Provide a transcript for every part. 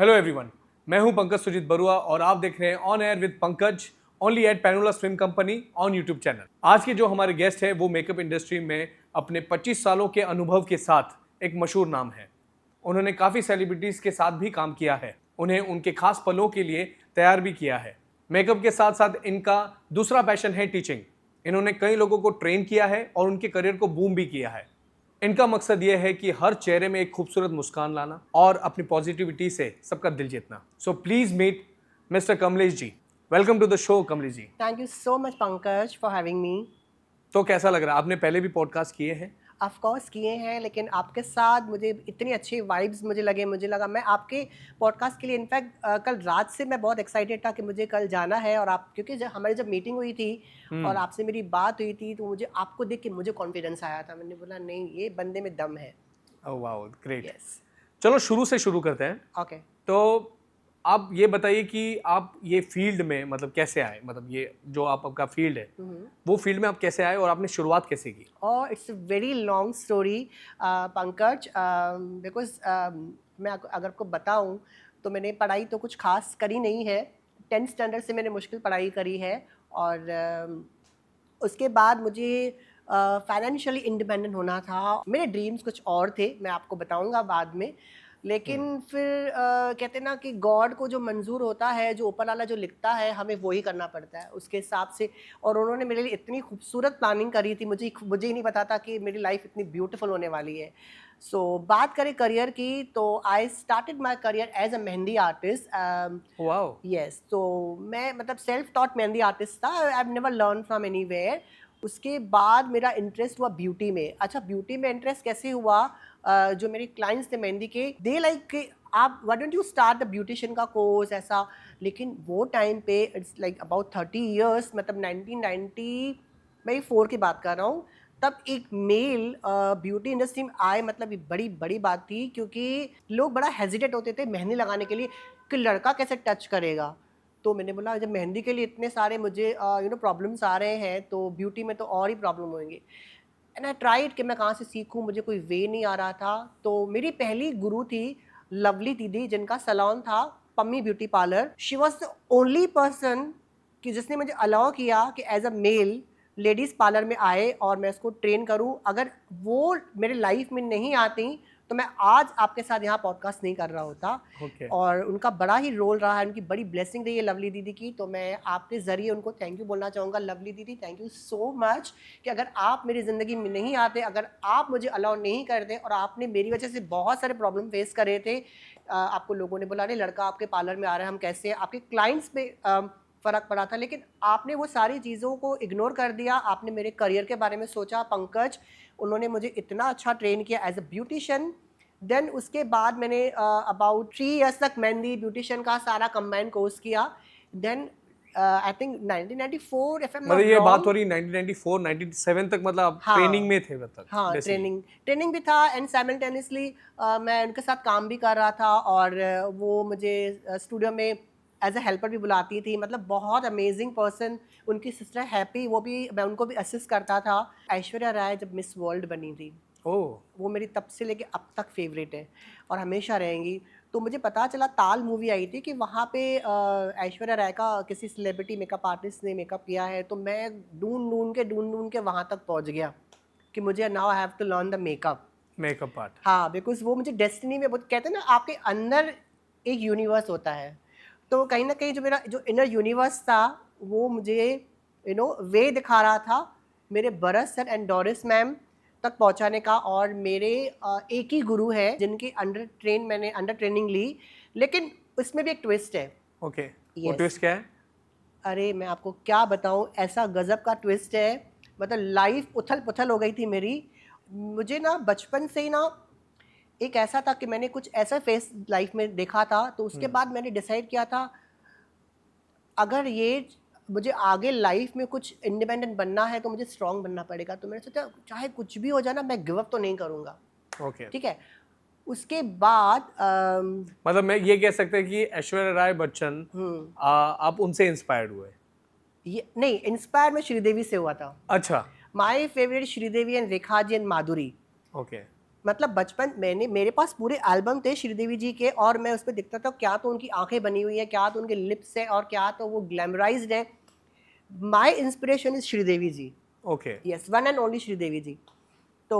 Hello everyone, मैं हूं पंकज सुजीत बरुआ और आप देख रहे हैं on air with Pankaj only at Panola swim company on YouTube channel. आज के जो हमारे गेस्ट हैं वो मेकअप इंडस्ट्री में अपने 25 सालों के अनुभव के साथ एक मशहूर नाम है। उन्होंने काफ़ी सेलिब्रिटीज़ के साथ भी काम किया है, उन्हें उनके खास पलों के लिए तैयार भी किया है। मेकअप के साथ साथ इनका दूसरा पैशन है टीचिंग। इन्होंने कई लोगों को ट्रेन किया है और उनके करियर को बूम भी किया है। इनका मकसद यह है कि हर चेहरे में एक खूबसूरत मुस्कान लाना और अपनी पॉजिटिविटी से सबका दिल जीतना। So please meet mister Kamlesh ji. Welcome to the show Kamlesh ji. Thank you so much, Pankaj, for having me. तो कैसा लग रहा है? आपने पहले भी पॉडकास्ट किए हैं? ऑफ कोर्स किए हैं, लेकिन आपके साथ मुझे इतनी अच्छी वाइब्स मुझे लगा मैं आपके पॉडकास्ट के लिए इनफैक्ट कल रात से मैं बहुत एक्साइटेड था कि मुझे कल जाना है। और आप क्योंकि जब मीटिंग हुई थी और आपसे मेरी बात हुई थी तो मुझे आपको देख के मुझे कॉन्फिडेंस आया था। मैंने बोला नहीं, ये बंदे में दम है। Oh wow, great. यस, चलो शुरू से शुरू करते हैं। ओके। तो आप ये बताइए कि आप ये फील्ड में मतलब कैसे आए? मतलब ये जो आपका फील्ड है वो फील्ड में आप कैसे आए और आपने शुरुआत कैसे की? और it's a very long story Pankaj, because मैं अगर आपको बताऊं तो मैंने पढ़ाई तो कुछ खास करी नहीं है। 10th स्टैंडर्ड से मैंने मुश्किल पढ़ाई करी है और उसके बाद मुझे फाइनेंशियली इंडिपेंडेंट होना था। मेरे ड्रीम्स कुछ और थे, मैं आपको बताऊंगा बाद में। लेकिन फिर कहते ना कि गॉड को जो मंजूर होता है, जो ऊपर वाला जो लिखता है, हमें वही करना पड़ता है उसके हिसाब से। और उन्होंने मेरे लिए इतनी खूबसूरत प्लानिंग करी थी, मुझे ही नहीं पता था कि मेरी लाइफ इतनी ब्यूटीफुल होने वाली है। बात करें करियर की तो I started my career as a mehndi artist. Wow. Yes, तो मैं मतलब सेल्फ टॉट मेहंदी आर्टिस्ट था। I have never learn from anywhere. उसके बाद मेरा इंटरेस्ट हुआ ब्यूटी में। अच्छा, ब्यूटी में इंटरेस्ट कैसे हुआ? जो मेरे क्लाइंट्स थे मेहंदी के, दे लाइक आप why don't you start the beautician का कोर्स ऐसा। लेकिन वो टाइम पे इट्स लाइक अबाउट 30 ईयर्स, मतलब 1990 मैं 4 की बात कर रहा हूँ। तब एक मेल ब्यूटी इंडस्ट्री में आए, मतलब ये बड़ी बड़ी बात थी, क्योंकि लोग बड़ा हेजिटेट होते थे मेहंदी लगाने के लिए कि लड़का कैसे टच करेगा। तो मैंने बोला जब मेहंदी के लिए इतने सारे मुझे प्रॉब्लम्स आ रहे हैं तो ब्यूटी में तो और ही प्रॉब्लम होंगे। एंड आई ट्राइड कि मैं कहाँ से सीखूं, मुझे कोई वे नहीं आ रहा था। तो मेरी पहली गुरु थी लवली दीदी, जिनका सैलून था Pammi beauty parlour. She was the only person कि जिसने मुझे अलाउ किया कि as a male ladies parlour में आए और मैं उसको ट्रेन करूं। अगर वो मेरे लाइफ में नहीं आती तो मैं आज आपके साथ यहाँ पॉडकास्ट नहीं कर रहा होता। Okay. और उनका बड़ा ही रोल रहा है, उनकी बड़ी ब्लेसिंग रही है लवली दीदी की। तो मैं आपके ज़रिए उनको थैंक यू बोलना चाहूँगा। लवली दीदी, थैंक यू सो मच कि अगर आप मेरी ज़िंदगी में नहीं आते, अगर आप मुझे अलाउ नहीं करते, और आपने मेरी वजह से बहुत सारे प्रॉब्लम फेस करे थे। आपको लोगों ने बोला नहीं लड़का आपके पार्लर में आ रहा है, हम कैसे, आपके क्लाइंट्स पे फ़र्क पड़ा था, लेकिन आपने वो सारी चीज़ों को इग्नोर कर दिया। आपने मेरे करियर के बारे में सोचा। पंकज, उन्होंने मुझे इतना अच्छा ट्रेन किया एज अ ब्यूटिशियन। देन उसके बाद मैंने अबाउट 3 इयर्स तक मेहंदी ब्यूटिशियन का सारा कंबाइन कोर्स किया। Then I think 1994 if I am मतलब नॉट ये बात रॉन्ग। हो रही 1994 97 तक, मतलब आप ट्रेनिंग हाँ, में थे तब तक हाँ, बेसिकली? ट्रेनिंग भी था एंड साइमल्टेनियसली मैं उनके साथ काम भी कर रहा था। और वो मुझे स्टूडियो में एज अ हेल्पर भी बुलाती थी। मतलब बहुत अमेजिंग पर्सन। उनकी सिस्टर हैप्पी, वो भी, मैं उनको भी असिस्ट करता था। ऐश्वर्या राय जब मिस वर्ल्ड बनी थी, ओह। वो मेरी तब से लेके अब तक फेवरेट है और हमेशा रहेंगी। तो मुझे पता चला, ताल मूवी आई थी, कि वहाँ पे ऐश्वर्या राय का किसी सेलिब्रिटी मेकअप आर्टिस्ट ने मेकअप किया है। तो मैं ढूंढ के वहाँ तक पहुँच गया कि मुझे now I have to learn the makeup. Makeup art. हाँ, बिकॉज वो मुझे डेस्टिनी में, बहुत कहते हैं ना आपके अंदर एक यूनिवर्स होता है। तो कहीं ना कहीं जो मेरा जो इनर यूनिवर्स था वो मुझे वे दिखा रहा था मेरे बरस सर एंड डोरिस मैम तक पहुंचाने का। और मेरे एक ही गुरु है जिनके मैंने अंडर ट्रेनिंग ली। लेकिन उसमें भी एक ट्विस्ट है। ओके। वो यस, ट्विस्ट क्या है? अरे मैं आपको क्या बताऊं, ऐसा गजब का ट्विस्ट है। मतलब लाइफ उथल पुथल हो गई थी मेरी। मुझे ना बचपन से ही ना एक ऐसा था कि मैंने कुछ ऐसा फेस लाइफ में देखा था। तो उसके बाद मैंने डिसाइड किया था, अगर ये मुझे आगे लाइफ में कुछ इंडिपेंडेंट बनना है तो मुझे स्ट्रांग बनना पड़ेगा। तो मैंने सोचा चाहे कुछ भी हो जाए ना, मैं गिव अप तो नहीं करूँगा। ओके। ठीक है। उसके बाद मतलब मैं ये कह सकते हैं कि ऐश्वर्या राय बच्चन, हम्म, आप उनसे इंस्पायर्ड हुए? ये नहीं, इंस्पायर मैं श्रीदेवी से हुआ था। अच्छा। My favourite Sridevi and Rekha ji and Madhuri. Okay. मतलब बचपन मैंने मेरे पास पूरे एल्बम थे श्रीदेवी जी के, और मैं उस पर दिखता था क्या तो उनकी आंखें बनी हुई है, क्या तो उनके लिप्स है, और क्या तो वो ग्लैमराइज्ड है। My inspiration is Sridevi ji. Okay. Yes, one and only Sridevi ji. तो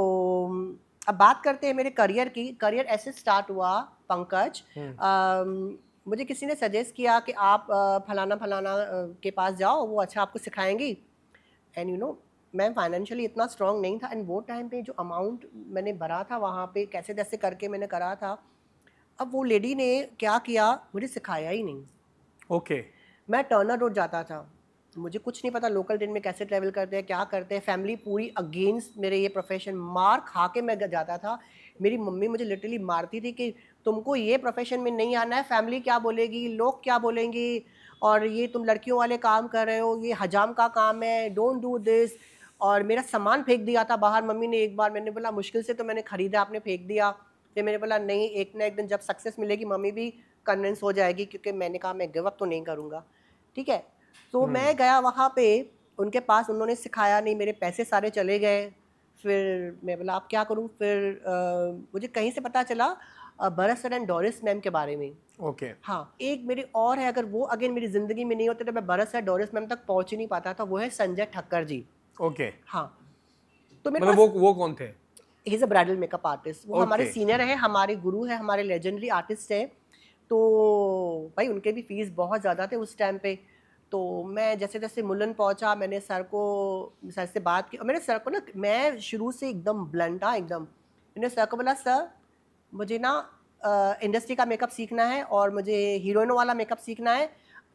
अब बात करते हैं मेरे करियर की। करियर ऐसे स्टार्ट हुआ पंकज, मुझे किसी ने सजेस्ट किया कि आप फलाना फलाना के पास जाओ, वो अच्छा आपको सिखाएंगी। एंड यू नो, मैं फाइनेंशियली इतना स्ट्रांग नहीं था, एंड वो टाइम पे जो अमाउंट मैंने भरा था वहाँ पे कैसे तैसे करके मैंने करा था। अब वो लेडी ने क्या किया, मुझे सिखाया ही नहीं। ओके। मैं टर्नर रोड जाता था, मुझे कुछ नहीं पता लोकल ट्रेन में कैसे ट्रैवल करते हैं, क्या करते हैं। फैमिली पूरी अगेंस्ट मेरे ये प्रोफेशन, मार खा के मैं जाता था। मेरी मम्मी मुझे लिटरली मारती थी कि तुमको ये प्रोफेशन में नहीं आना है, फैमिली क्या बोलेगी, लोग क्या बोलेंगे, और ये तुम लड़कियों वाले काम कर रहे हो, ये हजाम का काम है, डोंट डू दिस। और मेरा सामान फेंक दिया था बाहर मम्मी ने एक बार। मैंने बोला मुश्किल से तो मैंने खरीदा, आपने फेंक दिया। फिर मैंने बोला नहीं, एक ना एक दिन जब सक्सेस मिलेगी मम्मी भी कन्विंस हो जाएगी, क्योंकि मैंने कहा मैं गिव अप तो नहीं करूँगा। ठीक है, तो मैं गया वहाँ पे उनके पास, उन्होंने सिखाया नहीं, मेरे पैसे सारे चले गए। फिर मैं बोला अब क्या करूँ। फिर मुझे कहीं से पता चला Bharat sir and Doris ma'am के बारे में। ओके। हाँ, एक मेरी और है, अगर वो अगेन मेरी ज़िंदगी में नहीं होते तो मैं भरत सर डोरिस मैम तक पहुँच ही नहीं पाता था। वो है संजय ठक्कर जी। ओके। हाँ, तो मेरे मतलब पास वो कौन थे? He is a bridal makeup artist. वो हमारे ओके। सीनियर है, हमारे गुरु है, हमारे लेजेंडरी आर्टिस्ट है। तो भाई उनके भी फीस बहुत ज़्यादा थे उस टाइम पे। तो मैं जैसे जैसे मुलन पहुंचा, मैंने सर से बात की, और मैंने सर को ना, मैं शुरू से एकदम ब्लंट, हाँ एकदम, मैंने सर को बोला सर मुझे ना इंडस्ट्री का मेकअप सीखना है और मुझे हीरोइनों वाला मेकअप सीखना है।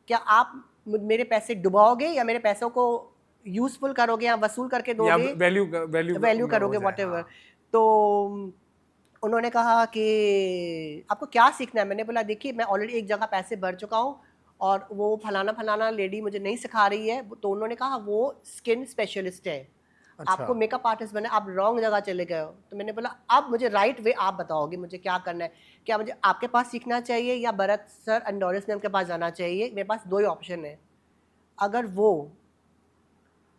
क्या आप मेरे पैसे डुबाओगे या मेरे पैसों को यूज़फुल करोगे या वसूल करके या दोगे, वैल्यू वैल्यू करोगे, वॉट एवर। तो उन्होंने कहा कि आपको क्या सीखना है। मैंने बोला देखिए मैं ऑलरेडी एक जगह पैसे भर चुका हूँ और वो फलाना फलाना लेडी मुझे नहीं सिखा रही है। तो उन्होंने कहा वो स्किन स्पेशलिस्ट है, अच्छा। आपको मेकअप आर्टिस्ट बना, आप रॉन्ग जगह चले गए हो। तो मैंने बोला अब मुझे राइट वे आप बताओगे मुझे क्या करना है, क्या मुझे आपके पास सीखना चाहिए या Bharat sir and Doris ma'am के पास जाना चाहिए। मेरे पास दो ही ऑप्शन है। अगर वो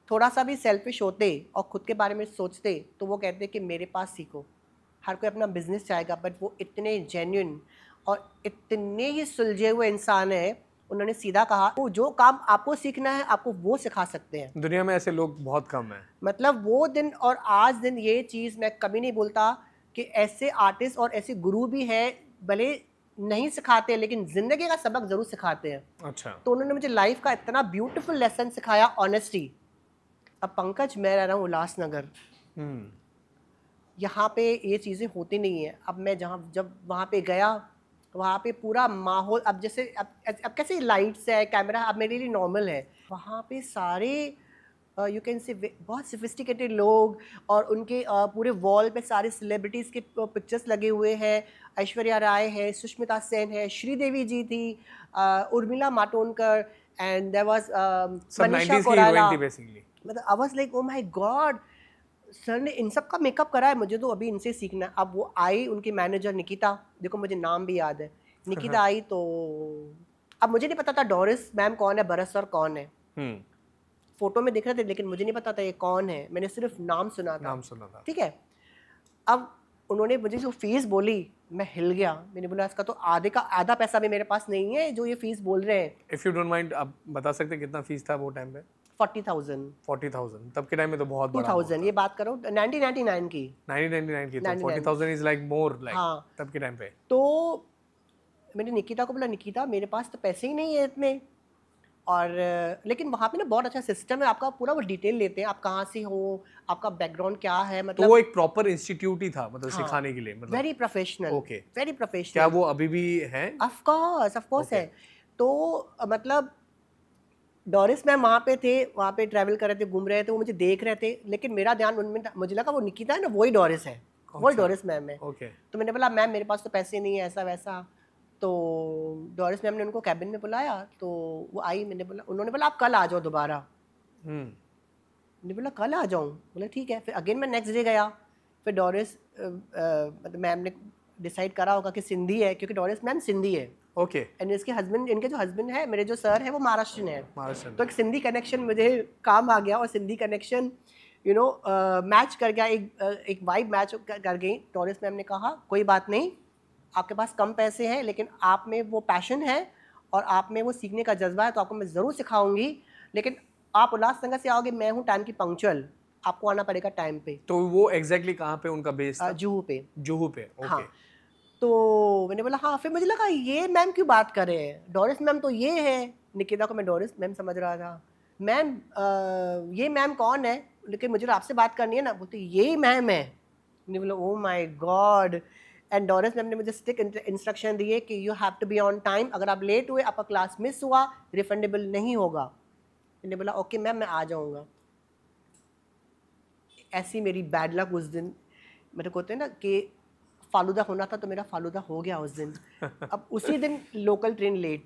थोड़ा सा भी सेल्फिश होते और खुद के बारे में सोचते तो वो कहते कि मेरे पास सीखो, हर कोई अपना बिजनेस चाहेगा। बट वो इतने जेन्युइन और इतने ही सुलझे हुए इंसान है, उन्होंने सीधा कहा वो जो काम आपको सीखना है आपको वो सिखा सकते हैं। दुनिया में ऐसे लोग बहुत कम हैं। मतलब वो दिन और आज दिन ये चीज़ मैं कभी नहीं भूलता कि ऐसे आर्टिस्ट और ऐसे गुरु भी हैं, भले नहीं सिखाते लेकिन ज़िंदगी का सबक ज़रूर सिखाते हैं। अच्छा। तो उन्होंने मुझे लाइफ का इतना ब्यूटीफुल लेसन सिखाया, ऑनेस्टी। अब पंकज मैं रह रहा हूँ उल्लासनगर, यहाँ पे ये चीज़ें होती नहीं है। अब मैं जब वहाँ पे गया, वहाँ पे पूरा माहौल, अब जैसे अब कैसे लाइट्स है, कैमरा, अब मेरे लिए नॉर्मल है। वहाँ पे सारे यू कैन से बहुत सोफिस्टिकेटेड लोग, और उनके पूरे वॉल पे सारे सेलिब्रिटीज़ के पिक्चर्स लगे हुए हैं। ऐश्वर्या राय है, सुष्मिता सेन है, श्रीदेवी जी थी, Urmila Matondkar, and there was सब मनीषा 90s की कोइराला। हीरोइन थी बेसिकली। मतलब I was like oh my God, sir ने इन सब का मेकअप करा है, मुझे तो अभी इनसे सीखना है। अब वो आई, उनकी मैनेजर निकिता, देखो मुझे नाम भी याद है, निकिता आई। तो अब मुझे नहीं पता था डोरिस मैम कौन है, भरत सर कौन है। फोटो में दिख रहे थे लेकिन मुझे नहीं पता था ये कौन है, मैंने सिर्फ नाम सुना था। नाम सुना था। ठीक है, अब उन्होंने मुझे जो फीस बोली मैं हिल गया। मैंने बोला इसका तो आधे का आधा पैसा भी मेरे पास नहीं है जो ये फीस बोल रहे हैं। इफ यू डोंट माइंड, आप बता सकते हैं कितना फीस था वो टाइम पे? 40,000। 40,000 तब के टाइम में तो बहुत बड़ा 2000 ये बात करो 1999 की। 1999 की, तो 99 40,000 इज लाइक मोर, लाइक हाँ। तब के टाइम पे। तो मैंने निकिता को बोला निकिता मेरे पास तो पैसे ही नहीं है इतने। और लेकिन वहाँ पे ना बहुत अच्छा सिस्टम है, आपका पूरा वो डिटेल लेते हैं, आप कहाँ से हो, आपका बैकग्राउंड क्या है, तो मतलब वो एक प्रॉपर इंस्टीट्यूट ही था, मतलब हाँ, सिखाने के लिए, मतलब very professional. Okay. Very professional. क्या वो अभी भी है? Of course Okay. है। तो मतलब डोरिस मैम वहाँ पे थे, वहाँ पे ट्रैवल कर रहे थे, घूम रहे थे, वो मुझे देख रहे थे लेकिन मेरा ध्यान उनमें था। मुझे लगा वो निकिता है ना, वही डोरिस है, वही अच्छा। डोरिस मैम है। ओके। तो मैंने बोला मैम मेरे पास तो पैसे नहीं है, ऐसा वैसा। तो डोरिस मैम ने उनको कैबिन में बुलाया, तो वो आई। मैंने बोला, उन्होंने बोला आप कल आ जाओ दोबारा। मैंने बोला कल आ जाऊँ? बोला ठीक है। फिर अगेन मैं नेक्स्ट डे गया। फिर डोरिस मतलब मैम ने डिसाइड करा होगा कि सिंधी है, क्योंकि डोरिस मैम सिंधी है। ओके। एंड इसके हस्बैंड, इनके जो हस्बैंड है, मेरे जो सर है वो महाराष्ट्रियन है। महाराष्ट्र तो एक सिंधी कनेक्शन मुझे काम आ गया, और सिंधी कनेक्शन मैच कर गया, एक वाइब मैच कर गई। डोरिस मैम ने कहा कोई बात नहीं, आपके पास कम पैसे हैं लेकिन आप में वो पैशन है और आप में वो सीखने का जज्बा है, तो आपको मैं ज़रूर सिखाऊंगी, लेकिन आप उल्लासनगर से आओगे, मैं हूँ टाइम की पंक्चुअल, आपको आना पड़ेगा टाइम पे। तो वो एग्जैक्टली कहाँ पे उनका बेस था? जुहू पे। जुहू पे, हाँ, ओके। तो मैंने बोला हाँ, फिर मुझे लगा ये मैम क्यों बात कर रहे हैं, डोरिस मैम तो ये है। निकिता को मैं डोरिस मैम समझ रहा था। मैम ये मैम कौन है, लेकिन मुझे तो आपसे बात करनी है ना। बोलते यही मैम है। मैंने बोला oh my God. And Doris ma'am ने मुझे स्ट्रिक्ट इंस्ट्रक्शन दिए कि you have to be on time, अगर आप लेट हुए, आपका क्लास मिस हुआ, रिफंडेबल नहीं होगा। मैंने बोला ओके मैम, मैं आ जाऊँगा। ऐसी मेरी बैड लक उस दिन, मेरे को होते हैं ना कि फालूदा होना था तो मेरा फालूदा हो गया उस दिन। अब उसी दिन लोकल ट्रेन लेट,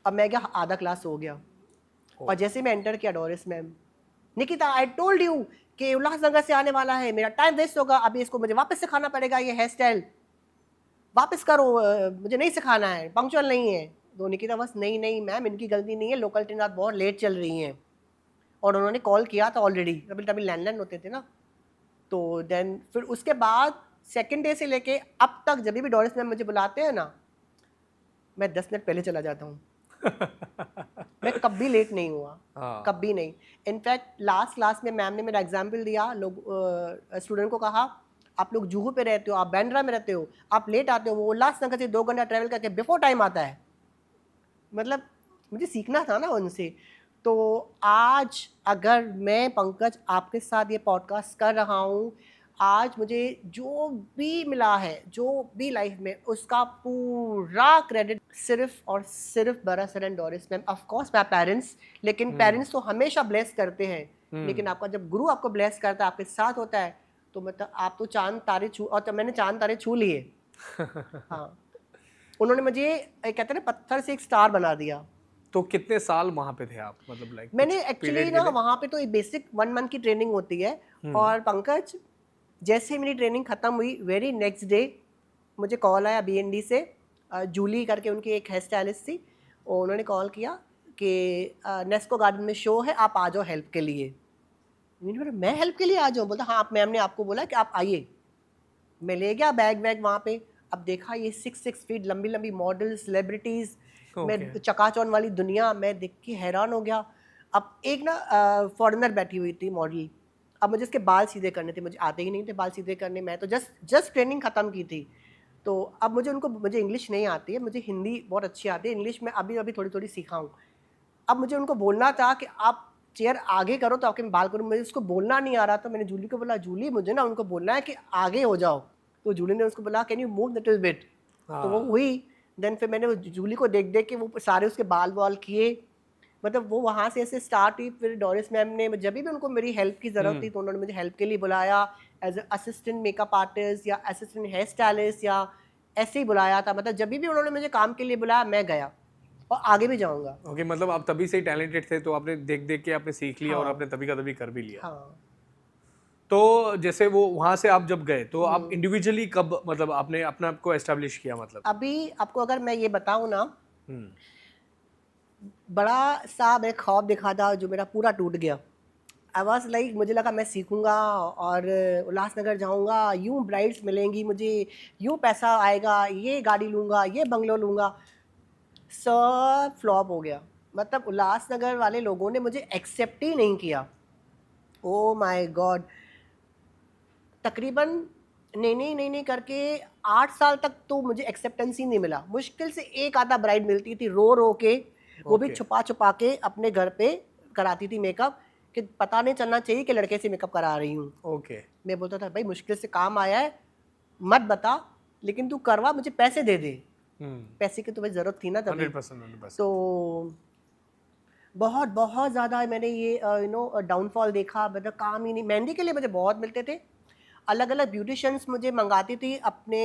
अब मैं क्या आधा क्लास हो गया। और जैसे मैं एंटर किया, Doris ma'am, Nikita I told you कि उल्लासनगर से आने वाला है, मेरा टाइम वेस्ट होगा, अभी इसको मुझे वापस सिखाना पड़ेगा, ये हेयर स्टाइल वापस करो, मुझे नहीं सिखाना है, पंक्चुअल नहीं है। तो निकिता बस नहीं नहीं मैम, इनकी गलती नहीं है, लोकल ट्रेन आज बहुत लेट चल रही हैं और उन्होंने कॉल किया था ऑलरेडी, तभी तभी लैंडलाइन होते थे ना। तो देन फिर उसके बाद सेकंड डे से लेके अब तक जब भी डोरिस मैम मुझे बुलाते हैं ना, मैं 10 मिनट पहले चला जाता हूँ। मैं कभी लेट नहीं हुआ, हाँ। कभी नहीं। इनफैक्ट लास्ट क्लास में मैम ने मेरा एग्जाम्पल दिया, लोग स्टूडेंट को कहा आप लोग जुहू पे रहते हो, आप बैंड्रा में रहते हो, आप लेट आते हो, वो उल्लासनगर से 2 घंटा ट्रैवल करके बिफोर टाइम आता है। मतलब मुझे सीखना था ना उनसे। तो आज अगर मैं पंकज आपके साथ ये पॉडकास्ट कर रहा हूँ, आज मुझे जो भी मिला है, जो भी लाइफ में, उसका पूरा क्रेडिट सिर्फ और सिर्फ बरसर and Doris ma'am. Of course my parents, लेकिन पेरेंट्स तो हमेशा ब्लेस करते हैं, लेकिन आपका जब गुरु आपको ब्लेस करता है, आपके साथ होता है, तो मतलब आप तो चांद तारे छू, और तो मैंने चांद तारे छू लिए। हाँ, उन्होंने मुझे कहते हैं ना पत्थर से एक स्टार बना दिया। तो कितने साल वहां पे थे आप, मतलब लाइक मैंने एक्चुअली ना वहाँ पे तो एक बेसिक 1 मंथ की ट्रेनिंग होती है, और पंकज जैसे ही मेरी ट्रेनिंग खत्म हुई, वेरी नेक्स्ट डे मुझे कॉल आया बीएनडी से, जूली करके उनकी एक हेयर स्टाइलिस्ट थी, और उन्होंने कॉल किया कि नेस्को गार्डन में शो है, आप आ जाओ हेल्प के लिए। मैंने बोला मैं हेल्प के लिए आ जाऊँ? बोलता हाँ, आप मैम ने आपको बोला कि आप आइए। मैं ले गया बैग वैग वहाँ पे। अब देखा ये 6 फीट लंबी लंबी मॉडल, सेलिब्रिटीज़, मैं चकाचौंध वाली दुनिया, मैं देख के हैरान हो गया। अब एक ना फॉरेनर बैठी हुई थी मॉडल, अब मुझे इसके बाल सीधे करने थे, मुझे आते ही नहीं थे बाल सीधे करने, मैं तो जस्ट ट्रेनिंग ख़त्म की थी। तो अब मुझे इंग्लिश नहीं आती है, मुझे हिंदी बहुत अच्छी आती है, इंग्लिश में अभी अभी थोड़ी थोड़ी सीखा हूँ। अब मुझे उनको बोलना था कि आप चेयर आगे करो तो आपके मैं बाल करूँ, मुझे उसको बोलना नहीं आ रहा था। मैंने जूली को बोला, जूली मुझे ना उनको बोलना है कि आगे हो जाओ। तो जूली ने उसको बोला can you move little bit, तो वो हुई। देन फिर मैंने जूली को देख देख के वो सारे उसके बाल वाल किए, मतलब वो वहाँ से ऐसे स्टार्ट हुई। फिर डोरिस मैम ने जब भी उनको मेरी हेल्प की ज़रूरत थी तो उन्होंने मुझे हेल्प के लिए बुलाया, एज असिस्टेंट मेकअप आर्टिस्ट या असिस्टेंट हेयर स्टाइलिस्ट या ऐसे ही बुलाया था। मतलब जब भी उन्होंने मुझे काम के लिए बुलाया मैं गया, और आगे भी जाऊँगा। ओके, मतलब आप तभी से ही टैलेंटेड थे, तो आपने देख देख के आपने सीख लिया और हाँ। आपने तभी का तभी कर भी लिया। हाँ। तो जैसे वो वहां से आप जब गए तो आप इंडिविजुअली कब, मतलब आपने अपने आप को एस्टेब्लिश किया, मतलब? अभी आपको अगर मैं ये बताऊँ ना, हम्म। बड़ा सा मैं ख्वाब देखा था जो मेरा पूरा टूट गया। आई वॉज लाइक, मुझे लगा मैं सीखूंगा और उल्लासनगर जाऊंगा, यूं ब्राइड्स मिलेंगी मुझे, यूं पैसा आएगा, ये गाड़ी लूंगा, ये बंगलो लूंगा। सब फ्लॉप हो गया। मतलब उल्लासनगर वाले लोगों ने मुझे एक्सेप्ट ही नहीं किया। ओ माय गॉड, तकरीबन नहीं करके 8 साल तक तो मुझे एक्सेप्टेंस ही नहीं मिला। मुश्किल से एक आधा ब्राइड मिलती थी रो के, वो भी Okay. छुपा छुपा के अपने घर पे कराती थी मेकअप, कि पता नहीं चलना चाहिए कि लड़के से मेकअप करा रही हूँ। ओके। मैं बोलता था भाई मुश्किल से काम आया है, मत बता, लेकिन तू करवा, मुझे पैसे दे दे। पैसे की तुम्हें ज़रूरत थी ना तभी। 100%। तो बहुत बहुत ज़्यादा मैंने ये डाउनफॉल देखा। मतलब काम ही नहीं। मेहंदी के लिए मुझे बहुत मिलते थे, अलग अलग ब्यूटिशियंस मुझे मंगाती थी अपने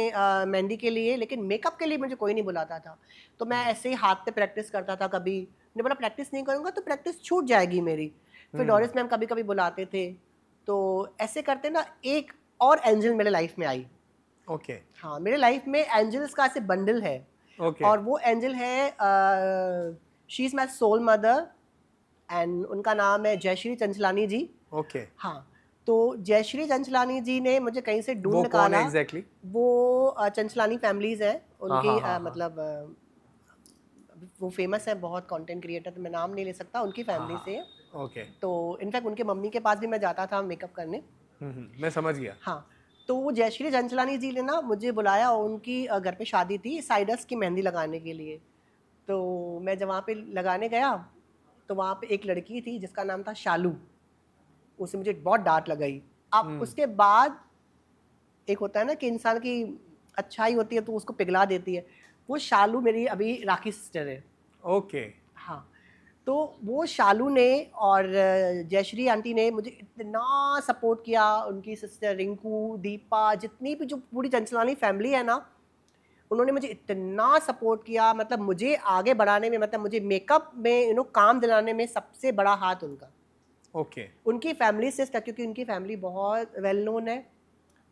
मेहंदी के लिए, लेकिन मेकअप के लिए मुझे कोई नहीं बुलाता था। तो मैं ऐसे ही हाथ पे प्रैक्टिस करता था। कभी मैंने बोला प्रैक्टिस नहीं करूँगा तो प्रैक्टिस छूट जाएगी मेरी। फिर डोरिस मैम कभी कभी बुलाते थे। तो ऐसे करते ना एक और एंजल मेरे लाइफ में आई। ओके। हाँ, मेरे लाइफ में एंजल्स का ऐसे बंडल है। ओके। और वो एंजल है, she is my soul mother, and उनका नाम है जयश्री चंचलानी जी। ओके, हाँ, तो जयश्री चंचलानी जी ने मुझे कहीं से ढूंढ वो कौन निकाला। है एग्जैक्टली? वो चंचलानी फैमिलीज है हाँ उनकी, हाँ हाँ हाँ मतलब वो फेमस है बहुत कंटेंट क्रिएटर, तो मैं नाम नहीं ले सकता, उनकी हाँ फैमिली से है। हाँ, ओके, तो इनफैक्ट उनके मम्मी के पास भी मैं जाता था मेकअप करने। मैं समझ गया। हाँ, तो वो जयश्री चंचलानी जी ने ना मुझे बुलाया, उनकी घर पे शादी थी, साइडस की मेहंदी लगाने के लिए। तो मैं जब वहाँ पे लगाने गया तो वहाँ पे एक लड़की थी जिसका नाम था शालू। उससे मुझे बहुत डांट लगाई। अब उसके बाद एक होता है ना कि इंसान की अच्छाई होती है तो उसको पिघला देती है। वो शालू मेरी अभी राखी सिस्टर है। ओके, हाँ, तो वो शालू ने और जयश्री आंटी ने मुझे इतना सपोर्ट किया, उनकी सिस्टर रिंकू, दीपा, जितनी भी जो पूरी चंचलानी फैमिली है ना, उन्होंने मुझे इतना सपोर्ट किया, मतलब मुझे आगे बढ़ाने में, मतलब मुझे मेकअप में काम दिलाने में सबसे बड़ा हाथ उनका। ओके, उनकी फैमिली से, क्योंकि उनकी फैमिली बहुत वेल नोन है,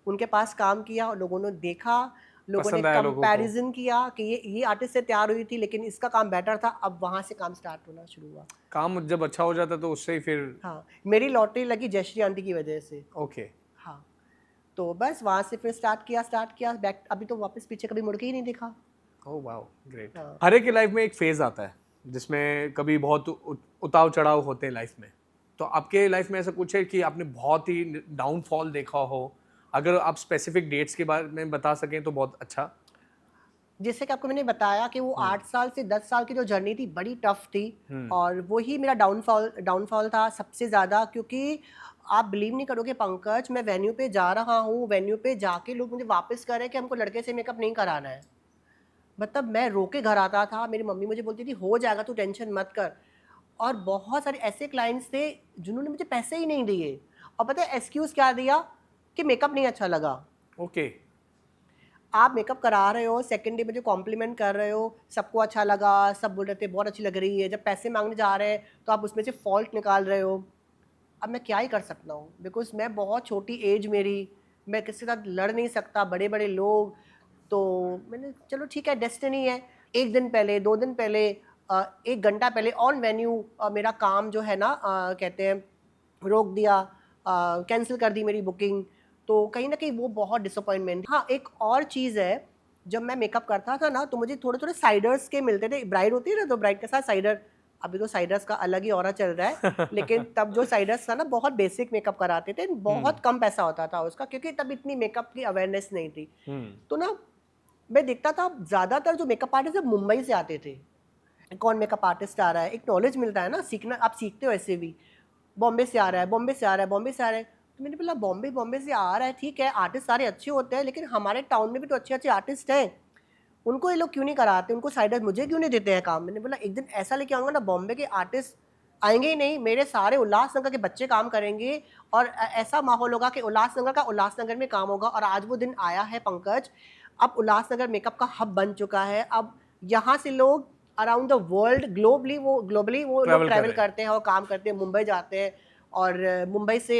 उनके पास काम किया और लोगों ने देखा, लोगों ने पसंद आया लोगों को। कंपैरिजन किया कि ये आर्टिस्ट से तैयार हुई थी लेकिन इसका काम बेटर था। अब वहां से काम स्टार्ट होना शुरू हुआ। काम जब अच्छा हो जाता है तो उससे ही फिर। हाँ, मेरी लॉटरी लगी जयश्री आंटी की वजह से। ओके, हाँ, तो बस वहां से फिर स्टार्ट किया बैक। अभी तो वापस पीछे कभी मुड़ के ही नहीं देखा। Oh wow, great. हाँ। हर एक की लाइफ में एक फेज आता है जिसमें कभी बहुत उतार चढ़ाव होते हैं लाइफ में। तो आपके लाइफ में ऐसा कुछ है कि आपने बहुत ही डाउनफॉल देखा हो? अगर आप स्पेसिफिक डेट्स के बारे में बता सकें तो बहुत अच्छा। जैसे कि आपको मैंने बताया कि वो 8 साल से 10 साल की जो जर्नी थी बड़ी टफ थी, और वही मेरा डाउनफॉल था सबसे ज़्यादा। क्योंकि आप बिलीव नहीं करोगे पंकज, मैं वेन्यू पे जा रहा हूँ, वेन्यू पे जाके लोग मुझे वापस कह रहे हैं कि हमको लड़के से मेकअप नहीं कराना है। मतलब मैं रो के घर आता था, मेरी मम्मी मुझे बोलती थी हो जाएगा तू टेंशन मत कर। और बहुत सारे ऐसे क्लाइंट्स थे जिन्होंने मुझे पैसे ही नहीं दिए, और पता है एक्सक्यूज़ क्या दिया कि मेकअप नहीं अच्छा लगा। ओके, आप मेकअप करा रहे हो, सेकंड डे मुझे कॉम्प्लीमेंट कर रहे हो, सबको अच्छा लगा, सब बोल रहे थे बहुत अच्छी लग रही है, जब पैसे मांगने जा रहे हैं तो आप उसमें से फॉल्ट निकाल रहे हो। अब मैं क्या ही कर सकता हूँ, बिकॉज मैं बहुत छोटी एज मेरी, मैं किसी के साथ लड़ नहीं सकता, बड़े बड़े लोग। तो मैंने चलो ठीक है, डेस्टिनी है। एक दिन पहले, 2 दिन पहले, 1 घंटा पहले ऑन वेन्यू मेरा काम जो है ना, कहते हैं रोक दिया, कैंसिल कर दी मेरी बुकिंग। तो कहीं ना कहीं वो बहुत डिसअपॉइंटमेंट। हाँ, एक और चीज़ है, जब मैं मेकअप करता था ना तो मुझे थोड़े थोड़े साइडर्स के मिलते थे। ब्राइड होती है ना, तो ब्राइड के साथ साइडर, अभी तो साइडर्स का अलग ही ऑरा चल रहा है, लेकिन तब जो साइडर्स था ना बहुत बेसिक मेकअप कराते थे, बहुत कम पैसा होता था उसका, क्योंकि तब इतनी मेकअप की अवेयरनेस नहीं थी। तो ना मैं देखता था ज़्यादातर जो मेकअप आर्टिस्ट है मुंबई से आते थे। कौन मेकअप आर्टिस्ट आ रहा है, एक नॉलेज मिलता है ना, सीखना, आप सीखते हो ऐसे भी। बॉम्बे से आ रहा है, बॉम्बे से आ रहा है, बॉम्बे से आ रहा है। तो मैंने बोला बॉम्बे बॉम्बे से आ रहा है, ठीक है, आर्टिस्ट सारे अच्छे होते हैं, लेकिन हमारे टाउन में भी तो अच्छे अच्छे आर्टिस्ट हैं, उनको ये लोग क्यों नहीं कराते, उनको साइडर मुझे क्यों नहीं देते हैं काम। मैंने बोला एक दिन ऐसा लेके आऊँगा ना, बॉम्बे के आर्टिस्ट आएंगे ही नहीं, मेरे सारे उल्लासनगर के बच्चे काम करेंगे, और ऐसा माहौल होगा कि उल्लासनगर का उल्लासनगर में काम होगा। और आज वो दिन आया है पंकज, अब उल्लासनगर मेकअप का हब बन चुका है। अब यहाँ से लोग अराउंड द वर्ल्ड, ग्लोबली वो लोग ट्रैवल कर ट्रैवल रहे हैं। करते हैं और काम करते हैं, मुंबई जाते हैं, और मुंबई से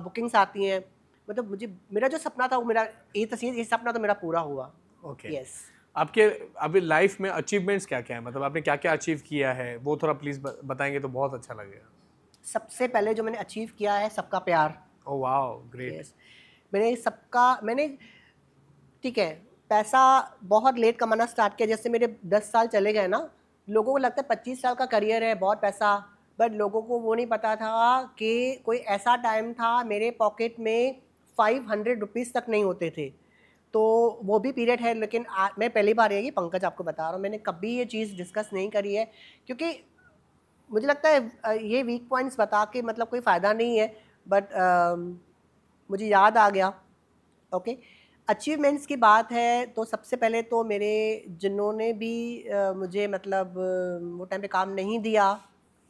बुकिंग्स आती हैं। मतलब मुझे, मेरा जो सपना था वो, मेरा ये सपना तो मेरा पूरा हुआ। Okay, yes. आपके अभी लाइफ में अचीवमेंट्स क्या क्या है? मतलब आपने क्या क्या अचीव किया है वो थोड़ा प्लीज बताएंगे तो बहुत अच्छा लगेगा। सबसे पहले जो मैंने अचीव किया है, सबका प्यार। Oh wow, great. यस, मैंने, ठीक है, पैसा बहुत लेट कमाना स्टार्ट किया। जैसे मेरे 10 साल चले गए ना, लोगों को लगता है 25 साल का करियर है, बहुत पैसा, बट लोगों को वो नहीं पता था कि कोई ऐसा टाइम था मेरे पॉकेट में 500 रुपीज़ तक नहीं होते थे। तो वो भी पीरियड है, लेकिन मैं पहली बार ये पंकज आपको बता रहा हूँ, मैंने कभी ये चीज़ डिस्कस नहीं करी है, क्योंकि मुझे लगता है ये वीक पॉइंट्स बता के मतलब कोई फ़ायदा नहीं है। बट मुझे याद आ गया। ओके, अचीवमेंट्स की बात है तो सबसे पहले तो मेरे, जिन्होंने भी मुझे मतलब वो टाइम पे काम नहीं दिया,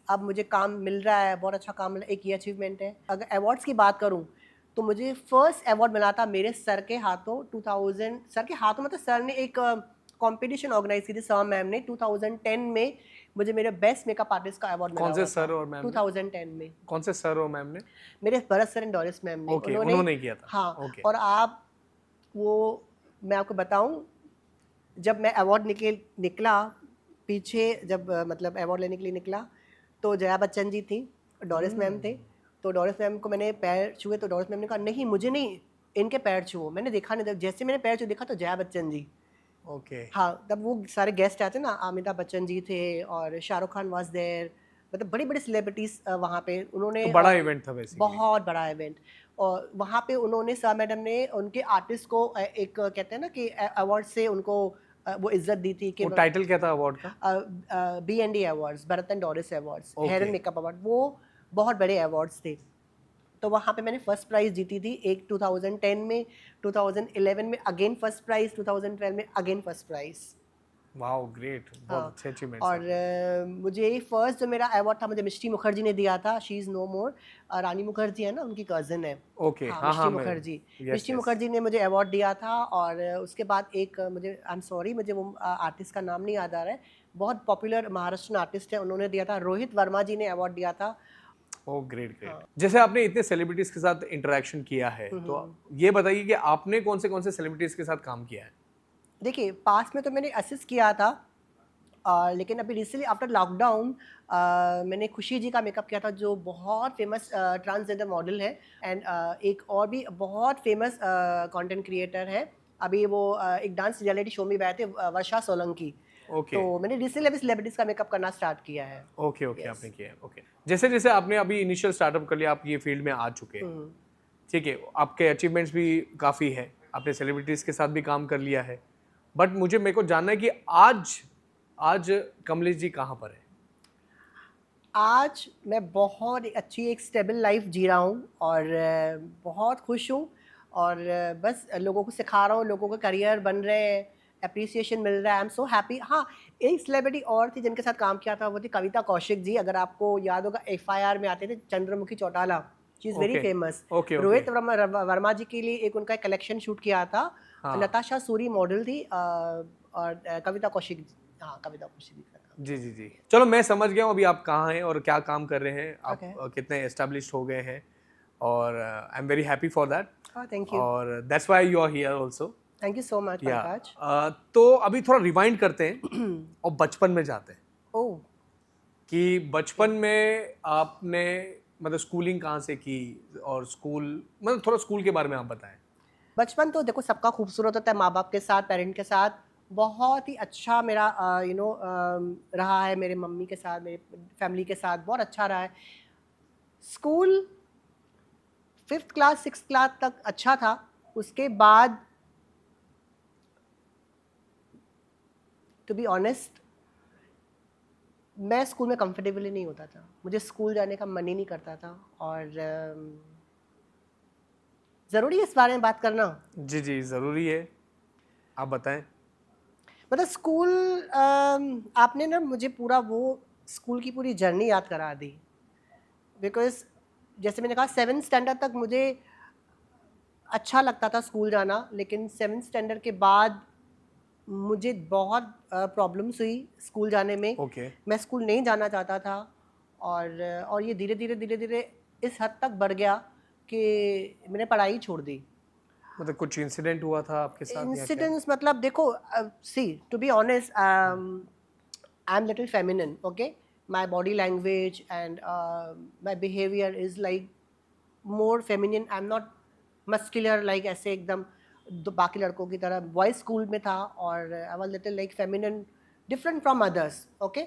अब मुझे काम मिल रहा है, बहुत अच्छा काम मिला, एक ये अचीवमेंट है। अगर अवार्ड्स की बात करूं तो मुझे फर्स्ट अवार्ड मिला था मेरे सर के हाथों, 2000, सर के हाथों मतलब सर ने एक कंपटीशन ऑर्गेनाइज की थी, सर मैम ने 2010 में मुझे मेरे बेस्ट मेकअप आर्टिस्ट का अवार्ड मिला कौन से हुआ सर था। और मैम ने? 2010 में कौन से सर और मैम ने? मेरे Bharat sir and Doris ma'am ने, ओके, उन्होंने किया था। हाँ। ओके, और आप वो, मैं आपको बताऊं, जब मैं अवार्ड निकला पीछे, जब मतलब अवार्ड लेने के लिए निकला, तो जया बच्चन जी थी, डोरिस मैम थे, तो डोरिस मैम को मैंने पैर छुए तो डोरिस मैम ने कहा नहीं मुझे नहीं, इनके पैर छुओ। मैंने देखा नहीं, जैसे मैंने पैर छुए देखा तो जया बच्चन जी। ओके। हाँ, तब वो सारे गेस्ट आते ना, अमिताभ बच्चन जी थे और शाहरुख खान वाज देयर, मतलब बड़ी-बड़ी सेलिब्रिटीज़ वहाँ पे उन्होंने तो बड़ा इवेंट था बेसिकली। बहुत बड़ा इवेंट। और वहाँ पे उन्होंने सा मैडम ने उनके आर्टिस्ट को एक कहते हैं ना कि अवार्ड से उनको वो इज़्ज़त दी थी कि वो टाइटल क्या था अवार्ड का? B&D awards, Bharat and Doris awards, Okay. Hair and makeup award, वो बहुत बड़े अवार्ड्स थे। तो वहाँ पे मैंने फर्स्ट प्राइज़ जीती थी, एक 2010 में, 2011 में अगेन फर्स्ट प्राइज़, 2012 में again first prize. Wow great, बहुत हाँ, अच्छे अचीवमेंट्स और मुझे फर्स्ट जो मेरा अवार्ड था मुझे मिष्टी मुखर्जी ने दिया था, शी इज़ नो मोर, रानी मुखर्जी है ना उनकी कज़न है। ओके। हाँ, हाँ मिष्टी हाँ, मुखर्जी। यस मिष्टी यस। मुखर्जी ने मुझे अवार्ड दिया था और उसके बाद एक मुझे आई एम सॉरी मुझे वो आर्टिस्ट का नाम नहीं याद आ रहा है, बहुत पॉपुलर महाराष्ट्रियन आर्टिस्ट है, उन्होंने दिया था। रोहित वर्मा जी ने अवार्ड दिया था। Oh great great. हाँ। जैसे आपने इतने सेलिब्रिटीज के साथ इंटरेक्शन किया है, तो ये बताइए कि आपने कौन से सेलिब्रिटीज के साथ काम किया है? देखिए, पास्ट में तो मैंने असिस्ट किया था, लेकिन अभी रिसेंटली आफ्टर लॉकडाउन मैंने खुशी जी का मेकअप किया था, जो बहुत फेमस ट्रांसजेंडर मॉडल है। एंड एक और भी बहुत फेमस कंटेंट क्रिएटर है, अभी वो एक डांस रियलिटी शो में भी आए थे, वर्षा सोलंकी। ओके तो मैंने रिसेंटली अभी सेलिब्रिटीज़ का मेकअप करना स्टार्ट किया है। Okay okay, Yes. आपने किया है। ओके, जैसे जैसे आपने अभी इनिशियल स्टार्टअप कर लिया, आप ये फील्ड में आ चुके हैं, ठीक है, आपके अचीवमेंट्स भी काफ़ी है, आपने सेलिब्रिटीज़ के साथ भी काम कर लिया है, बट मेरे को जानना है कि आज आज कमलेश जी कहाँ पर है? आज मैं बहुत अच्छी एक स्टेबल लाइफ जी रहा हूँ और बहुत खुश हूँ और बस लोगों को सिखा रहा हूँ, लोगों के करियर बन रहे हैं, एप्रिसिएशन मिल रहा है, आई एम सो हैप्पी। हाँ, एक सेलिब्रिटी और थी जिनके साथ काम किया था, वो थी कविता कौशिक जी। अगर आपको याद होगा, FIR में आते थे Chandramukhi Chautala, she is very okay famous. Okay okay. Rohit Verma ji के लिए एक उनका कलेक्शन शूट किया था। हाँ नताशा सूरी मॉडल थी और कविता कौशिक, हाँ कविता कौशिक जी का था। जी जी जी, चलो मैं समझ गया हूँ अभी आप कहाँ हैं और क्या काम कर रहे हैं, आप Okay. कितने एस्टेब्लिश्ड हो गए हैं, और I am very happy for that, हाँ, थैंक यू। और that's why you are here also. Thank you so much या पंकज। तो अभी थोड़ा रिवाइंड करते हैं और बचपन में जाते हैं ओह, कि बचपन में आपने मतलब स्कूलिंग कहाँ से की, और स्कूल मतलब थोड़ा स्कूल के बारे में आप बताएं। बचपन तो देखो सबका खूबसूरत होता है, माँ बाप के साथ, पेरेंट के साथ। बहुत ही अच्छा मेरा रहा है, मेरे मम्मी के साथ, मेरे फैमिली के साथ बहुत अच्छा रहा है। School 5th class 6th class तक अच्छा था, उसके बाद टू बी ऑनेस्ट मैं स्कूल में कंफर्टेबल ही नहीं होता था, मुझे स्कूल जाने का मन ही नहीं करता था। और ज़रूरी है इस बारे में बात करना। जी जी, ज़रूरी है, आप बताएं। मतलब स्कूल आपने ना मुझे पूरा वो स्कूल की पूरी जर्नी याद करा दी। बिकॉज जैसे मैंने कहा 7th स्टैंडर्ड तक मुझे अच्छा लगता था स्कूल जाना, लेकिन 7th स्टैंडर्ड के बाद मुझे बहुत प्रॉब्लम्स हुई स्कूल जाने में। ओके मैं स्कूल नहीं जाना चाहता था और ये धीरे धीरे इस हद तक बढ़ गया कि मैंने पढ़ाई छोड़ दी। मतलब कुछ इंसिडेंट हुआ था आपके साथ या क्या? इंसिडेंट्स मतलब देखो, see to be honest I am little feminine, okay, my body language and my behaviour is like more feminine, I am not muscular like ऐसे एकदम बाकी लड़कों की तरह। बॉयज स्कूल में था और I was little like feminine, different from others, okay.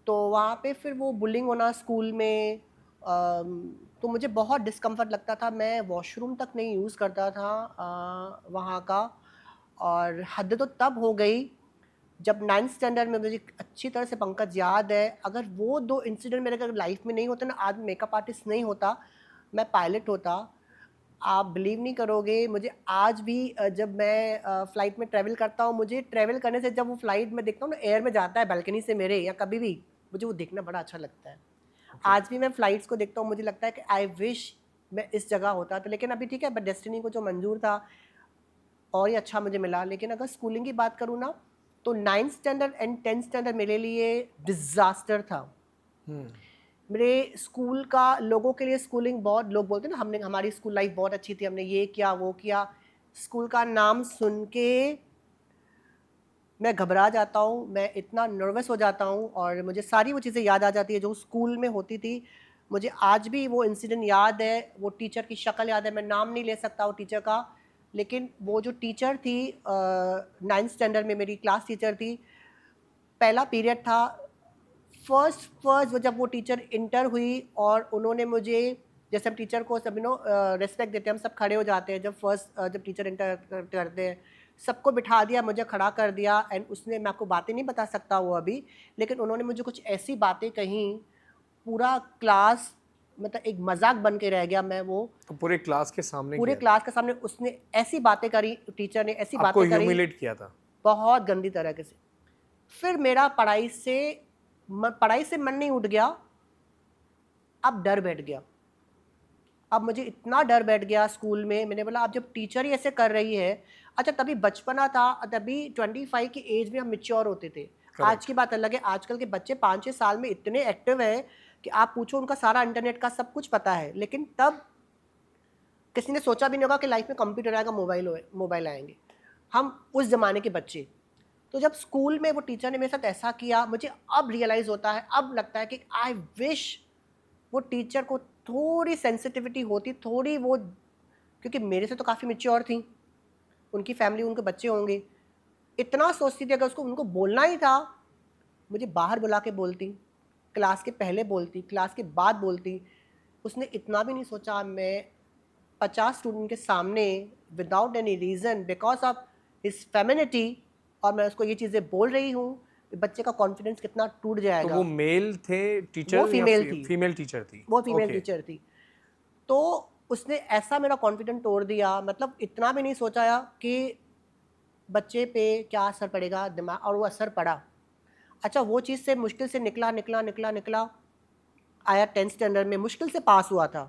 तो वहाँ पे फिर वो बुलिंग होना स्कूल में, तो मुझे बहुत डिस्कम्फर्ट लगता था, मैं वॉशरूम तक नहीं यूज़ करता था वहाँ का। और हद तो तब हो गई जब 9th स्टैंडर्ड में, मुझे अच्छी तरह से पंकज याद है, अगर वो 2 इंसिडेंट मेरे अगर लाइफ में नहीं होते ना, आज मेकअप आर्टिस्ट नहीं होता, मैं पायलट होता। आप बिलीव नहीं करोगे, मुझे आज भी जब मैं फ़्लाइट में ट्रैवल करता हूँ, मुझे ट्रैवल करने से जब वो फ़्लाइट में देखता हूँ ना, एयर में जाता है बालकनी से मेरे, या कभी भी, मुझे वो देखना बड़ा अच्छा लगता है। आज भी मैं फ़्लाइट्स को देखता हूँ, मुझे लगता है कि आई विश मैं इस जगह होता। तो लेकिन अभी ठीक है, बट डेस्टिनी को जो मंजूर था और ही अच्छा मुझे मिला। लेकिन अगर स्कूलिंग की बात करूँ ना, तो 9th standard and 10th standard मेरे लिए डिज़ास्टर था। मेरे स्कूल का लोगों के लिए स्कूलिंग, बहुत लोग बोलते हैं ना, हमने हमारी स्कूल लाइफ बहुत अच्छी थी, हमने ये किया वो किया। स्कूल का नाम सुन के मैं घबरा जाता हूँ, मैं इतना नर्वस हो जाता हूँ और मुझे सारी वो चीज़ें याद आ जाती है जो स्कूल में होती थी। मुझे आज भी वो इंसिडेंट याद है, वो टीचर की शक्ल याद है, मैं नाम नहीं ले सकता वो टीचर का, लेकिन वो जो टीचर थी 9th स्टैंडर्ड में मेरी क्लास टीचर थी, पहला पीरियड था, फर्स्ट वो जब वो टीचर इंटर हुई और उन्होंने मुझे, जैसे हम टीचर को सब रिस्पेक्ट देते हैं, हम सब खड़े हो जाते हैं जब टीचर इंटर करते हैं, सबको बिठा दिया, मुझे खड़ा कर दिया एंड उसने, मैं आपको बातें नहीं बता सकता वो अभी, लेकिन उन्होंने मुझे कुछ ऐसी बातें कहीं, पूरा क्लास मतलब एक मजाक बन के रह गया। मैं वो तो पूरे क्लास के सामने पूरे किया क्लास के सामने उसने ऐसी बातें करी, टीचर ने ऐसी आपको बातें करी ह्यूमिलेट किया था? बहुत गंदी तरीके से। फिर मेरा पढ़ाई से मन नहीं उठ गया, अब डर बैठ गया। अब मुझे इतना डर बैठ गया स्कूल में, मैंने बोला अब जब टीचर ही ऐसे कर रही है, अच्छा तभी बचपना था, तभी 25 की एज में हम मैच्योर होते थे। आज की बात अलग है, आजकल के बच्चे 5-6 साल में इतने एक्टिव हैं कि आप पूछो, उनका सारा इंटरनेट का सब कुछ पता है, लेकिन तब किसी ने सोचा भी नहीं होगा कि लाइफ में कंप्यूटर आएगा, मोबाइल आएंगे। हम उस ज़माने के बच्चे। तो जब स्कूल में वो टीचर ने मेरे साथ ऐसा किया, मुझे अब रियलाइज़ होता है, अब लगता है कि आई विश वो टीचर को थोड़ी सेंसिटिविटी होती, थोड़ी वो, क्योंकि मेरे से तो काफ़ी मैच्योर थी, उनकी फैमिली, उनके बच्चे होंगे, इतना सोचती थी, अगर उसको उनको बोलना ही था, मुझे बाहर बुला के बोलती, क्लास के पहले बोलती, क्लास के बाद बोलती। उसने इतना भी नहीं सोचा, मैं 50 स्टूडेंट के सामने without any reason, because of his femininity, और मैं उसको ये चीज़ें बोल रही हूँ, बच्चे का कॉन्फिडेंस कितना टूट तो जाएगा। वो मेल थे टीचर वो या फीमेल थी। फीमेल टीचर थी? वो फीमेल Okay. टीचर थी। तो उसने ऐसा मेरा कॉन्फिडेंस तोड़ दिया, मतलब इतना भी नहीं सोचा कि बच्चे पे क्या असर पड़ेगा दिमाग, और वो असर पड़ा। अच्छा वो चीज़ से मुश्किल से निकला, आया 10th स्टैंडर्ड में, मुश्किल से पास हुआ था।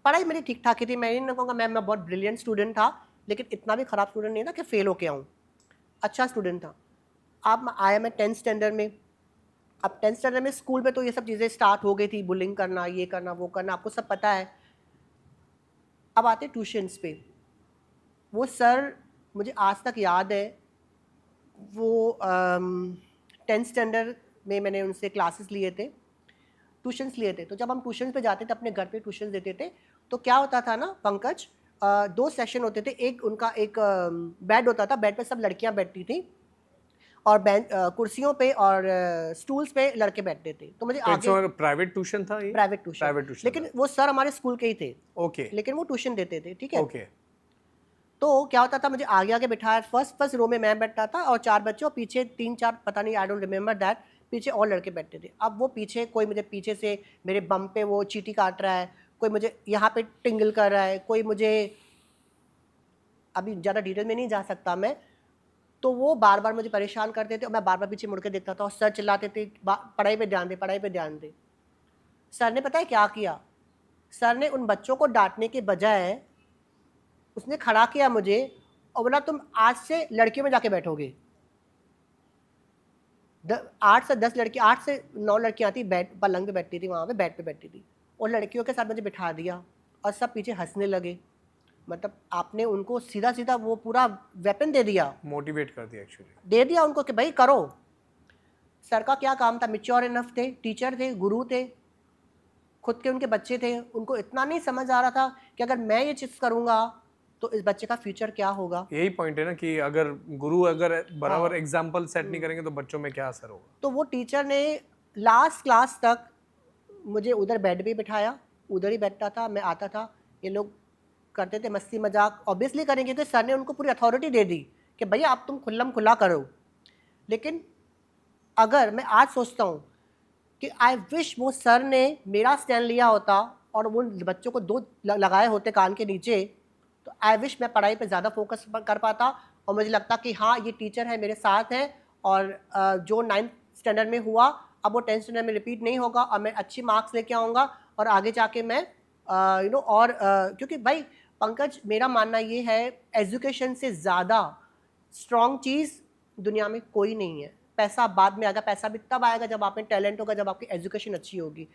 पढ़ाई मेरी ठीक ठाक ही थी, मैं ये नहीं कहूँगा मैं बहुत ब्रिलियंट स्टूडेंट था, लेकिन इतना भी ख़राब स्टूडेंट नहीं था कि फेल होके आऊँ, अच्छा स्टूडेंट था। अब आया मैं 10th स्टैंडर्ड में। अब 10th स्टैंडर्ड में स्कूल में तो ये सब चीज़ें स्टार्ट हो गई थी, बुलिंग करना, ये करना, वो करना, आपको सब पता है। अब आते ट्यूशन्स पे, वो सर मुझे आज तक याद है, वो 10th स्टैंडर्ड में मैंने उनसे क्लासेस लिए थे, ट्यूशन्स लिए थे। तो जब हम ट्यूशन्स पे जाते थे, अपने घर पे ट्यूशन्स देते थे, तो क्या होता था ना पंकज, 2 सेशन होते थे, एक उनका एक बेड होता था, बेड पे सब लड़कियां बैठती थी, और कुर्सियों पे और स्टूल्स पे लड़के बैठते थे। तो मुझे तो आगे प्राइवेट ट्यूशन था ये? प्राइवेट ट्यूशन, लेकिन वो सर हमारे स्कूल के ही थे, ओके लेकिन वो ट्यूशन देते थे, ठीक है। ओके। तो क्या होता था, मुझे आगे आगे बिठाया, फर्स्ट रो में मैं बैठता था और 4 बच्चे, और पीछे 3-4, पता नहीं, आई डोंट रिमेम्बर दैट, पीछे और लड़के बैठते थे। अब वो पीछे, कोई मुझे पीछे से मेरे बम पे वो चींटी काट रहा है, कोई मुझे यहाँ पे टिंगल कर रहा है, कोई मुझे, अभी ज़्यादा डिटेल में नहीं जा सकता मैं। तो वो बार बार मुझे परेशान करते थे और मैं बार बार पीछे मुड़ के देखता था, और सर चिल्लाते थे पढ़ाई पे ध्यान दे, पढ़ाई पे ध्यान दे। सर ने पता है क्या किया, सर ने उन बच्चों को डांटने के बजाय उसने खड़ा किया मुझे और बोला तुम आज से लड़कियों में जाके बैठोगे। 8 से 10 लड़की, 8 से 9 लड़कियां थी, बेड पलंग पे बैठती थी, वहाँ पे बेड पे बैठती थी, और लड़कियों के साथ मुझे बिठा दिया और सब पीछे हंसने लगे। मतलब आपने उनको सीधा सीधा वो पूरा वेपन दे दिया, मोटिवेट कर दिया एक्चुअली, दे दिया उनको कि भाई करो। सर का क्या काम था, मैच्योर इनफ थे, टीचर थे, गुरु थे, खुद के उनके बच्चे थे, उनको इतना नहीं समझ आ रहा था कि अगर मैं ये चीज़ करूँगा तो इस बच्चे का फ्यूचर क्या होगा। यही पॉइंट है ना कि अगर गुरु अगर बराबर एग्जाम्पल सेट नहीं करेंगे तो बच्चों में क्या असर होगा। तो वो टीचर ने लास्ट क्लास तक मुझे उधर बेड पे बिठाया, उधर ही बैठता था, मैं आता था, ये लोग करते थे मस्ती मजाक, ऑब्वियसली करेंगे, तो सर ने उनको पूरी अथॉरिटी दे दी कि भैया आप तुम खुल्लम खुला करो। लेकिन अगर मैं आज सोचता हूँ कि आई विश वो सर ने मेरा स्टैंड लिया होता और वो बच्चों को 2 लगाए होते कान के नीचे, तो आई विश मैं पढ़ाई पे ज़्यादा फोकस कर पाता, और मुझे लगता कि हाँ ये टीचर है, मेरे साथ है, और जो 9th स्टैंडर्ड में हुआ अब वो 10th स्टैंडर्ड में रिपीट नहीं होगा, और मैं अच्छी मार्क्स लेके आऊँगा, और आगे जाके मैं और क्योंकि भाई पंकज, मेरा मानना ये है, एजुकेशन से ज़्यादा स्ट्रॉन्ग चीज़ दुनिया में कोई नहीं है। पैसा बाद में आएगा, पैसा भी तब आएगा जब आप में टैलेंट होगा, जब आपकी एजुकेशन अच्छी होगी।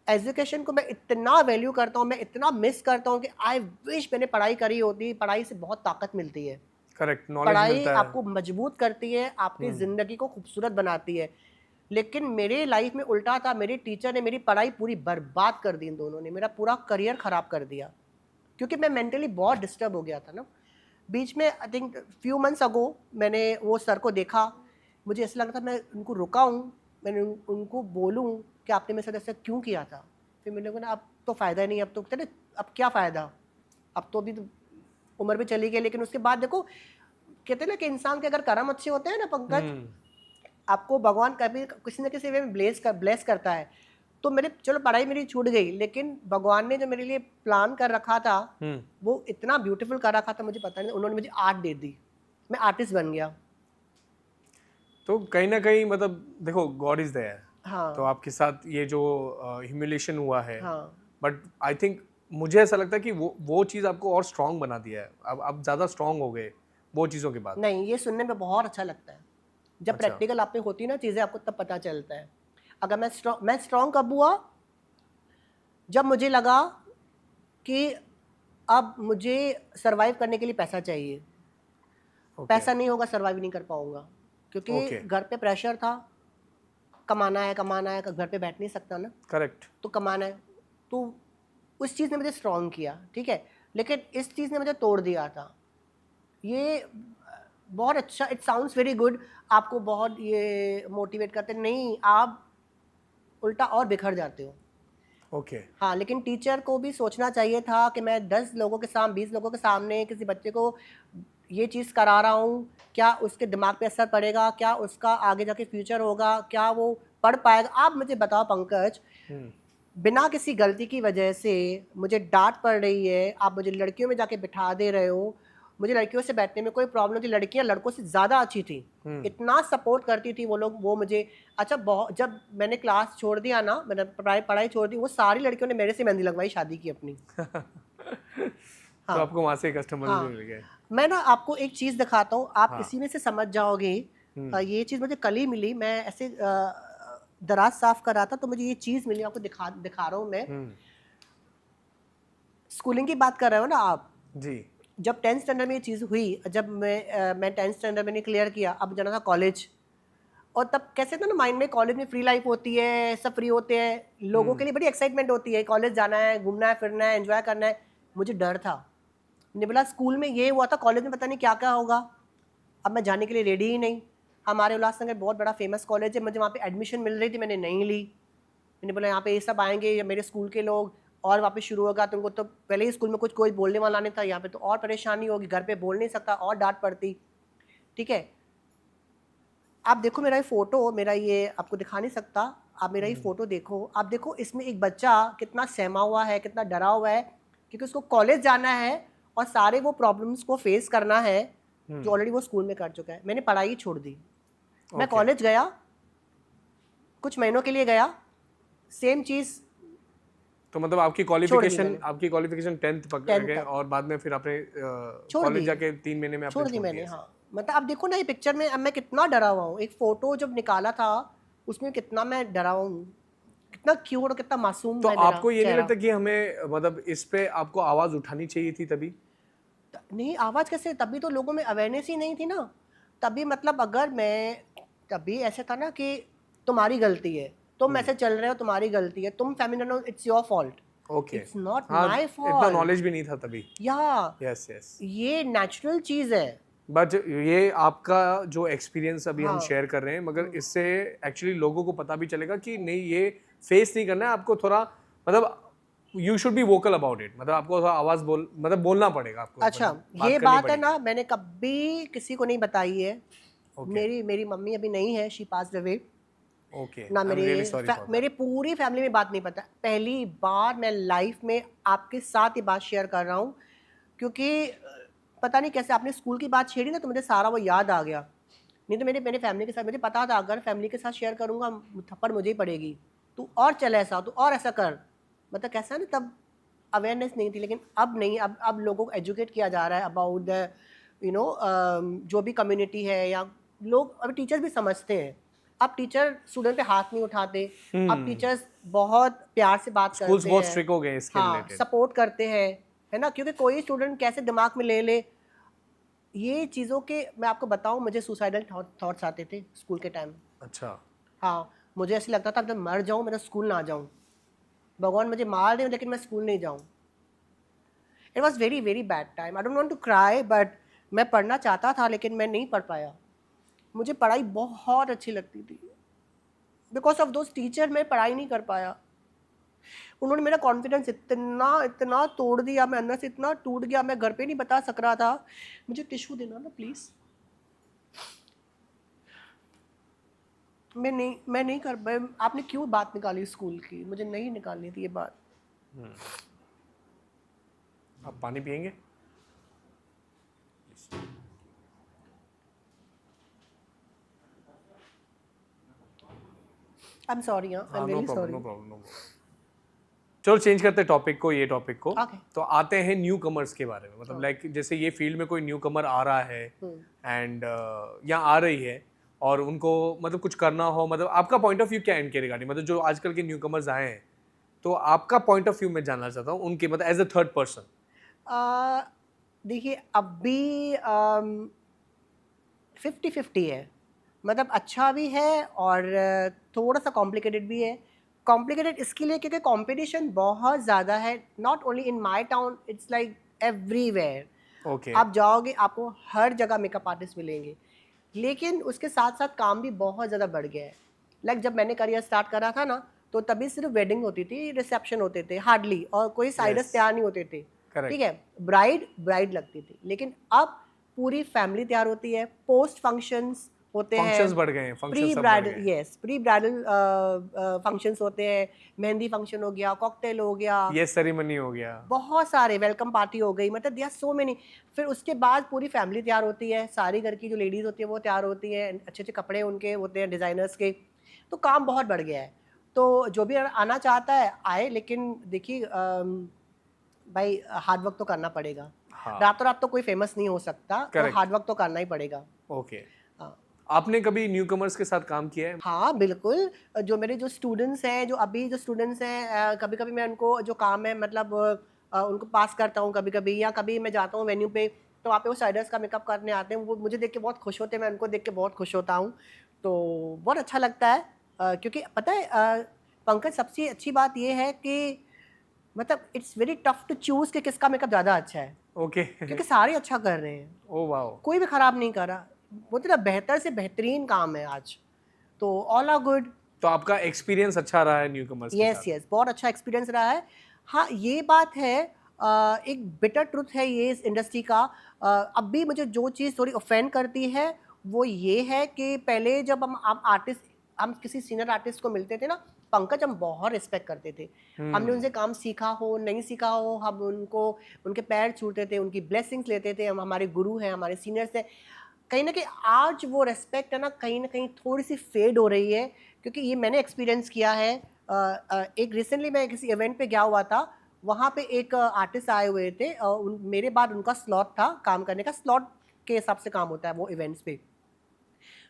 एजुकेशन को मैं इतना वैल्यू करता हूँ, मैं इतना मिस करता हूँ कि आई विश मैंने पढ़ाई करी होती। पढ़ाई से बहुत ताकत मिलती है, करेक्ट, नॉलेज पढ़ाई मिलता है। आपको मजबूत करती है, आपकी ज़िंदगी को खूबसूरत बनाती है। लेकिन मेरे लाइफ में उल्टा था, मेरे टीचर ने मेरी पढ़ाई पूरी बर्बाद कर दी, इन दोनों ने मेरा पूरा करियर ख़राब कर दिया, क्योंकि मैं मेंटली बहुत डिस्टर्ब हो गया था ना। बीच में I think few months ago मैंने वो सर को देखा, मुझे ऐसा लगा था मैं उनको रुकाऊं, मैंने उनको बोलूं कि आपने मेरे साथ ऐसा क्यों किया था। फिर मैंने कहा अब तो फ़ायदा नहीं, अब तो कहते ना अब क्या फ़ायदा, अब तो अभी तो उम्र भी चली गई। लेकिन उसके बाद देखो कहते हैं ना कि इंसान के अगर कर्म अच्छे होते हैं ना पंकज, आपको भगवान कभी किसी न किसी वे में ब्लेस करता है। तो मेरे चलो पढ़ाई मेरी छूट गई, लेकिन भगवान ने जो मेरे लिए प्लान कर रखा था वो इतना ब्यूटीफुल कर रखा था, मुझे पता नहीं, उन्होंने मुझे आर्ट दे दी, मैं आर्टिस्ट बन गया। तो कहीं ना कहीं मतलब देखो गॉड इज देयर। हाँ तो आपके साथ ये जो ह्यूमिलेशन हुआ है, हाँ बट आई थिंक मुझे ऐसा लगता है कि वो चीज़ आपको और स्ट्रांग बना दिया है। अब आप ज़्यादा स्ट्रांग हो गए वो चीज़ों के बाद। नहीं, ये सुनने में बहुत अच्छा लगता है, जब अच्छा। प्रैक्टिकल आप पे होती है ना चीज़ें, आपको तब पता चलता है। अगर मैं स्ट्रांग कब हुआ, जब मुझे लगा कि अब मुझे सरवाइव करने के लिए पैसा चाहिए, पैसा नहीं होगा सरवाइव नहीं कर पाऊंगा, क्योंकि घर पे प्रेशर था, कमाना है, घर पे बैठ नहीं सकता ना, करेक्ट। तो कमाना है। तो उस चीज़ ने मुझे स्ट्रांग किया, ठीक है, लेकिन इस चीज़ ने मुझे तोड़ दिया था। ये बहुत अच्छा, इट साउंड्स वेरी गुड, आपको बहुत ये मोटिवेट करते, नहीं आप उल्टा और बिखर जाते हो। ओके। हाँ, लेकिन टीचर को भी सोचना चाहिए था कि मैं 10 लोगों के सामने, 20 लोगों के सामने किसी बच्चे को ये चीज़ करा रहा हूँ, क्या उसके दिमाग पे असर पड़ेगा, क्या उसका आगे जाके फ्यूचर होगा, क्या वो पढ़ पाएगा। आप मुझे बताओ पंकज, बिना किसी गलती की वजह से मुझे डांट पड़ रही है, आप मुझे लड़कियों में जाके बिठा दे रहे हो। मुझे लड़कियों से बैठने में कोई प्रॉब्लम थी, लड़कियां लड़कों से ज़्यादा अच्छी थी, इतना सपोर्ट करती थी वो लोग, वो मुझे। अच्छा, बहुत जब मैंने क्लास छोड़ दिया ना, मैंने पढ़ाई छोड़ दी, वो सारी लड़कियों ने मेरे से मेहंदी लगवाई शादी की अपनी। तो आपको वहाँ से कस्टमर भी मिल गए। मैं ना आपको एक चीज़ दिखाता हूँ, आप इसी में से समझ जाओगे। ये चीज़ मुझे कल ही मिली, मैं ऐसे दराज साफ कर रहा था तो मुझे ये चीज़ मिली, आपको दिखा रहा हूँ मैं। स्कूलिंग की बात कर रहे हो ना आप जी। जब 10th स्टैंडर्ड में ये चीज़ हुई, जब मैं 10th स्टैंडर्ड मैंने क्लियर किया, अब जाना था कॉलेज, और तब कैसे था ना माइंड में, कॉलेज में फ्री लाइफ होती है, सब फ्री होते हैं, लोगों के लिए बड़ी एक्साइटमेंट होती है, कॉलेज जाना है, घूमना है, फिरना है, एंजॉय करना है। मुझे डर था, मैंने बोला स्कूल में ये हुआ था, कॉलेज में पता नहीं क्या क्या होगा, अब मैं जाने के लिए रेडी ही नहीं। हमारे उल्लासनगर बहुत बड़ा फेमस कॉलेज है, मुझे वहाँ पे एडमिशन मिल रही थी, मैंने नहीं ली। मैंने बोला यहाँ पे ये सब आएंगे या मेरे स्कूल के लोग, और वापस शुरू होगा, तुमको तो पहले ही स्कूल में कुछ कोई बोलने वाला नहीं था, यहाँ पे तो और परेशानी होगी, घर पे बोल नहीं सकता, और डांट पड़ती। ठीक है, आप देखो मेरा ये फ़ोटो, मेरा ये आपको दिखा नहीं सकता, आप मेरा ये फ़ोटो देखो, आप देखो इसमें एक बच्चा कितना सहमा हुआ है, कितना डरा हुआ है, क्योंकि उसको कॉलेज जाना है और सारे वो प्रॉब्लम्स को फेस करना है जो ऑलरेडी वो स्कूल में कर चुका है। मैंने पढ़ाई छोड़ दी, मैं कॉलेज गया, कुछ महीनों के लिए गया, सेम चीज़। तो मतलब आपकी क्वालिफिकेशन 10th पकड़ गए, और बाद में फिर आपने कॉलेज जाके 3 महीने में छोड़ दी मैंने। हाँ, मतलब आप देखो ना ये पिक्चर में, अब मैं कितना डरा हुआ हूँ, एक फ़ोटो जब निकाला था उसमें कितना मैं डरा हुआ हूँ, कितना क्यूट और कितना मासूम। तो आपको ये नहीं लगता कि हमें मतलब इस पे आपको आवाज़ उठानी चाहिए थी तभी? नहीं, आवाज़ कैसे, तभी तो लोगों में अवेयरनेस ही नहीं थी ना। तभी मतलब अगर मैं, तभी ऐसे था ना कि तुम्हारी गलती है, तुम ऐसे चल रहे हो, तुम्हारी गलती है, तुम feminine, it's your fault, okay, it's not हाँ, माय इतना फॉल्ट। नॉलेज भी नहीं था तभी। यस, ये नेचुरल चीज़ है। बट ये आपका जो एक्सपीरियंस अभी हम शेयर कर रहे हैं, मगर इससे एक्चुअली लोगों को पता भी चलेगा कि नहीं, ये फेस नहीं करना है आपको, थोड़ा मतलब you should be vocal about it, मतलब आपको आवाज बोलना पड़ेगा आपको। अच्छा, ये बात है ना, मैंने कभी किसी को नहीं बताई है। मेरी मम्मी अभी नहीं है, शी पास्ड अवे। ना मेरे पूरी फैमिली में बात नहीं पता, पहली बार मैं लाइफ में आपके साथ ये बात शेयर कर रहा हूँ, क्योंकि पता नहीं कैसे आपने स्कूल की बात छेड़ी ना, तो मुझे सारा वो याद आ गया। नहीं तो मेरे फैमिली के साथ मुझे पता था, अगर फैमिली के साथ शेयर करूँगा थप्पड़ मुझे ही पड़ेगी, तू और चल ऐसा, तू और ऐसा कर, मतलब कैसा है ना, तब अवेयरनेस नहीं थी। लेकिन अब नहीं, अब लोगों को एजुकेट किया जा रहा है अबाउट द जो भी कम्युनिटी है, या लोग, अभी टीचर्स भी समझते हैं। अब टीचर स्टूडेंट पे हाथ नहीं उठाते, अब टीचर्स बहुत प्यार से बात करते हैं, बहुत स्ट्रिक्ट हो गए इसके रिलेटेड, सपोर्ट करते हैं, है ना, क्योंकि कोई स्टूडेंट कैसे दिमाग में ले ये चीज़ों के। मैं आपको बताऊं, मुझे सुसाइडल थॉट्स आते थे स्कूल के टाइम। अच्छा। हाँ, मुझे ऐसे लगता था जब मर जाऊँ मेरा स्कूल ना जाऊँ, भगवान मुझे मार दे लेकिन मैं स्कूल नहीं जाऊँ। It was very very bad time. I don't want to cry, but मैं पढ़ना चाहता था लेकिन मैं नहीं पढ़ पाया। मुझे पढ़ाई बहुत अच्छी लगती थी, बिकॉज ऑफ दोज टीचर मैं पढ़ाई नहीं कर पाया। उन्होंने मेरा कॉन्फिडेंस इतना इतना तोड़ दिया, मैं अंदर से इतना टूट गया, मैं घर पे नहीं बता सक रहा था। मुझे टिश्यू देना ना प्लीज। मैं नहीं कर पाया। आपने क्यों बात निकाली स्कूल की? मुझे नहीं निकालनी थी ये बात। आप पानी पियेंगे? I am sorry, I am really sorry. No problem. चलो चेंज करते हैं टॉपिक को, ये टॉपिक को। Okay. तो आते हैं न्यू कमर्स के बारे में। मतलब लाइक जैसे ये फील्ड में कोई न्यू कमर आ रहा है एंड या आ रही है और उनको मतलब कुछ करना हो, मतलब आपका पॉइंट ऑफ व्यू क्या है इनके रिगार्डिंग? मतलब जो आजकल के न्यू कमर्स आए हैं, तो आपका पॉइंट ऑफ व्यू मैं जानना चाहता हूँ उनके, मतलब एज अ थर्ड पर्सन। देखिए अभी 50-50 है। मतलब अच्छा भी है और थोड़ा सा कॉम्प्लिकेटेड भी है। कॉम्प्लिकेटेड इसके लिए क्योंकि कंपटीशन बहुत ज़्यादा है, not only in my town, it's like everywhere. Okay. आप जाओगे आपको हर जगह मेकअप आर्टिस्ट मिलेंगे, लेकिन उसके साथ साथ काम भी बहुत ज़्यादा बढ़ गया है। लाइक जब मैंने करियर स्टार्ट करा था ना, तो तभी सिर्फ वेडिंग होती थी, रिसेप्शन होते थे हार्डली, और कोई साइडर्स Yes. तैयार नहीं होते थे। Correct. ठीक है, ब्राइड लगती थी, लेकिन अब पूरी फैमिली तैयार होती है, पोस्ट फंक्शंस होते हैं, फंक्शंस बढ़ गए हैं, फंक्शंस प्री सब बढ़ ब्राइडल, गए हैं। यस प्री ब्राइडल फंक्शंस होते हैं, मेहंदी फंक्शन हो गया, कॉकटेल हो गया, ये सेरेमनी हो गया। बहुत सारे, वेलकम पार्टी हो गई, मतलब दिया सो मेनी। फिर उसके बाद पूरी फैमिली तैयार होती है, सारी घर की जो लेडीज़ होती है वो तैयार होती है, अच्छे अच्छे कपड़े उनके होते हैं डिज़ाइनर्स के। तो काम बहुत बढ़ गया है। तो जो भी आना चाहता है आए, लेकिन देखिए भाई हार्ड वर्क तो करना पड़ेगा। हाँ। रातों रात तो कोई फेमस नहीं हो सकता, तो Correct. हार्ड वर्क तो करना ही पड़ेगा। ओके। हाँ आपने कभी न्यू कमर्स के साथ काम किया है? हाँ बिल्कुल। जो मेरे जो स्टूडेंट्स हैं, जो अभी जो स्टूडेंट्स हैं, कभी कभी मैं उनको जो काम है मतलब उनको पास करता हूँ कभी कभी, या कभी मैं जाता हूँ वेन्यू पे, तो वहाँ पे वो साइडर्स का मेकअप करने आते हैं, वो मुझे देख के बहुत खुश होते हैं, मैं उनको देख के बहुत खुश होता हूँ। तो बहुत अच्छा लगता है। क्योंकि पता है पंकज, सबसे अच्छी बात ये है कि मतलब it's very tough to choose कि किसका मेकअप ज़्यादा अच्छा है, ओके। क्योंकि सारे अच्छा कर रहे हैं, ओ वाओ। कोई भी खराब नहीं कर रहा। वो तो बेहतर से बेहतरीन काम है आज, तो ऑल आर गुड। तो आपका एक्सपीरियंस अच्छा रहा है न्यू कमर्स के यस साथ? यस, बहुत अच्छा एक्सपीरियंस रहा है। हाँ ये बात है, एक बिटर ट्रुथ है ये इस इंडस्ट्री का। अब भी मुझे जो चीज़ थोड़ी ऑफेंड करती है वो ये है कि पहले जब हम आर्टिस्ट, हम किसी सीनियर आर्टिस्ट को मिलते थे ना पंकज, हम बहुत रिस्पेक्ट करते थे। हमने उनसे काम सीखा हो नहीं सीखा हो, हम उनको उनके पैर छूते थे, उनकी ब्लेसिंग्स लेते थे। हम हमारे गुरु हैं, हमारे सीनियर्स हैं। कहीं ना कहीं आज वो रेस्पेक्ट है ना कहीं थोड़ी सी फेड हो रही है, क्योंकि ये मैंने एक्सपीरियंस किया है। एक रिसेंटली मैं किसी इवेंट पे गया हुआ था, वहाँ पे एक आर्टिस्ट आए हुए थे, मेरे बाद उनका स्लॉट था, काम करने का स्लॉट के हिसाब से काम होता है वो इवेंट्स पे।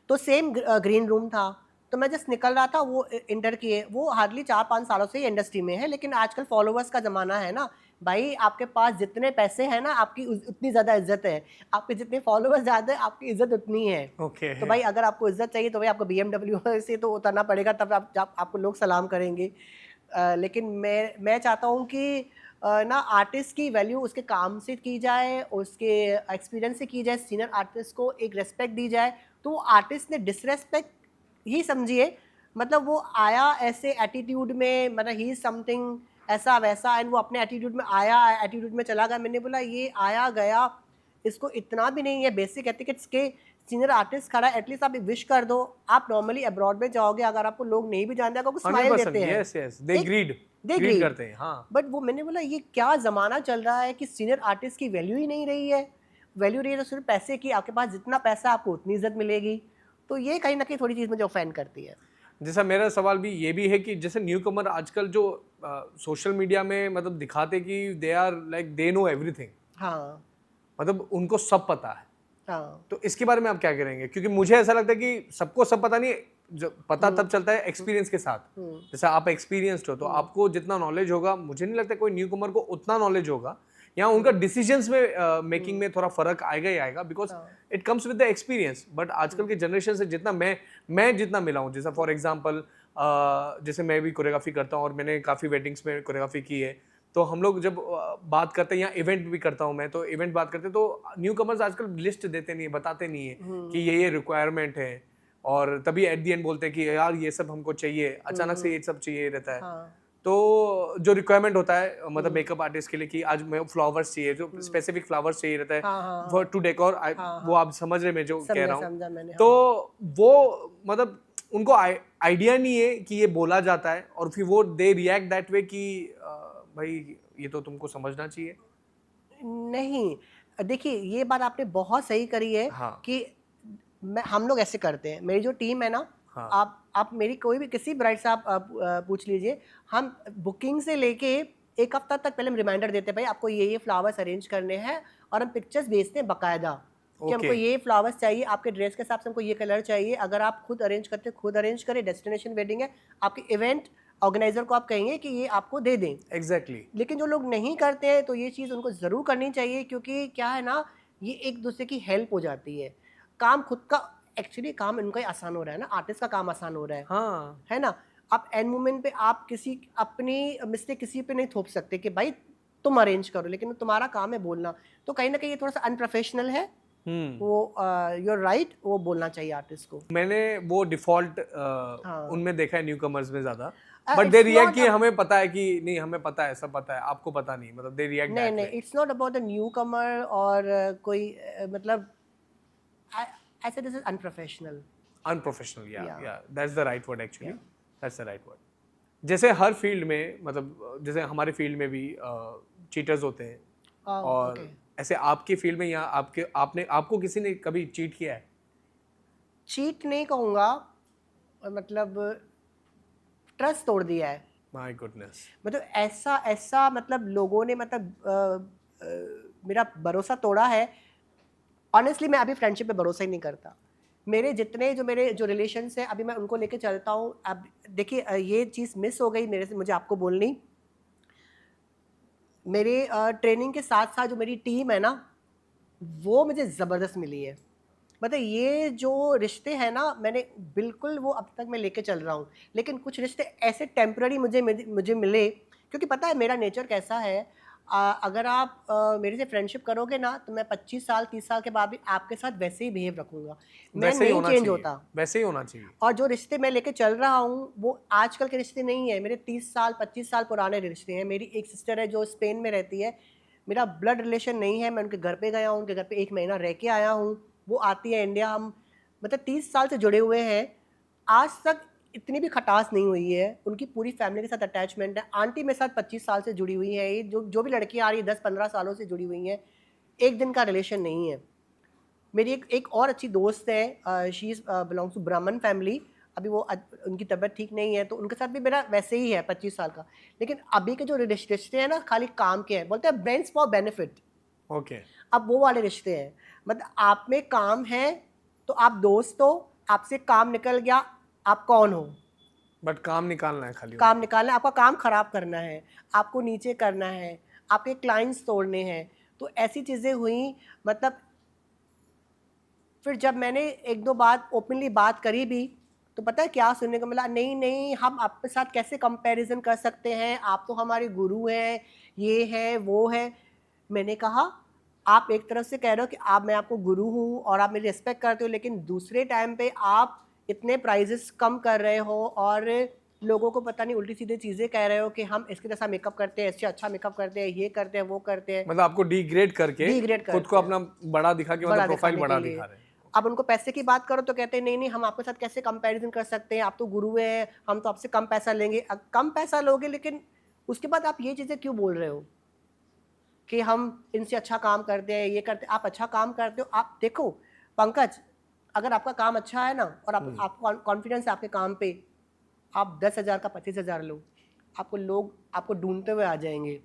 तो सेम ग्रीन रूम था, तो मैं जस्ट निकल रहा था, वो इंटर किए, वो हार्डली 4-5 सालों से ही इंडस्ट्री में है, लेकिन आजकल फॉलोवर्स का ज़माना है ना भाई, आपके पास जितने पैसे हैं ना आपकी उतनी ज़्यादा इज्जत है, आपके जितने फॉलोवर्स ज़्यादा है आपकी इज्जत उतनी है। ओके। तो भाई अगर आपको इज्जत चाहिए तो भाई आपको BMW से तो उतरना पड़ेगा, तब आपको लोग सलाम करेंगे। लेकिन मैं चाहता हूँ कि ना आर्टिस्ट की वैल्यू उसके काम से की जाए, उसके एक्सपीरियंस से की जाए, सीनियर आर्टिस्ट को एक रेस्पेक्ट दी जाए। तो वो आर्टिस्ट ने डिसरेस्पेक्ट ही समझिए, मतलब वो आया ऐसे एटीट्यूड में, मतलब ही समथिंग ऐसा वैसा, एंड वो अपने एटीट्यूड में आया, एटीट्यूड में चला गया। मैंने बोला ये आया गया, इसको इतना भी नहीं है बेसिक एथिकेट्स के। सीनियर आर्टिस्ट खड़ा है, एटलीस्ट आप विश कर दो। आप नॉर्मली अब्रॉड में जाओगे, अगर आपको लोग नहीं भी जानते आपको स्माइल देते हैं, यस यस, दे ग्रीड करते हैं। हाँ बट वो मैंने बोला ये क्या ज़माना चल रहा है कि सीनियर आर्टिस्ट की वैल्यू ही नहीं रही है। वैल्यू रही है तो सिर्फ पैसे की, आपके पास जितना पैसा आपको उतनी इज्जत मिलेगी। तो ये कहीं ना कहीं थोड़ी चीज़ मुझे ऑफेंड करती है। जैसा मेरा सवाल भी ये भी है कि जैसे न्यू कमर आजकल जो सोशल मीडिया में मतलब दिखाते कि they are like they know everything, हाँ मतलब उनको सब पता है। हाँ तो इसके बारे में आप क्या करेंगे? क्योंकि मुझे ऐसा लगता है कि सबको सब पता नहीं, जो पता तब चलता है एक्सपीरियंस के साथ। जैसा आप एक्सपीरियंस्ड हो तो आपको जितना नॉलेज होगा, मुझे नहीं लगता कोई न्यू कमर को उतना नॉलेज होगा। यहाँ उनका डिसीजंस में मेकिंग में थोड़ा फर्क आएगा ही आएगा, because it comes with the experience. But आजकल के जनरेशन से जितना मैं जितना मिला हूँ, जैसा फॉर एग्जांपल जैसे मैं भी कोरियोग्राफी करता हूँ और मैंने काफ़ी वेडिंग्स में कोरियोग्राफी की है, तो हम लोग जब बात करते हैं या इवेंट भी करता हूँ मैं, तो इवेंट बात करते हैं तो न्यू कमर्स आजकल लिस्ट देते नहीं है, बताते नहीं है कि ये रिक्वायरमेंट है, और तभी एट दी एंड बोलते हैं कि यार ये सब हमको चाहिए, अचानक से ये सब चाहिए रहता है। हाँ तो जो रिक्वायरमेंट होता है मतलब मेकअप आर्टिस्ट के लिए कि आज मैं फ्लावर्स चाहिए, जो स्पेसिफिक फ्लावर्स चाहिए रहता है हाँ फॉर टू डेकोर, हाँ वो आप समझ रहे मैं जो कह रहा हूँ। समझा मैंने। तो वो मतलब उनको आइडिया नहीं है कि ये बोला जाता है, और फिर वो दे रिएक्ट दैट वे कि भाई ये तो तुमको समझना चाहिए। नहीं, देखिए ये बात आपने बहुत सही करी है हाँ कि हम लोग ऐसे करते हैं। मेरी जो टीम है ना, हाँ आप मेरी कोई भी किसी ब्राइड से आप पूछ लीजिए, हम बुकिंग से लेके एक हफ्ता तक पहले हम रिमाइंडर देते हैं, भाई आपको ये फ्लावर्स अरेंज करने हैं, और हम पिक्चर्स भेजते हैं बाकायदा कि हमको Okay. ये फ्लावर्स चाहिए, आपके ड्रेस के हिसाब से हमको ये कलर चाहिए। अगर आप खुद अरेंज करते हैं खुद अरेंज करें, डेस्टिनेशन वेडिंग है, आपके इवेंट ऑर्गेनाइजर को आप कहेंगे कि ये आपको दे दें। एग्जैक्टली। लेकिन जो लोग नहीं करते हैं तो ये चीज़ उनको ज़रूर करनी चाहिए, क्योंकि क्या है ना, ये एक दूसरे की हेल्प हो जाती है। काम खुद का एक्चुअली काम इनका ही आसान हो रहा है ना, आर्टिस्ट का काम आसान हो रहा हाँ है ना। आप एंड मोमेंट पे आप किसी अपनी मिस्टेक किसी पे नहीं थोप सकते कि भाई तुम अरेंज करो, लेकिन तुम्हारा काम है बोलना। तो कहीं ना कहीं ये थोड़ा सा अनप्रोफेशनल है। वो यूर राइट, वो बोलना चाहिए आर्टिस्ट को। मैंने वो डिफॉल्ट हाँ। उनमें देखा है न्यू कमर्स में ज्यादा, but It's they react not कि हमें पता है कि नहीं, हमें पता है, सब पता है, आपको पता नहीं, मतलब दे रिएक्ट नहीं दैट नहीं, way. It's not about the newcomer और कोई मतलब I said this is unprofessional. Unprofessional, yeah Yeah. Yeah that's the right word, actually that's the right word. जैसे हर फील्ड में, मतलब जैसे हमारे फील्ड में भी चीटर्स होते हैं, Oh, और okay. ऐसे आपकी फील्ड में या आपको किसी ने कभी चीट किया है? चीट नहीं कहूँगा, मतलब ट्रस्ट तोड़ दिया है। My goodness. मतलब ऐसा ऐसा मतलब लोगों ने मतलब मेरा भरोसा तोड़ा है। ऑनेस्टली मैं अभी फ्रेंडशिप पे भरोसा ही नहीं करता। मेरे जो रिलेशंस हैं अभी मैं उनको लेके चलता हूँ। अब देखिए ये चीज़ मिस हो गई मेरे से, मुझे आपको बोलनी। मेरे ट्रेनिंग के साथ साथ जो मेरी टीम है ना, वो मुझे ज़बरदस्त मिली है। मतलब ये जो रिश्ते हैं ना, मैंने बिल्कुल वो अब तक मैं लेके चल रहा हूँ। लेकिन कुछ रिश्ते ऐसे टेम्पररी मुझे मिले, क्योंकि पता है मेरा नेचर कैसा है। अगर आप मेरे से फ्रेंडशिप करोगे ना, तो मैं 25 साल 30 साल के बाद भी आपके साथ वैसे ही बिहेव रखूँगा। मैं वैसे ही नहीं होना चेंज चाहिए, होता। वैसे ही होना चाहिए। और जो रिश्ते मैं लेके चल रहा हूँ वो आजकल के रिश्ते नहीं है, मेरे 30 साल 25 साल पुराने रिश्ते हैं। मेरी एक सिस्टर है जो स्पेन में रहती है, मेरा ब्लड रिलेशन नहीं है। मैं उनके घर पे गया हूँ, उनके घर पे 1 महीना रह के आया हूँ। वो आती है इंडिया, हम मतलब 30 साल से जुड़े हुए हैं। आज तक इतनी भी खटास नहीं हुई है। उनकी पूरी फैमिली के साथ अटैचमेंट है। आंटी मेरे साथ 25 साल से जुड़ी हुई है। ये जो भी लड़कियाँ आ रही है 10-15 सालों से जुड़ी हुई हैं। एक दिन का रिलेशन नहीं है। मेरी एक और अच्छी दोस्त है, शी इज़ बिलोंग्स टू ब्राह्मण फैमिली। अभी वो उनकी तबीयत ठीक नहीं है, तो उनके साथ भी मेरा वैसे ही है 25 साल का। लेकिन अभी के जो रिश्ते हैं ना, खाली काम के हैं, बोलते हैं फ्रेंड्स फॉर बेनिफिट। ओके। अब वो वाले रिश्ते हैं। मतलब आप में काम है तो आप दोस्त हो, आपसे काम निकल गया, आप कौन हो? बट काम निकालना है खाली। काम निकालना है, आपका काम खराब करना है, आपको नीचे करना है, आपके क्लाइंट्स तोड़ने हैं। तो ऐसी चीज़ें हुई। मतलब फिर जब मैंने 1-2 बात ओपनली बात करी भी, तो पता है क्या सुनने को मिला? नहीं नहीं, हम आपके साथ कैसे कंपैरिजन कर सकते हैं, आप तो हमारे गुरु हैं, ये है वो है। मैंने कहा आप एक तरफ से कह रहे हो कि मैं आपको गुरु हूँ और आप मेरी रिस्पेक्ट करते हो, लेकिन दूसरे टाइम पे आप इतने प्राइजेस कम कर रहे हो और लोगों को पता नहीं उल्टी सीधी चीज़ें कह रहे हो कि हम इसके जैसा मेकअप करते हैं, इससे अच्छा मेकअप करते हैं, ये करते हैं वो करते हैं। मतलब आपको डिग्रेड करके डिग्रेड खुद करते को हैं, अपना बड़ा दिखा के, मतलब बड़ा प्रोफाइल दिखाने बड़ा के लिए। दिखा रहे हैं। अब उनको पैसे की बात करो तो कहते हैं नहीं नहीं, हम आपके साथ कैसे कंपैरिजन कर सकते हैं, आप तो गुरु हैं, हम तो आपसे कम पैसा लेंगे। कम पैसा लोगे, लेकिन उसके बाद आप ये चीज़ें क्यों बोल रहे हो कि हम इनसे अच्छा काम करते हैं, ये करते हैं? आप अच्छा काम करते हो। आप देखो पंकज, अगर आपका काम अच्छा है ना और आपको कॉन्फिडेंस है आपके काम पे, आप 10,000 का 25,000 लो, लोग आपको ढूंढते हुए आ जाएंगे।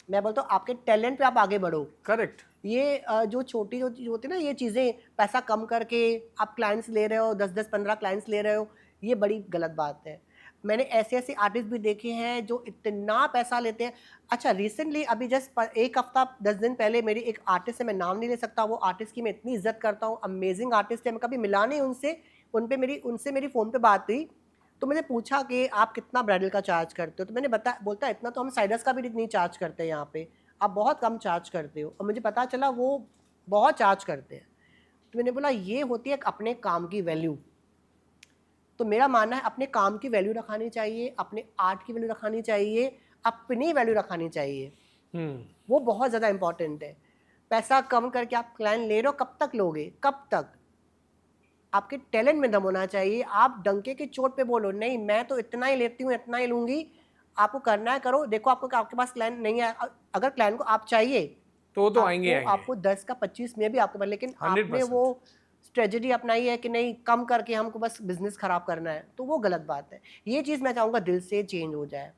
मैं बोलता हूँ आपके टैलेंट पे आप आगे बढ़ो। करेक्ट। ये जो छोटी जो चीज़ होती है ना, ये चीज़ें पैसा कम करके आप क्लाइंट्स ले रहे हो, 10-10 15 क्लाइंट्स ले रहे हो, ये बड़ी गलत बात है। मैंने ऐसे आर्टिस्ट भी देखे हैं जो इतना पैसा लेते हैं। अच्छा, रिसेंटली अभी जस्ट 1 हफ्ता 10 दिन पहले मेरी एक आर्टिस्ट है, मैं नाम नहीं ले सकता, वो आर्टिस्ट की मैं इतनी इज्जत करता हूँ, अमेजिंग आर्टिस्ट है, मैं कभी मिला नहीं उनसे, उनसे मेरी फ़ोन पे बात हुई। तो मैंने पूछा कि आप कितना ब्राइडल का चार्ज करते हो, तो मैंने बोलता इतना तो हम साइडर्स का भी नहीं चार्ज करते यहाँ पे, आप बहुत कम चार्ज करते हो। और मुझे पता चला वो बहुत चार्ज करते हैं। तो मैंने बोला ये होती है अपने काम की वैल्यू। तो मेरा मानना है अपने काम की वैल्यू रखानी चाहिए, अपने आर्ट की वैल्यू रखानी चाहिए, अपनी वैल्यू रखानी चाहिए। वो बहुत ज़्यादा इंपॉर्टेंट है। पैसा कम करके आप क्लाइंट ले रहे हो, कब तक लोगे, कब तक? आपके टैलेंट में दम होना चाहिए। आप डंके की चोट पे बोलो नहीं मैं तो इतना ही लेती हूँ, इतना ही लूंगी, आपको करना है करो। देखो आपके पास क्लाइंट नहीं है, अगर क्लाइंट को आप चाहिए तो आएंगे आपको 10 का 25 में भी आपके पास, लेकिन आपने 100%। वो स्ट्रेटजी अपनाई है कि नहीं कम करके हमको बस बिजनेस खराब करना है, तो वो गलत बात है। ये चीज़ मैं चाहूँगा दिल से चेंज हो जाए।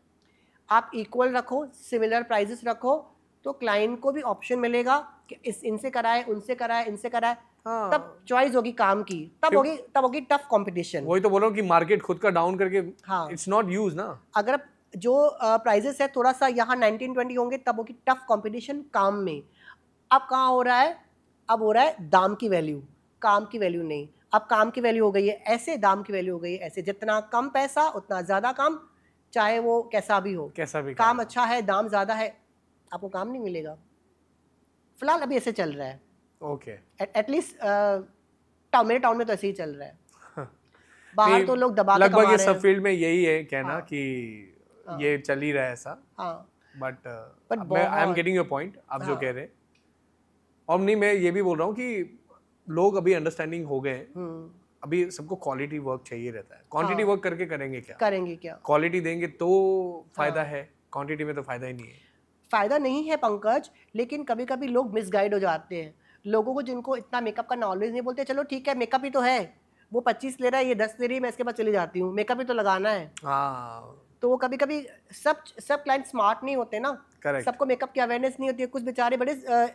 आप इक्वल रखो, सिमिलर प्राइजेस रखो, तो क्लाइंट को भी ऑप्शन मिलेगा कि इनसे कराए, उनसे कराए, इनसे कराए। हाँ। तब चॉइस होगी काम की, तब होगी टफ कंपटीशन। वही तो बोल रहा हूँ कि मार्केट खुद का डाउन करके हाँ, इट्स नॉट यूज ना। अगर जो प्राइजेस है थोड़ा सा यहाँ 19-20 होंगे, तब होगी टफ कंपटीशन काम में। अब कहाँ हो रहा है? अब हो रहा है दाम की वैल्यू, काम की वैल्यू नहीं। अब काम की वैल्यू हो गई है ऐसे, दाम की वैल्यू हो गई है ऐसे। जितना कम पैसा उतना ज़्यादा काम, चाहे वो कैसा भी हो। काम अच्छा है, दाम ज़्यादा है, आपको काम नहीं मिलेगा। फिलहाल अभी ऐसे चल रहा है। ओके। एटलीस्ट मेरे टाउन में तो ऐसे ही चल रहा है। बाहर तो लोग दबा के लगभग कमा ये रहे सब हैं। फील्ड में यही है कहना हाँ। कि ये चल ही रहा है ऐसा। हाँ, बट बहुत- I am getting your point, आप जो हाँ। कह रहे हैं। और नहीं, मैं ये भी बोल रहा हूँ कि लोग अभी अंडरस्टैंडिंग हो गए हैं। अभी सबको क्वालिटी वर्क चाहिए रहता है। क्वांटिटी हाँ। वर्क करके करेंगे क्या? करेंगे क्या? क्वालिटी देंगे तो फायदा है, क्वांटिटी में तो फायदा ही नहीं है। फायदा नहीं है पंकज, लेकिन कभी कभी लोग मिसगाइड हो जाते हैं। लोगों को जिनको इतना मेकअप का नॉलेज नहीं, बोलते चलो ठीक है मेकअप ही तो है, वो 25 ले रहा है, ये 10 ले रही है, मैं इसके बाद चली जाती हूँ, मेकअप ही तो लगाना है। हाँ, तो वो कभी कभी सब क्लाइंट स्मार्ट नहीं होते ना। करेक्ट। सबको मेकअप की अवेयरनेस नहीं होती है। कुछ बेचारे बड़े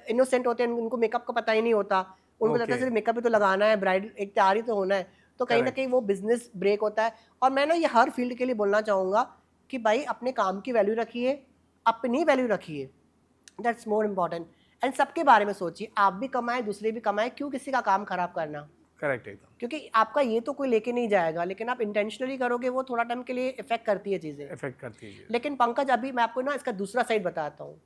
इनोसेंट होते हैं, उनको मेकअप का पता ही नहीं होता। उनको लगता है सिर्फ मेकअप ही तो लगाना है, ब्राइड एक तैयार ही तो होना है। तो कहीं ना कहीं वो बिजनेस ब्रेक होता है। और मैं ना ये हर फील्ड के लिए बोलना चाहूँगा कि भाई अपने काम की वैल्यू रखिए, अपनी वैल्यू रखिए, दैट्स मोर इम्पॉर्टेंट। एंड सबके बारे में सोचिए, आप भी कमाएं, दूसरे भी कमाएं, क्यों किसी का काम खराब करना? करेक्ट एकदम। क्योंकि आपका ये तो कोई लेके नहीं जाएगा, लेकिन आप इंटेंशनली करोगे, वो थोड़ा टाइम के लिए इफेक्ट करती है चीज़ें, इफेक्ट करती है। लेकिन पंकज अभी मैं आपको ना इसका दूसरा साइड बताता हूँ।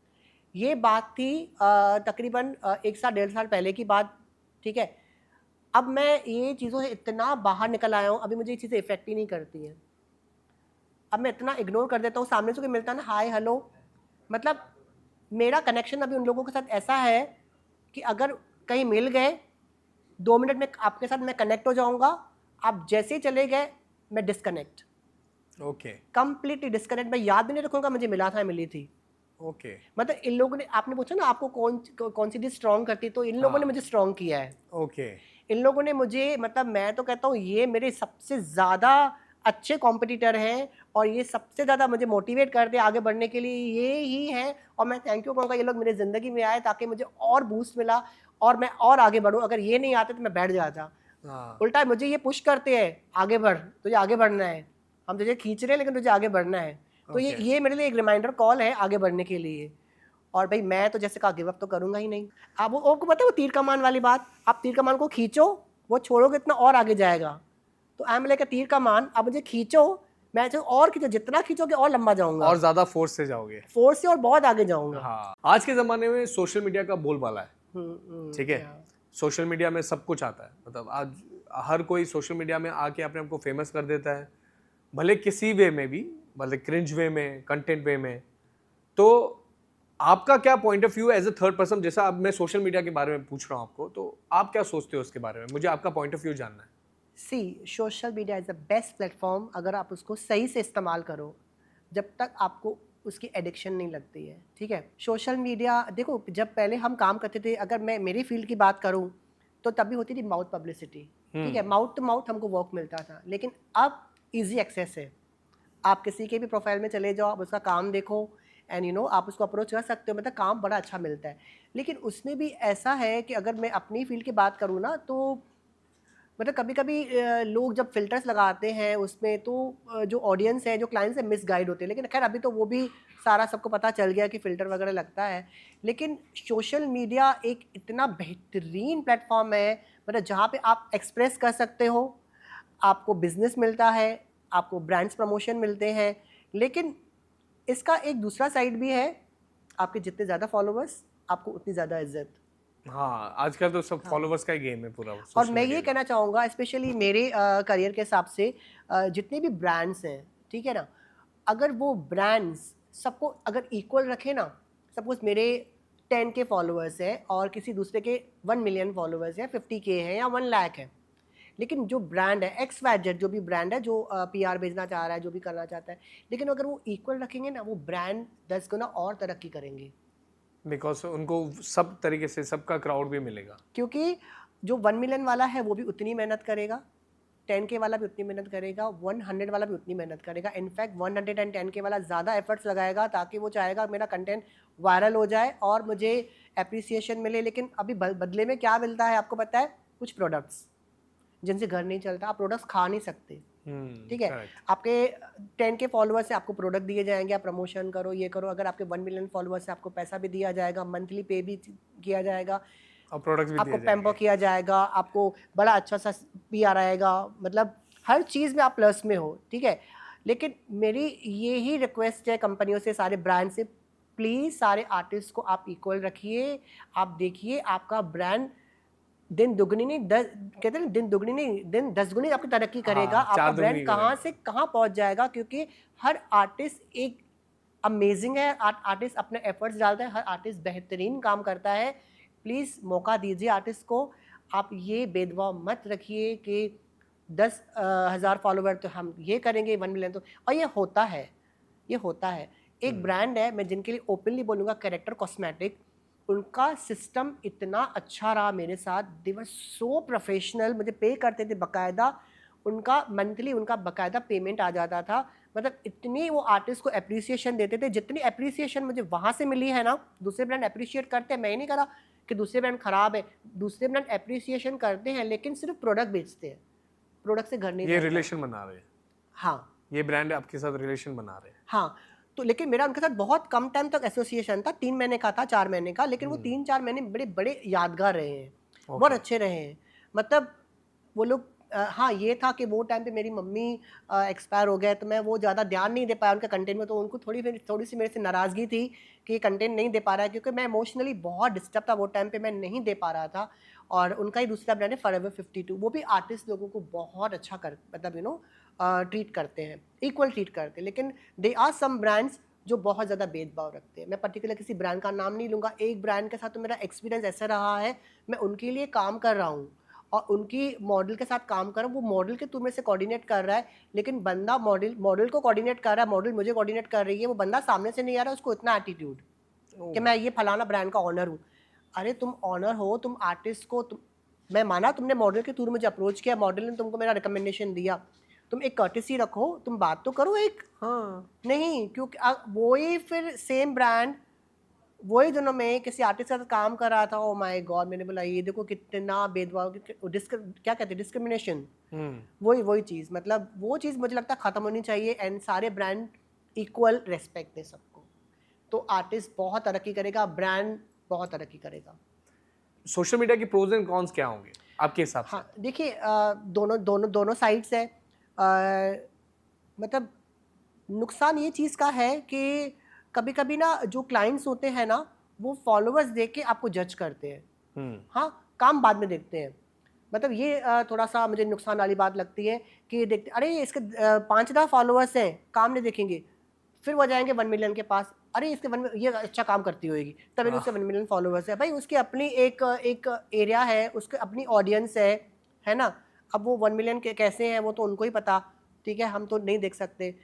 ये बात थी तकरीबन 1 साल 1.5 साल पहले की बात, ठीक है। अब मैं ये चीज़ों से इतना बाहर निकल आया हूँ, अभी मुझे ये चीज़ें इफेक्ट ही नहीं करती हैं। अब मैं इतना इग्नोर कर देता हूँ, सामने से कोई मिलता है ना, हाय हेलो, मतलब मेरा कनेक्शन अभी उन लोगों के साथ ऐसा है कि अगर कहीं मिल गए 2 मिनट में आपके साथ मैं कनेक्ट हो जाऊंगा, आप जैसे ही चले गए मैं डिस्कनेक्ट, ओके, कंप्लीटली डिस्कनेक्ट। मैं याद भी नहीं रखूंगा मुझे मिला था, मिली थी। ओके, मतलब इन लोगों ने, आपने पूछा ना आपको कौन सी चीज स्ट्रॉन्ग करती, तो इन लोगों ने मुझे स्ट्रॉन्ग किया है। ओके। इन लोगों ने मुझे, मतलब मैं तो कहता हूँ ये मेरे सबसे ज़्यादा अच्छे कॉम्पिटिटर हैं, और ये सबसे ज़्यादा मुझे मोटिवेट करते हैं आगे बढ़ने के लिए, ये ही है। और मैं थैंक यू कहूँगा, ये लोग मेरी ज़िंदगी में आए ताकि मुझे और बूस्ट मिला और मैं और आगे बढ़ूँ। अगर ये नहीं आते तो मैं बैठ जाता। उल्टा मुझे ये पुश करते हैं, आगे बढ़, तुझे आगे बढ़ना है, हम तुझे खींच रहे हैं लेकिन तुझे आगे बढ़ना है। तो ये मेरे लिए एक रिमाइंडर कॉल है आगे बढ़ने के लिए। और भाई मैं तो जैसे कहा गिव अप तो करूंगा ही नहीं। अब आपको पता है वो तीर कमान वाली बात, आप तीर कमान को खींचो, वो छोड़ोगे इतना और आगे जाएगा। तो आई एम लाइक अ तीर कमान, अब मुझे खींचो, मैं जो और खींचो, जितना खींचोगे और लंबा जाऊंगा, और ज्यादा फोर्स से जाओगे, फोर्स से और बहुत आगे जाऊंगा। हाँ। आज के जमाने में सोशल मीडिया का बोलबाला है, ठीक है। सोशल मीडिया में सब कुछ आता है, मतलब आज हर कोई सोशल मीडिया में आके अपने आप को फेमस कर देता है, भले किसी वे में भी, भले क्रिंज वे में, कंटेंट वे में। तो आपका क्या point of view as a third person, जैसा अब मैं सोशल मीडिया के बारे में पूछ रहा हूँ आपको, तो आप क्या सोचते हो उसके बारे में? मुझे आपका पॉइंट ऑफ व्यू जानना है। See, social media is the best platform अगर आप उसको सही से इस्तेमाल करो, जब तक आपको उसकी एडिक्शन नहीं लगती है, ठीक है। सोशल मीडिया देखो, जब पहले हम काम करते थे, अगर मैं मेरी फील्ड की बात करूं तो तभी होती थी माउथ पब्लिसिटी, ठीक है, माउथ टू माउथ हमको वर्क मिलता था। लेकिन अब इजी एक्सेस है, आप किसी के भी प्रोफाइल में चले जाओ, आप उसका काम देखो, एंड यू नो आप उसको अप्रोच कर सकते हो, मतलब काम बड़ा अच्छा मिलता है। लेकिन उसमें भी ऐसा है कि अगर मैं अपनी फील्ड की बात करूँ ना, तो मतलब कभी कभी लोग जब फिल्टर्स लगाते हैं उसमें, तो जो ऑडियंस है, जो क्लाइंट्स है, मिसगाइड होते हैं। लेकिन खैर अभी तो वो भी सारा सबको पता चल गया कि फ़िल्टर वगैरह लगता है। लेकिन सोशल मीडिया एक इतना बेहतरीन प्लेटफॉर्म है, मतलब जहाँ पे आप एक्सप्रेस कर सकते हो, आपको बिजनेस मिलता है, आपको ब्रांड्स प्रमोशन मिलते हैं, लेकिन इसका एक दूसरा साइड भी है, आपके जितने ज़्यादा फॉलोअर्स आपको उतनी ज़्यादा इज्जत। हाँ, आजकल तो सब फॉलोवर्स का ही गेम है पूरा और सोशल मैं मीडिया ये का। कहना चाहूँगा स्पेशली मेरे करियर के हिसाब से, जितने भी ब्रांड्स हैं, ठीक है ना, अगर वो ब्रांड्स सबको अगर इक्वल रखे ना, सपोज मेरे 10K फॉलोअर्स हैं और किसी दूसरे के 1 मिलियन फॉलोअर्स हैं, 50K है या 1 लाख है, लेकिन जो ब्रांड है एक्स वाई जेड, जो भी ब्रांड है, जो PR भेजना चाह रहा है, जो भी करना चाहता है, लेकिन अगर वो इक्वल रखेंगे ना, वो ब्रांड 10 गुना और तरक्की करेंगे। बिकॉज उनको सब तरीके से सबका क्राउड भी मिलेगा। क्योंकि जो 1 मिलियन वाला है वो भी उतनी मेहनत करेगा, 10K वाला भी उतनी मेहनत करेगा, 100 वाला भी उतनी मेहनत करेगा। इनफैक्ट 110K वाला ज़्यादा एफर्ट्स लगाएगा, ताकि वो चाहेगा मेरा कंटेंट वायरल हो जाए और मुझे अप्रिसिएशन मिले। लेकिन अभी बदले में क्या मिलता है आपको पता है? कुछ प्रोडक्ट्स जिनसे घर नहीं चलता, आप प्रोडक्ट्स खा नहीं सकते, ठीक है। correct. आपके 10K फॉलोअर्स से आपको प्रोडक्ट दिए जाएंगे, आप प्रमोशन करो, ये करो। अगर आपके 1 मिलियन फॉलोअर्स से आपको पैसा भी दिया जाएगा, मंथली पे भी किया जाएगा, और प्रोडक्ट्स भी आपको दिए पैम्पर जाएंगे। किया जाएगा, आपको बड़ा अच्छा सा PR आएगा, मतलब हर चीज़ में आप प्लस में हो, ठीक है। लेकिन मेरी ये ही रिक्वेस्ट है कंपनियों से, सारे ब्रांड से, प्लीज़ सारे आर्टिस्ट को आप इक्वल रखिए। आप देखिए आपका ब्रांड दिन दुगनी नहीं, कहते हैं दिन दुगनी नहीं, दिन 10 गुनी आपकी तरक्की करेगा। हाँ, आपका चार ब्रांड दुगनी कहाँ करेगा। से कहाँ पहुँच जाएगा, क्योंकि हर आर्टिस्ट एक अमेजिंग है। आर्टिस्ट अपने एफर्ट्स डालता है, हर आर्टिस्ट बेहतरीन काम करता है। प्लीज़ मौका दीजिए आर्टिस्ट को। आप ये भेदभाव मत रखिए कि 10,000 फॉलोवर तो हम ये करेंगे, 1 मिलियन तो, और ये होता है, ये होता है। एक ब्रांड है, मैं जिनके लिए ओपनली बोलूँगा, कैरेक्टर कॉस्मेटिक, उनका सिस्टम इतना अच्छा रहा मेरे साथ। दे वर सो प्रोफेशनल, मुझे पे करते थे बकायदा, उनका मंथली उनका बकायदा पेमेंट आ जाता था। मतलब इतनी वो आर्टिस्ट को अप्रिसिएशन देते थे, जितनी अप्रिसिएशन मुझे वहाँ से मिली है ना। दूसरे ब्रांड अप्रिशिएट करते हैं, मैं ही नहीं करा कि दूसरे ब्रांड ख़राब है, दूसरे ब्रांड अप्रिसिएशन करते हैं, लेकिन सिर्फ प्रोडक्ट बेचते हैं, प्रोडक्ट से घर नहीं ये चलता। रिलेशन बना रहे हैं, हाँ ये ब्रांड आपके साथ रिलेशन बना रहे हैं। हाँ, तो लेकिन मेरा उनके साथ बहुत कम टाइम तक एसोसिएशन था, 3 महीने का था, 4 महीने का, लेकिन वो 3-4 महीने बड़े बड़े यादगार रहे हैं, बहुत अच्छे रहे हैं। मतलब वो लोग हाँ, ये था कि वो टाइम पे मेरी मम्मी एक्सपायर हो गए, तो मैं वो ज़्यादा ध्यान नहीं दे पाया उनके कंटेंट में, तो उनको थोड़ी सी मेरे से नाराज़गी थी कि ये कंटेंट नहीं दे पा रहा है, क्योंकि मैं इमोशनली बहुत डिस्टर्ब था वो टाइम पे, मैं नहीं दे पा रहा था। और उनका ही दूसरा ब्रांड है फॉरएवर 52, वो भी आर्टिस्ट लोगों को बहुत अच्छा मतलब ट्रीट करते हैं, इक्वल ट्रीट करते हैं। लेकिन दे आर सम ब्रांड्स जो बहुत ज़्यादा भेदभाव रखते हैं। मैं पर्टिकुलर किसी ब्रांड का नाम नहीं लूँगा। एक ब्रांड के साथ तो मेरा एक्सपीरियंस ऐसा रहा है, मैं उनके लिए काम कर रहा हूँ और उनकी मॉडल के साथ काम कर रहा हूँ, वो मॉडल के थ्रू मेरे से कोऑर्डिनेट कर रहा है, लेकिन बंदा मॉडल को कोऑर्डिनेट कर रहा है, मॉडल मुझे कोऑर्डिनेट कर रही है, वो बंदा सामने से नहीं आ रहा, उसको इतना एटीट्यूड कि मैं ये फलाना ब्रांड का ऑनर हूँ। अरे तुम ऑनर हो, तुम आर्टिस्ट को, मैं माना तुमने मॉडल के थ्रू मुझे अप्रोच किया, मॉडल ने तुमको मेरा रिकमेंडेशन दिया, तुम एक कर्टेसी रखो, तुम बात तो करो एक। हाँ, नहीं, क्योंकि वही फिर सेम ब्रांड वही दिनों में किसी आर्टिस्ट के साथ काम कर रहा था। ओ माय गॉड, मैंने बोला ये देखो कितना भेदभाव, क्या कहते हैं, डिस्क्रिमिनेशन। वही चीज़, मतलब वो चीज़ मुझे लगता है ख़त्म होनी चाहिए एंड सारे ब्रांड इक्वल रेस्पेक्ट दें सबको, तो आर्टिस्ट बहुत तरक्की करेगा, ब्रांड बहुत तरक्की करेगा। सोशल मीडिया की प्रोज एंड कॉन्स क्या होंगे आपके हिसाब से? हाँ देखिए, दोनों साइड्स है। मतलब नुकसान ये चीज़ का है कि कभी कभी ना जो क्लाइंट्स होते हैं ना, वो फॉलोअर्स देख के आपको जज करते हैं, हाँ, काम बाद में देखते हैं। मतलब ये थोड़ा सा मुझे नुकसान वाली बात लगती है कि देखते, अरे इसके 5-10 फॉलोअर्स हैं, काम नहीं देखेंगे, फिर वो जाएंगे 1 मिलियन के पास, अरे इसके ये अच्छा काम करती होगी, तभी उसके 1 मिलियन फॉलोअर्स है। भाई उसकी अपनी एक एरिया है, उसकी अपनी ऑडियंस है ना। अब वो 1 मिलियन के कैसे हैं वो तो उनको ही पता, ठीक है, हम तो नहीं देख सकते।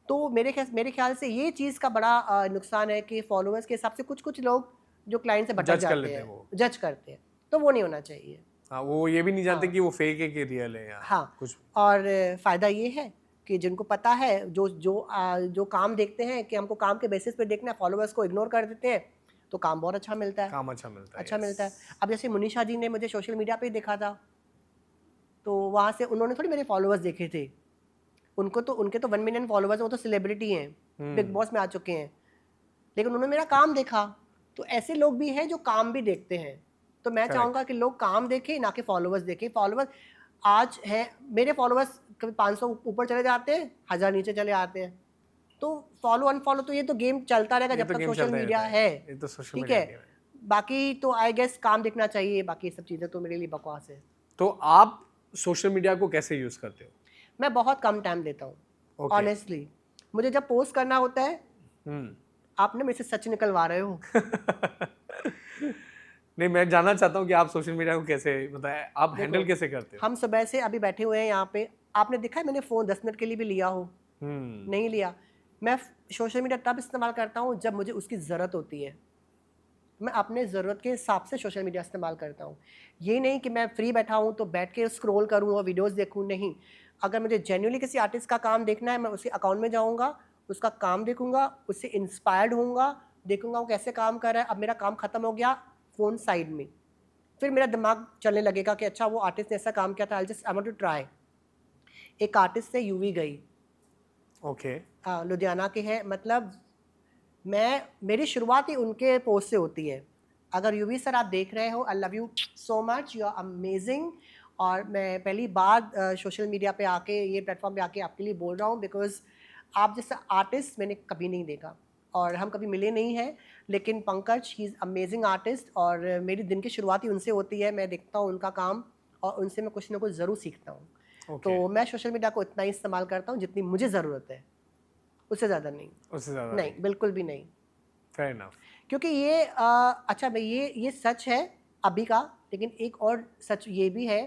तो मेरे ख्याल से ये चीज़ का बड़ा नुकसान है कि फॉलोअर्स के हिसाब से कुछ लोग जो क्लाइंट से भटक जज कर जाते लेते हैं, हैं, वो जज करते हैं, तो वो नहीं होना चाहिए। हाँ, वो ये भी नहीं जानते कि वो फेक है कि रियल है या हाँ, कुछ। और फ़ायदा ये है कि जिनको पता है, जो काम देखते हैं कि हमको काम के बेसिस पे देखना है, फॉलोअर्स को इग्नोर कर देते हैं, तो काम बहुत अच्छा मिलता है, काम अच्छा मिलता है। अच्छा yes. मिलता है। अब जैसे मुनीषा जी ने मुझे सोशल मीडिया पे ही देखा था, तो वहाँ से उन्होंने थोड़ी मेरे फॉलोअर्स देखे थे, उनके तो 1 मिलियन फॉलोअर्स, वो तो सेलिब्रिटी हैं, बिग बॉस में आ चुके हैं, लेकिन उन्होंने मेरा काम देखा। तो ऐसे लोग भी हैं जो काम भी देखते हैं, तो मैं चाहूँगा कि लोग काम देखें ना कि फॉलोअर्स देखें। फॉलोअर्स आज है मेरे फॉलोअर्स कभी 500 ऊपर चले जाते हैं, 1000 नीचे चले आते हैं, तो फॉलो अनफॉलो तो ये तो गेम चलता रहेगा ये जब तो तक गेम सोशल चलता ही मीडिया रहता है। ये तो सोशल ठीक मीडिया है, बाकी तो आई गेस काम देखना चाहिए, बाकी ये सब चीज़ें तो मेरे लिए बकवास है। तो आप सोशल मीडिया को कैसे यूज करते हो? मैं बहुत कम टाइम देता हूँ Okay. ऑनेस्टली। मुझे जब पोस्ट करना होता है, आपने मेरे से सच निकलवा रहे हो। नहीं, मैं जानना चाहता हूँ कि आप सोशल मीडिया को कैसे, मतलब आप हैंडल देखो, कैसे करते हो? हम सुबह से अभी बैठे हुए हैं यहाँ पे, आपने देखा है मैंने फ़ोन 10 मिनट के लिए भी लिया हो? नहीं लिया। मैं सोशल मीडिया तब इस्तेमाल करता हूँ जब मुझे उसकी ज़रूरत होती है। मैं अपने ज़रूरत के हिसाब से सोशल मीडिया इस्तेमाल करता हूँ। ये नहीं कि मैं फ्री बैठा हूँ तो बैठ के स्क्रॉल करूँ और वीडियोस देखूँ, नहीं। अगर मुझे जेन्युइनली किसी आर्टिस्ट का काम देखना है, मैं उसके अकाउंट में जाऊँगा, उसका काम देखूँगा, उससे इंस्पायर्ड होऊंगा, देखूँगा वो कैसे काम कर रहा है। अब मेरा काम ख़त्म हो गया, फ़ोन साइड में, फिर मेरा दिमाग चलने लगेगा कि अच्छा वो आर्टिस्ट ने ऐसा काम किया था, आई वांट टू ट्राई। एक आर्टिस्ट से यूवी गई, ओके। लुधियाना के हैं, मतलब मेरी शुरुआत ही उनके पोस्ट से होती है। अगर यूवी सर आप देख रहे हो, I love you so much, you are amazing. और मैं पहली बार सोशल मीडिया पे आके, ये प्लेटफॉर्म पे आके आपके लिए बोल रहा हूँ, बिकॉज आप जैसा आर्टिस्ट मैंने कभी नहीं देखा और हम कभी मिले नहीं हैं। लेकिन Pankaj he is amazing artist और मेरी दिन की शुरुआत ही उनसे होती है। मैं देखता हूँ उनका काम और उनसे मैं कुछ ना कुछ ज़रूर सीखता हूँ। तो मैं सोशल मीडिया को इतना ही इस्तेमाल करता हूँ जितनी मुझे ज़रूरत है, उससे ज़्यादा नहीं। उससे ज़्यादा नहीं, बिल्कुल भी नहीं। Fair enough. क्योंकि ये अच्छा भाई, ये सच है अभी का, लेकिन एक और सच ये भी है,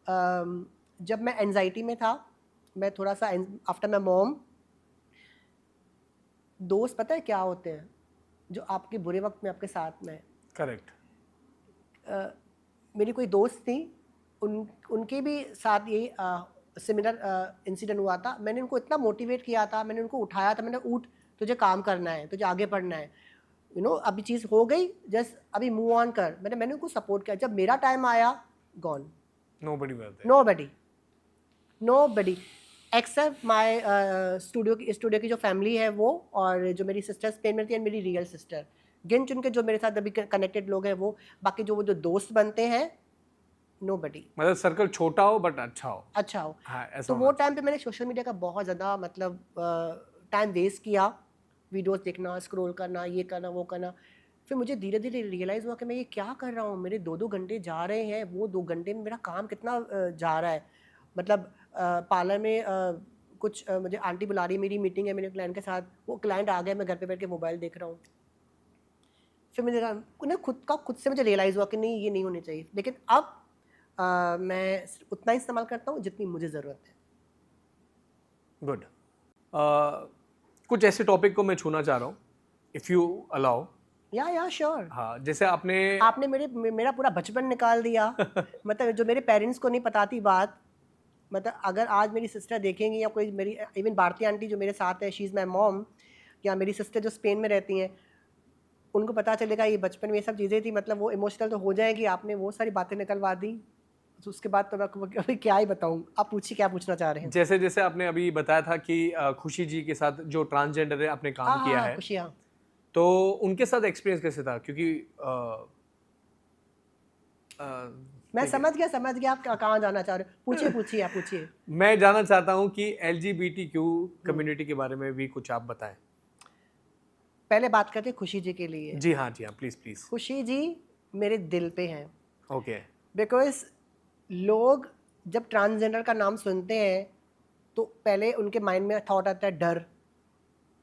जब मैं एंजाइटी में था, मैं थोड़ा सा आफ्टर माई मॉम, दोस्त पता है क्या होते हैं, जो आपके बुरे वक्त में आपके साथ में। करेक्ट। मेरी कोई दोस्त थी, उनके भी साथ ये सिमिलर इंसिडेंट हुआ था। मैंने उनको इतना मोटिवेट किया था, मैंने उनको उठाया था, मैंने उठ, तुझे काम करना है, तुझे आगे बढ़ना है, अभी चीज़ हो गई, जस्ट अभी मूव ऑन कर। मैंने उनको सपोर्ट किया। जब मेरा टाइम आया, gone, nobody except my studio की जो फैमिली है वो, और जो मेरी सिस्टर स्पेन में थी एंड मेरी रियल सिस्टर, गिन चुन के जो मेरे साथ अभी कनेक्टेड लोग हैं वो। बाकी जो दोस्त बनते हैं, नोबडी। मतलब सर्कल छोटा हो बट अच्छा हो। अच्छा हो। हाँ, ऐसा तो वो होना टाइम पे मैंने सोशल मीडिया का बहुत ज़्यादा मतलब टाइम वेस्ट किया, वीडियोस देखना, स्क्रॉल करना, ये करना, वो करना। फिर मुझे धीरे धीरे रियलाइज़ हुआ कि मैं ये क्या कर रहा हूँ। मेरे 2-2 घंटे जा रहे हैं, वो 2 घंटे में मेरा काम कितना जा रहा है। मतलब पार्लर में कुछ मुझे आंटी बुला रही है, मेरी मीटिंग है मेरे क्लाइंट के साथ, वो क्लाइंट आ गया, मैं घर पे बैठ के मोबाइल देख रहा हूँ। फिर मुझे ना खुद से मुझे रियलाइज़ हुआ कि नहीं, ये नहीं होनी चाहिए। लेकिन अब मैं उतना ही इस्तेमाल करता हूँ जितनी मुझे ज़रूरत है। गुड। कुछ ऐसे टॉपिक को मैं छूना चाह रहा हूँ, इफ़ यू अलाउ। या श्योर। हाँ, जैसे आपने मेरा पूरा बचपन निकाल दिया। मतलब जो मेरे पेरेंट्स को नहीं पताती बात, मतलब अगर आज मेरी सिस्टर देखेंगी या कोई मेरी इवन भारती आंटी जो मेरे साथ है, शी इज़ माई मॉम, या मेरी सिस्टर जो स्पेन में रहती हैं, उनको पता चलेगा ये बचपन में ये सब चीज़ें थी, मतलब वो इमोशनल तो हो जाएगी। आपने वो सारी बातें निकलवा दी, तो उसके बाद तो मैं अभी क्या ही बताऊँ। आप पूछिए, क्या पूछना चाह रहे हैं। जैसे जैसे आपने अभी बताया था कि खुशी जी के साथ जो ट्रांसजेंडर है आपने काम किया है, खुशी, हाँ। तो उनके साथ एक्सपीरियंस कैसे था? क्योंकि मैं समझ गया आप कहाँ जाना चाह रहे हो। पूछिए, आप पूछिए। मैं जानना चाहता हूँ कि LGBTQ कम्युनिटी के बारे में भी कुछ आप बताएं। पहले बात करते हैं खुशी जी के लिए। जी हाँ, प्लीज़ प्लीज़। खुशी जी मेरे दिल पे हैं। ओके। बिकॉज लोग जब ट्रांसजेंडर का नाम सुनते हैं तो पहले उनके माइंड में थॉट आता है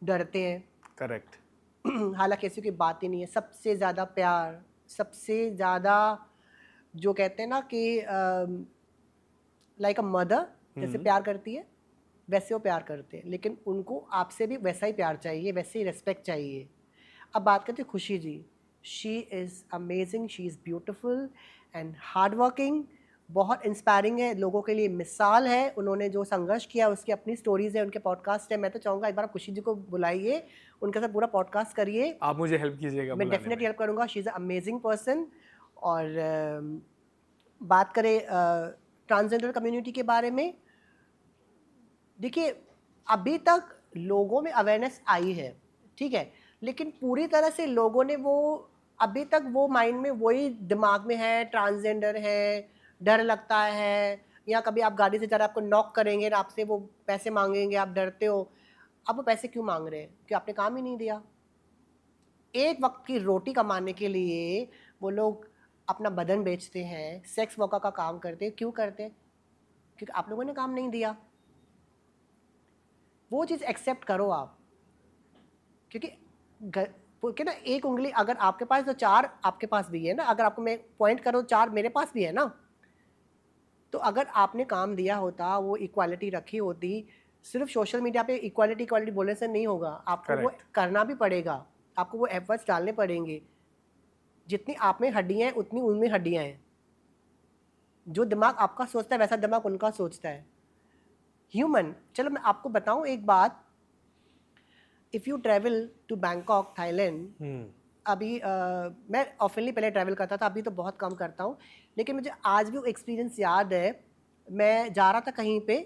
डरते हैं। करेक्ट। हालांकि ऐसी कोई बात ही नहीं है। सबसे ज़्यादा प्यार, सबसे ज़्यादा जो कहते हैं ना कि लाइक अ मदर जैसे प्यार करती है, वैसे वो प्यार करते हैं। लेकिन उनको आपसे भी वैसा ही प्यार चाहिए, वैसे ही रेस्पेक्ट चाहिए। अब बात करते हैं Khushi ji. She is amazing, she is beautiful and hard working, बहुत इंस्पायरिंग है, लोगों के लिए मिसाल है। उन्होंने जो संघर्ष किया उसकी अपनी स्टोरीज़ है, उनके पॉडकास्ट है। मैं तो चाहूँगा एक बार आप खुशी जी को बुलाइए, उनके साथ पूरा पॉडकास्ट करिए। आप मुझे हेल्प कीजिएगा। मैं डेफिनेटली हेल्प करूँगा। She is a amazing person. और बात करें ट्रांसजेंडर कम्युनिटी के बारे में, देखिए अभी तक लोगों में अवेयरनेस आई है, ठीक है, लेकिन पूरी तरह से लोगों ने वो अभी तक वो माइंड में वही दिमाग में है, ट्रांसजेंडर है, डर लगता है, या कभी आप गाड़ी से जा रहे हैं, आपको नॉक करेंगे ना, आपसे वो पैसे मांगेंगे, आप डरते हो। अब वो पैसे क्यों मांग रहे हैं? कि आपने काम ही नहीं दिया। एक वक्त की रोटी कमाने के लिए वो लोग अपना बदन बेचते हैं, सेक्स वर्कर का काम करते हैं। क्यों करते हैं? क्योंकि आप लोगों ने काम नहीं दिया। वो चीज़ एक्सेप्ट करो आप, क्योंकि ना एक उंगली अगर आपके पास तो चार आपके पास भी है ना। अगर आपको मैं पॉइंट करो, चार मेरे पास भी है ना। तो अगर आपने काम दिया होता, वो इक्वालिटी रखी होती, सिर्फ सोशल मीडिया पे इक्वालिटी इक्वालिटी बोलने से नहीं होगा, आपको वो Correct. करना भी पड़ेगा, आपको वो एफर्ट्स डालने पड़ेंगे। जितनी आप में हड्डियाँ हैं उतनी उनमें हड्डियाँ हैं। जो दिमाग आपका सोचता है वैसा दिमाग उनका सोचता है। ह्यूमन। चलो मैं आपको बताऊं एक बात। If you travel to Bangkok Thailand, अभी मैं ऑफनली पहले ट्रैवल करता था, अभी तो बहुत कम करता हूँ, लेकिन मुझे आज भी वो एक्सपीरियंस याद है। मैं जा रहा था कहीं पे,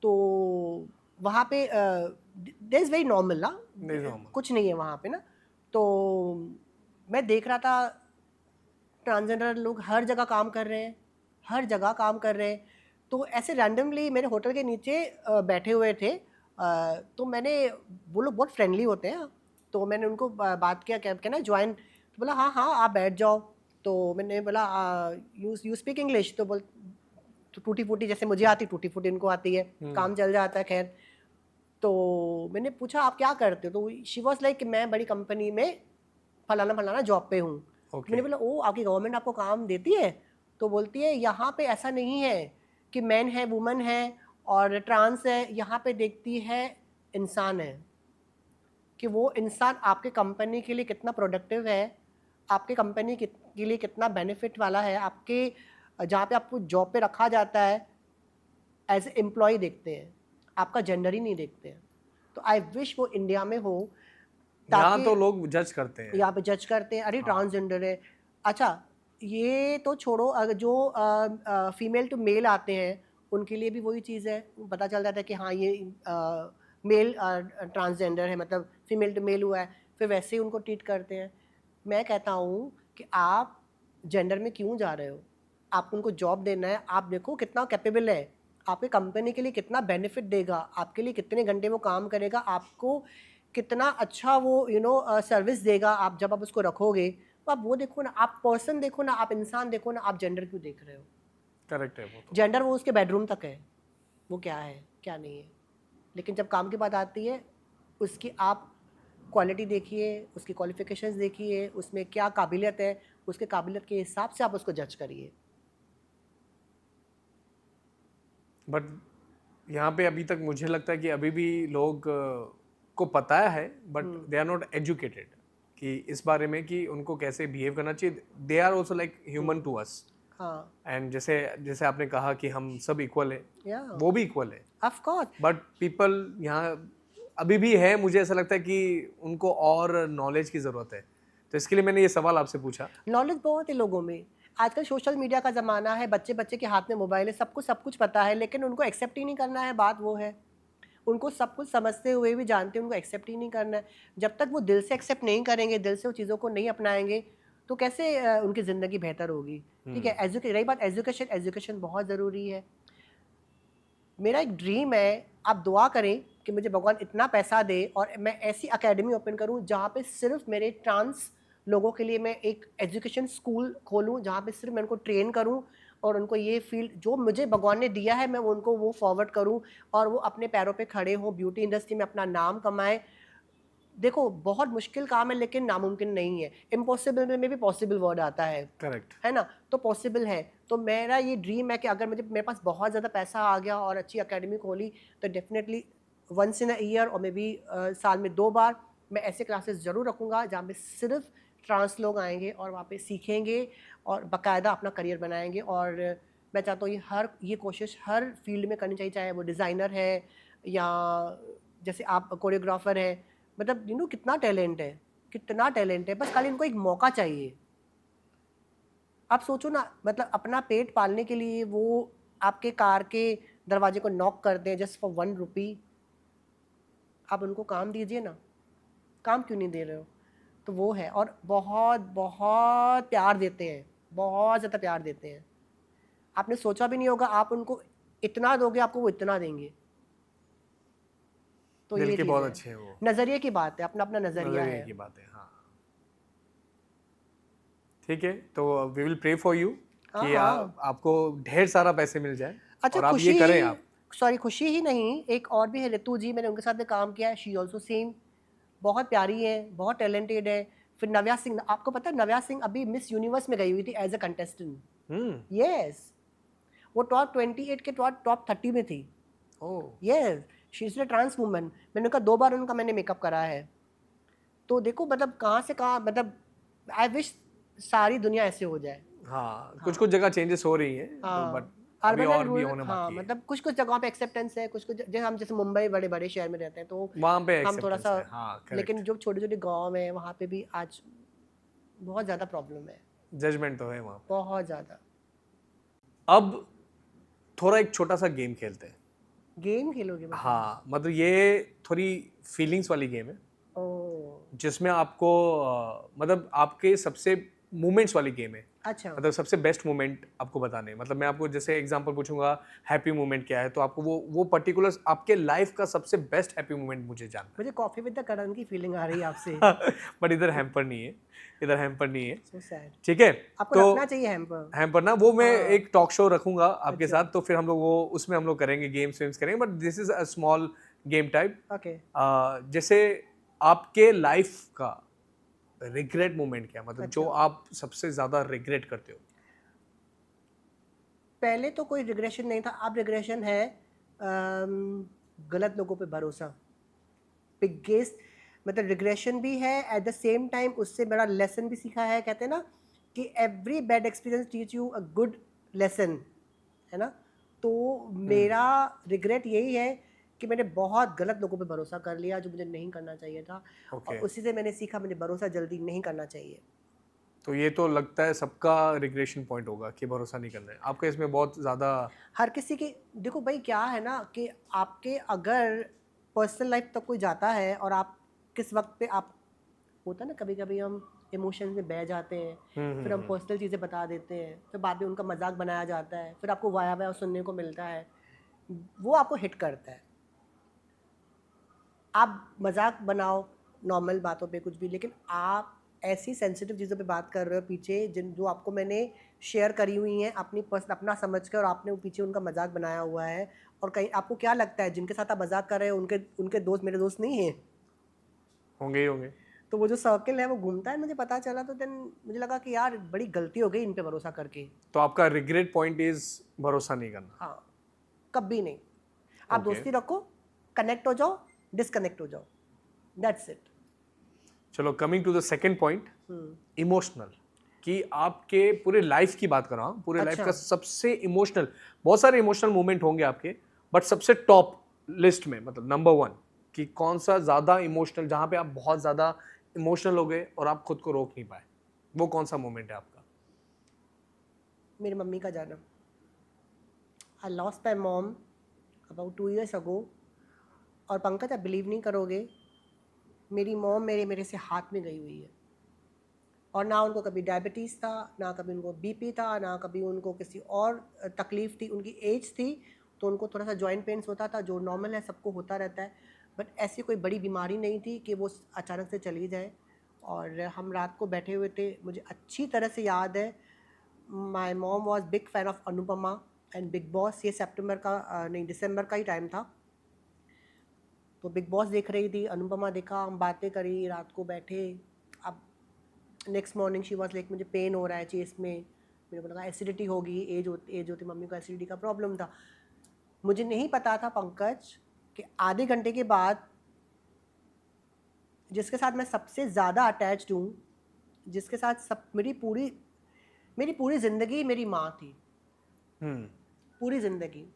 तो वहाँ पे देयर इज़ वेरी नॉर्मल ना, normal. कुछ नहीं है वहाँ पे ना। तो मैं देख रहा था ट्रांसजेंडर लोग हर जगह काम कर रहे हैं, हर जगह काम कर रहे हैं। तो ऐसे रैंडमली मेरे होटल के नीचे बैठे हुए थे। तो मैंने, वो लोग बहुत फ्रेंडली होते हैं, तो मैंने उनको बात किया, क्या ना ज्वाइन। तो बोला हाँ हाँ आप बैठ जाओ। तो मैंने बोला यू स्पीक इंग्लिश? तो बोल, तो टूटी फूटी जैसे मुझे आती, टूटी फूटी उनको आती है, काम चल जाता है। खैर, तो मैंने पूछा आप क्या करते हो? तो शी वॉज लाइक मैं बड़ी कंपनी में फलाना फलाना जॉब पे हूँ। Okay. मैंने बोला ओ, आपकी गवर्नमेंट आपको काम देती है? तो बोलती है यहाँ पे ऐसा नहीं है कि मैन है, वुमन है और ट्रांस है, यहाँ पे देखती है इंसान है, कि वो इंसान आपके कंपनी के लिए कितना प्रोडक्टिव है, आपके कंपनी के लिए कितना बेनिफिट वाला है। आपके जहाँ पे आपको जॉब पे रखा जाता है एज ए एम्प्लॉय देखते हैं, आपका जेंडर ही नहीं देखते हैं। तो आई विश वो इंडिया में हो, यहाँ ताकि तो लोग जज करते हैं। यहाँ पे जज करते हैं, अरे ट्रांसजेंडर है। अच्छा, ये तो छोड़ो, अगर जो फीमेल टू मेल आते हैं उनके लिए भी वही चीज़ है। पता चल जाता है कि हाँ ये मेल ट्रांसजेंडर है, मतलब फीमेल टू मेल हुआ है, फिर वैसे ही उनको ट्रीट करते हैं। मैं कहता हूँ कि आप जेंडर में क्यों जा रहे हो? आपको उनको जॉब देना है, आप देखो कितना कैपेबल है, आपके कंपनी के लिए कितना बेनिफिट देगा, आपके लिए कितने घंटे वो काम करेगा, आपको कितना अच्छा वो सर्विस देगा। आप जब आप उसको रखोगे तो आप वो देखो ना, आप पर्सन देखो ना, आप इंसान देखो ना, आप जेंडर क्यों देख रहे हो? करेक्ट है वो तो। जेंडर वो उसके बेडरूम तक है, वो क्या है क्या नहीं है। लेकिन जब काम की बात आती है, उसकी आप क्वालिटी देखिए, उसकी क्वालिफिकेशंस देखिए, उसमें क्या काबिलियत है, उसके काबिलियत के हिसाब से आप उसको जज करिए। बट यहाँ पे अभी तक मुझे लगता है कि अभी भी लोग को पता है, but they are not educated कि इस बारे में कि उनको कैसे बिहेव करना चाहिए। They are also like human to us. हाँ, एंड जैसे जैसे आपने कहा कि हम सब इक्वल है, या वो भी इक्वल है, ऑफ कोर्स। बट पीपल यहाँ अभी भी है, मुझे ऐसा लगता है कि उनको और नॉलेज की ज़रूरत है। तो इसके लिए मैंने ये सवाल आपसे पूछा। नॉलेज बहुत है लोगों में। आजकल सोशल मीडिया का ज़माना है, बच्चे बच्चे के हाथ में मोबाइल है, सबको सब कुछ पता है, लेकिन उनको एक्सेप्ट ही नहीं करना है। बात वो है, उनको सब कुछ समझते हुए भी जानते हैं, उनको एक्सेप्ट ही नहीं करना है। जब तक वो दिल से एक्सेप्ट नहीं करेंगे, दिल से वो चीज़ों को नहीं अपनाएंगे, तो कैसे उनकी ज़िंदगी बेहतर होगी? ठीक है, रही बात एजुकेशन, एजुकेशन बहुत ज़रूरी है। मेरा एक ड्रीम है, आप दुआ करें कि मुझे भगवान इतना पैसा दे और मैं ऐसी एकेडमी ओपन करूं जहां पे सिर्फ मेरे ट्रांस लोगों के लिए मैं एक एजुकेशन स्कूल खोलूं, जहां पे सिर्फ मैं उनको ट्रेन करूं और उनको ये फील्ड जो मुझे भगवान ने दिया है मैं उनको वो फॉरवर्ड करूं, और वो अपने पैरों पे खड़े हों, ब्यूटी इंडस्ट्री में अपना नाम कमाएं। देखो बहुत मुश्किल काम है, लेकिन नामुमकिन नहीं है। इम्पॉसिबल में भी पॉसिबल वर्ड आता है, करेक्ट। है ना? तो पॉसिबल है। तो मेरा ये ड्रीम है कि अगर मेरे पास बहुत ज़्यादा पैसा आ गया और अच्छी एकेडमी खोली, तो definitely once in a year और मे बी साल में 2 बार मैं ऐसे क्लासेस ज़रूर रखूँगा जहाँ पे सिर्फ ट्रांस लोग आएंगे और वहाँ पे सीखेंगे और बाकायदा अपना करियर बनाएंगे। और मैं चाहता हूँ ये कोशिश हर फील्ड में करनी चाहिए, चाहे वो डिज़ाइनर है या जैसे आप कोरियोग्राफर हैं। मतलब कितना टैलेंट है, कितना टैलेंट है, बस खाली इनको एक मौका चाहिए। आप सोचो ना, मतलब अपना पेट पालने के लिए वो आपके कार के दरवाजे को नॉक करते हैं जस्ट फॉर 1 रुपी। आप उनको काम दीजिए ना, काम क्यों नहीं दे रहे हो? तो वो है, और बहुत बहुत प्यार देते हैं, बहुत ज़्यादा प्यार देते हैं। आपने सोचा भी नहीं होगा, आप उनको इतना दोगे आपको वो इतना देंगे। तो दिल ये के चीज़ बहुत है, अच्छे हैं वो, नज़रिए की बात है, अपना अपना नज़रिया नजरिए है। की बात है। हाँ ठीक है, तो we will pray for you हाँ कि हाँ। आपको ढेर सारा पैसे मिल जाए अच्छा, और आप ये खुशी करें ही, आप। सॉरी, खुशी ही नहीं, एक और भी है रितु जी, मैंने उनके साथ भी काम किया है, शी ऑल्सो सेम, बहुत प्यारी है, बहुत टैलेंटेड है। फिर नव्या सिंह, आपको पता है नव्या सिंह अभी मिस यूनिवर्स में गई हुई थी as a contestant. Hmm. Yes, वो टॉप 28 के टॉप 30 में थी। Oh. Yes, she is a trans woman. मैंने कहा 2 बार उनका मैंने मेकअप करा है। तो देखो मतलब कहाँ से कहाँ, मतलब आई विश सारी दुनिया ऐसे हो जाए। हाँ, कुछ हाँ कुछ जगह चेंजेस हो रही हैं, तो बट हाँ, अभी अर्बन एंड और भी रूरल, होने हाँ, बाकी है। मतलब कुछ कुछ जगहों पे एक्सेप्टेंस है, कुछ कुछ जैसे हम जैसे मुंबई बड़े बड़े शहर में रहते हैं तो वहाँ पे हम थोड़ा एक्सेप्टेंस सा, है, हाँ लेकिन करेक्ट। जो छोटे छोटे गांव हैं वहाँ पे भी आज बहुत ज़्यादा प्रॉब्लम है, जजमेंट तो है वहाँ पे। बहुत ज़्यादा। अब थोड़ा एक छोटा सा गेम खेलते हैं। गेम खेलोगे मतलब? हाँ मतलब ये थोड़ी फीलिंग्स वाली गेम है, ओ, जिसमें आपको मतलब आपके सबसे मोमेंट्स वाली गेम है। अच्छा मतलब सबसे बेस्ट मोमेंट आपको बताने हैं। मतलब मैं आपको जैसे एग्जांपल पूछूंगा हैप्पी मोमेंट क्या है, तो आपको वो पर्टिकुलर आपके लाइफ का सबसे बेस्ट हैप्पी मोमेंट मुझे जानना मुझे कॉफी विद द करण की फीलिंग आ रही है आपसे। है। बट इधर हैम्पर नहीं है, इधर हैम्पर नहीं है। So sad. ठीक है, आपको तो रखना चाहिए हैम्पर। हैम्पर ना, वो मैं हाँ, एक टॉक शो रखूंगा आपके अच्छा, साथ, तो फिर हम लोग वो उसमें हम लोग करेंगे, गेम्स वेम्स करेंगे, but this is a small game type. Okay. जैसे आपके लाइफ का रिग्रेट मोमेंट क्या, मतलब जो अच्छा, आप सबसे ज्यादा रिग्रेट करते हो। पहले तो कोई रिग्रेशन नहीं था, अब रिग्रेशन है, गलत लोगों पे भरोसा, बिगेस्ट, मतलब रिग्रेशन भी है, एट द सेम टाइम उससे बड़ा लेसन भी सीखा है। कहते हैं ना कि every bad experience teach you a good lesson, है ना। तो मेरा रिग्रेट यही है कि मैंने बहुत गलत लोगों पे भरोसा कर लिया जो मुझे नहीं करना चाहिए था, और ओके, उसी से मैंने सीखा मुझे भरोसा जल्दी नहीं करना चाहिए। तो ये तो लगता है सबका रिग्रेशन पॉइंट होगा कि भरोसा नहीं करना है आपका, इसमें बहुत ज्यादा। हर किसी की, देखो भाई क्या है ना कि आपके अगर पर्सनल लाइफ तक कोई जाता है और आप किस वक्त पे आप, होता है ना कभी कभी हम इमोशंस में बह जाते हैं, फिर हम पर्सनल चीज़ें बता देते हैं, फिर बाद में उनका मजाक बनाया जाता है, फिर आपको वाया वाया सुनने को मिलता है, वो आपको हिट करता है। आप मजाक बनाओ नॉर्मल बातों पे कुछ भी, लेकिन आप ऐसी सेंसिटिव चीज़ों पे बात कर रहे हो पीछे, जिन जो आपको मैंने शेयर करी हुई हैं अपनी पर्सन, अपना समझ कर, और आपने वो पीछे उनका मजाक बनाया हुआ है। और कहीं आपको क्या लगता है जिनके साथ आप मजाक कर रहे हो उनके उनके दोस्त मेरे दोस्त नहीं हैं? होंगे ही होंगे। तो वो जो सर्कल है वो घूमता है, मुझे पता चला, तो देन मुझे लगा कि यार बड़ी गलती हो गई इन पे भरोसा करके। तो आपका रिग्रेट पॉइंट इज भरोसा नहीं करना। हाँ, कभी नहीं। आप ओके, दोस्ती रखो, कनेक्ट हो जाओ, डिसकनेक्ट हो जाओ, दैट्स इट। चलो coming to the second point, emotional, कि आपके पूरे लाइफ की बात कर रहा हूँ, पूरे लाइफ अच्छा, का सबसे इमोशनल, बहुत सारे इमोशनल मोमेंट होंगे आपके, बट सबसे टॉप लिस्ट में, मतलब नंबर 1, कि कौन सा ज्यादा इमोशनल, जहां पे आप बहुत ज्यादा इमोशनल हो गए और आप खुद को रोक नहीं पाए, वो कौन सा मोमेंट है आपका। मेरी मम्मी का जाना। I lost my mom about 2 years ago। और पंकज, आप बिलीव नहीं करोगे, मेरी मॉम मेरे मेरे से हाथ में गई हुई है, और ना उनको कभी डायबिटीज़ था, ना कभी उनको बीपी था, ना कभी उनको किसी और तकलीफ़ थी। उनकी एज थी तो उनको थोड़ा सा जॉइंट पेन्स होता था, जो नॉर्मल है, सबको होता रहता है, बट ऐसी कोई बड़ी बीमारी नहीं थी कि वो अचानक से चली जाए। और हम रात को बैठे हुए थे, मुझे अच्छी तरह से याद है, my mom was big fan of Anupama and big boss. ये सितंबर का नहीं, दिसंबर का ही टाइम था। तो बिग बॉस देख रही थी, अनुपमा देखा, हम बातें करी, रात को बैठे। अब next morning she was like मुझे पेन हो रहा है चेस्ट में। मेरे को लगा एसिडिटी होगी, एज होती, मम्मी को एसिडिटी का प्रॉब्लम था। मुझे नहीं पता था पंकज कि आधे घंटे के बाद जिसके साथ मैं सबसे ज़्यादा अटैच्ड हूँ, जिसके साथ सब मेरी पूरी ज़िंदगी मेरी माँ थी, हम्म। पूरी ज़िंदगी।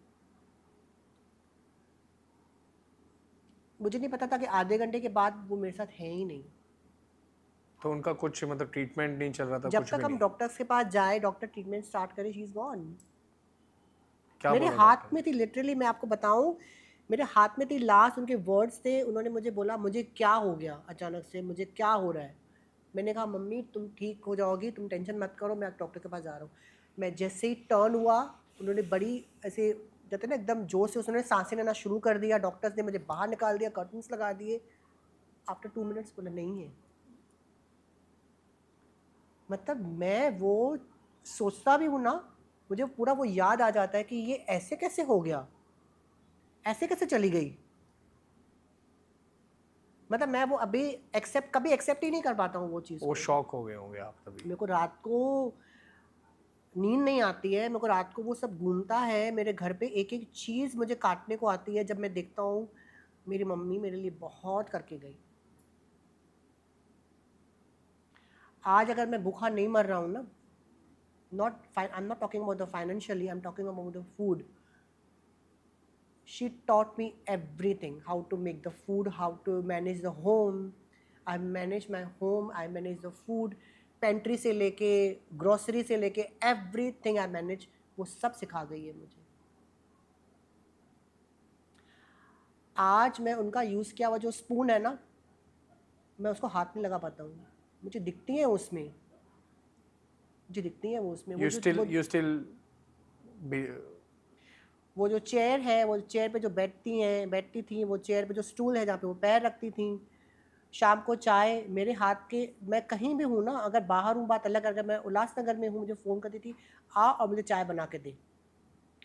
मुझे नहीं पता था कि आधे घंटे के बाद वो मेरे साथ है ही नहीं। तो उनका कुछ मतलब ट्रीटमेंट नहीं चल रहा था, जब कुछ तक भी हम नहीं। डॉक्टर्स के पास जाए, डॉक्टर ट्रीटमेंट स्टार्ट करे, शी इज़ गॉन। क्या मेरे बोला हाथ डॉक्टर में ने। थी, लिटरली मैं आपको बताऊं, मेरे हाथ में थी, लास्ट उनके वर्ड्स थे। उन्होंने मुझे बोला मुझे क्या हो गया अचानक से, मुझे क्या हो रहा है। मैंने कहा मम्मी तुम ठीक हो जाओगी, तुम टेंशन मत करो, मैं डॉक्टर के पास जा रहा हूँ। मैं जैसे ही टर्न हुआ, उन्होंने बड़ी ऐसे कहते हैं ना एकदम जोर से उसने सांसें लेना शुरू कर दिया, डॉक्टर्स ने मुझे बाहर निकाल दिया, कर्टन्स लगा दिए। आफ्टर 2 मिनट्स बोला नहीं है। मतलब मैं वो सोचता भी हूँ ना, मुझे पूरा वो याद आ जाता है कि ये ऐसे कैसे हो गया, ऐसे कैसे चली गई। मतलब मैं वो अभी कभी एक्सेप्ट ही नहीं कर पाता हूँ वो चीज़ वो को। शॉक हो गए होंगे आप तभी। मेरे को रात को नींद नहीं आती है, मेरे को रात को वो सब घूमता है मेरे घर पे, एक एक चीज़ मुझे काटने को आती है जब मैं देखता हूँ मेरी मम्मी मेरे लिए बहुत करके गई। आज अगर मैं भूखा नहीं मर रहा हूँ ना, आई am not talking about the financially, I am talking about the food. She taught me everything, how to make the food, how to manage the home. I manage my home, I manage the food, pantry से लेके grocery से लेके everything I manage, वो सब सिखा गई है मुझे। आज मैं उनका यूज़ किया हुआ जो स्पून है ना, मैं उसको हाथ नहीं लगा पाता हूँ। मुझे दिखती है उसमें, मुझे दिखती है वो उसमें। You still be, वो जो चेयर है, वो चेयर पे जो बैठती थी, वो चेयर पे जो स्टूल है जहाँ पे वो पैर रखती थी, शाम को चाय मेरे हाथ के, मैं कहीं भी हूँ ना, अगर बाहर हूँ बात अलग, अगर मैं उल्लासनगर में हूँ मुझे फ़ोन करती थी आ और मुझे चाय बना के दे,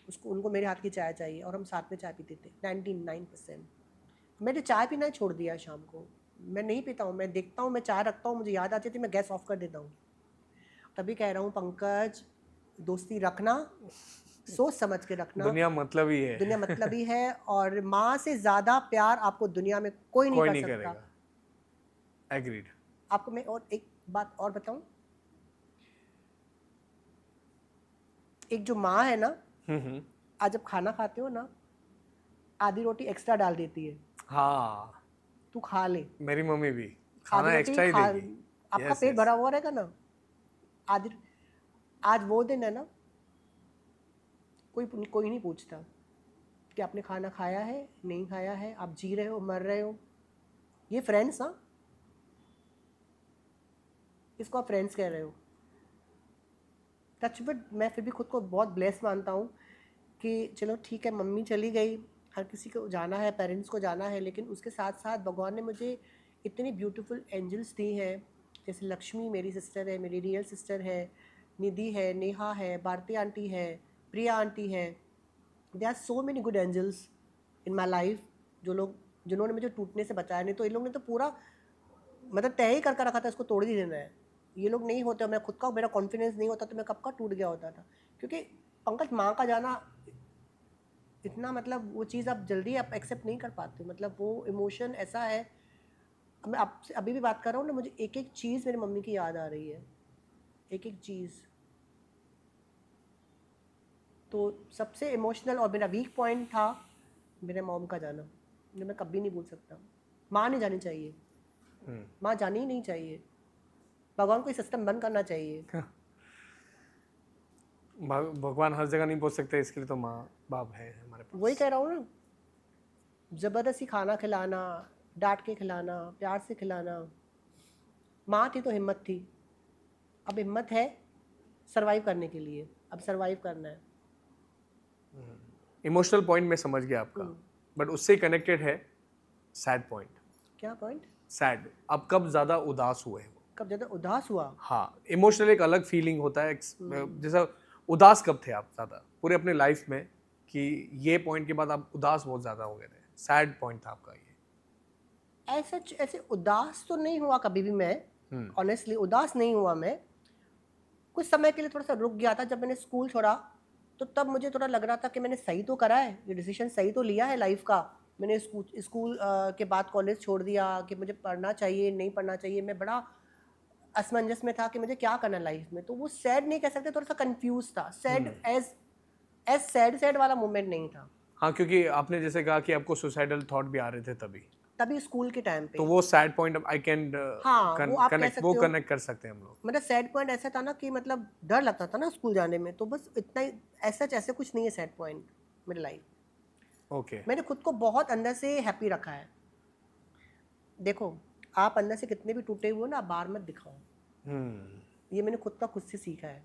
उसको उनको मेरे हाथ की चाय चाहिए और हम साथ में चाय पीते थे। 99%। मैंने चाय पीना ही छोड़ दिया शाम को, मैं नहीं पीता हूँ। मैं देखता हूँ, मैं चाय रखता हूँ, मुझे याद आती थी, मैं गैस ऑफ कर देता हूँ। तभी कह रहा हूँ पंकज, दोस्ती रखना, सोच समझ के रखना। दुनिया मतलब ही है। दुनिया मतलब ही है, और माँ से ज़्यादा प्यार आपको दुनिया में कोई नहीं कोई कर नहीं सकता। करेगा। एग्रीड। आपको मैं और एक बात और बताऊं, एक जो माँ है ना, आज जब खाना खाते हो ना, आधी रोटी एक्स्ट्रा डाल देती है, हाँ, तू खा ले। मेरी मम्मी भी आधी खाना रोटी एक्स्ट्रा ही खा, देगी। आपका Yes, पेट yes. भरा हुआ रहेगा ना। आधी, आज वो दिन है ना, कोई नहीं पूछता कि आपने खाना खाया है नहीं खाया है, आप जी रहे हो मर रहे हो। ये फ्रेंड्स, हाँ, इसको आप फ्रेंड्स कह रहे हो। टचवुड, मैं फिर भी खुद को बहुत ब्लेस मानता हूँ कि चलो ठीक है, मम्मी चली गई, हर किसी को जाना है, पेरेंट्स को जाना है, लेकिन उसके साथ साथ भगवान ने मुझे इतनी ब्यूटीफुल एंजल्स दी हैं। जैसे लक्ष्मी मेरी सिस्टर है, मेरी रियल सिस्टर है, निधि है, नेहा है, भारती आंटी है, प्रिया आंटी है। They are so many good angels in my life, जिन्होंने मुझे टूटने से बचाया। नहीं तो इन लोगों ने तो पूरा मतलब तय ही करके रखा था इसको तोड़ ही देना है। ये लोग नहीं होते, मैं खुद का मेरा कॉन्फिडेंस नहीं होता तो मैं कब का टूट गया होता था। क्योंकि पंकज, माँ का जाना इतना, मतलब वो चीज़ आप जल्दी आप एक्सेप्ट नहीं कर पाते। मतलब वो इमोशन ऐसा है, मैं आपसे अभी भी बात कर रहा हूँ ना, मुझे एक एक चीज़ मेरी मम्मी की याद आ रही है, एक एक चीज़। तो सबसे इमोशनल और मेरा वीक पॉइंट था मेरे मॉम का जाना, जो मैं कभी नहीं भूल सकता। माँ नहीं जानी चाहिए, माँ जानी ही नहीं चाहिए। भगवान को ये सिस्टम बंद करना चाहिए। भगवान हर जगह नहीं पहुंच सकते, इसके लिए तो माँ बाप है हमारे पास। वही कह रहा हूँ ना, ज़बरदस्ती खाना खिलाना, डांट के खिलाना, प्यार से खिलाना। माँ थी तो हिम्मत थी, अब हिम्मत है सरवाइव करने के लिए, अब सरवाइव करना है। इमोशनल पॉइंट मैं समझ गया आपका, बट उससे कनेक्टेड है सैड पॉइंट। क्या पॉइंट? सैड, आप कब ज़्यादा उदास हुए हो? कब ज़्यादा उदास हुआ? हाँ, इमोशनल एक अलग फीलिंग होता है। जैसा उदास कब थे आप ज़्यादा पूरे अपने लाइफ में, कि ये पॉइंट के बाद आप उदास बहुत ज़्यादा हो गए थे, सैड पॉइंट था आपका ये? ऐसे उदास तो नहीं हुआ कभी भी मैं, ऑनेस्टली उदास नहीं हुआ मैं। कुछ समय के लिए थोड़ा सा रुक गया था जब मैंने स्कूल छोड़ा, तो तब मुझे थोड़ा लग रहा था कि मैंने सही तो करा है, ये डिसीजन सही तो लिया है लाइफ का। मैंने स्कूल के बाद कॉलेज छोड़ दिया कि मुझे पढ़ना चाहिए नहीं पढ़ना चाहिए। मैं बड़ा असमंजस में था कि मुझे क्या करना लाइफ में। तो वो सैड नहीं कह सकते, थोड़ा सा कंफ्यूज था। सैड एज सैड वाला मोमेंट नहीं था। हाँ, क्योंकि आपने जैसे कहा कि आपको सुसाइडल थॉट भी आ रहे थे तभी स्कूल के टाइम पे। तो वो सैड पॉइंट आई कैन हाँ, वो आप कह कनेक्ट, सकते वो हो। कनेक्ट कर सकते हैं हम लोग। मेरा सैड पॉइंट ऐसा था ना कि मतलब डर लगता था ना स्कूल जाने में, तो बस इतना ही। ऐसे कुछ नहीं है सैड पॉइंट मेरी लाइफ। ओके। मैंने खुद को बहुत अंदर से हैप्पी रखा है। देखो, आप अंदर से कितने भी टूटे हुए हो ना, आप बाहर मत दिखाओ। ये मैंने खुद से सीखा है।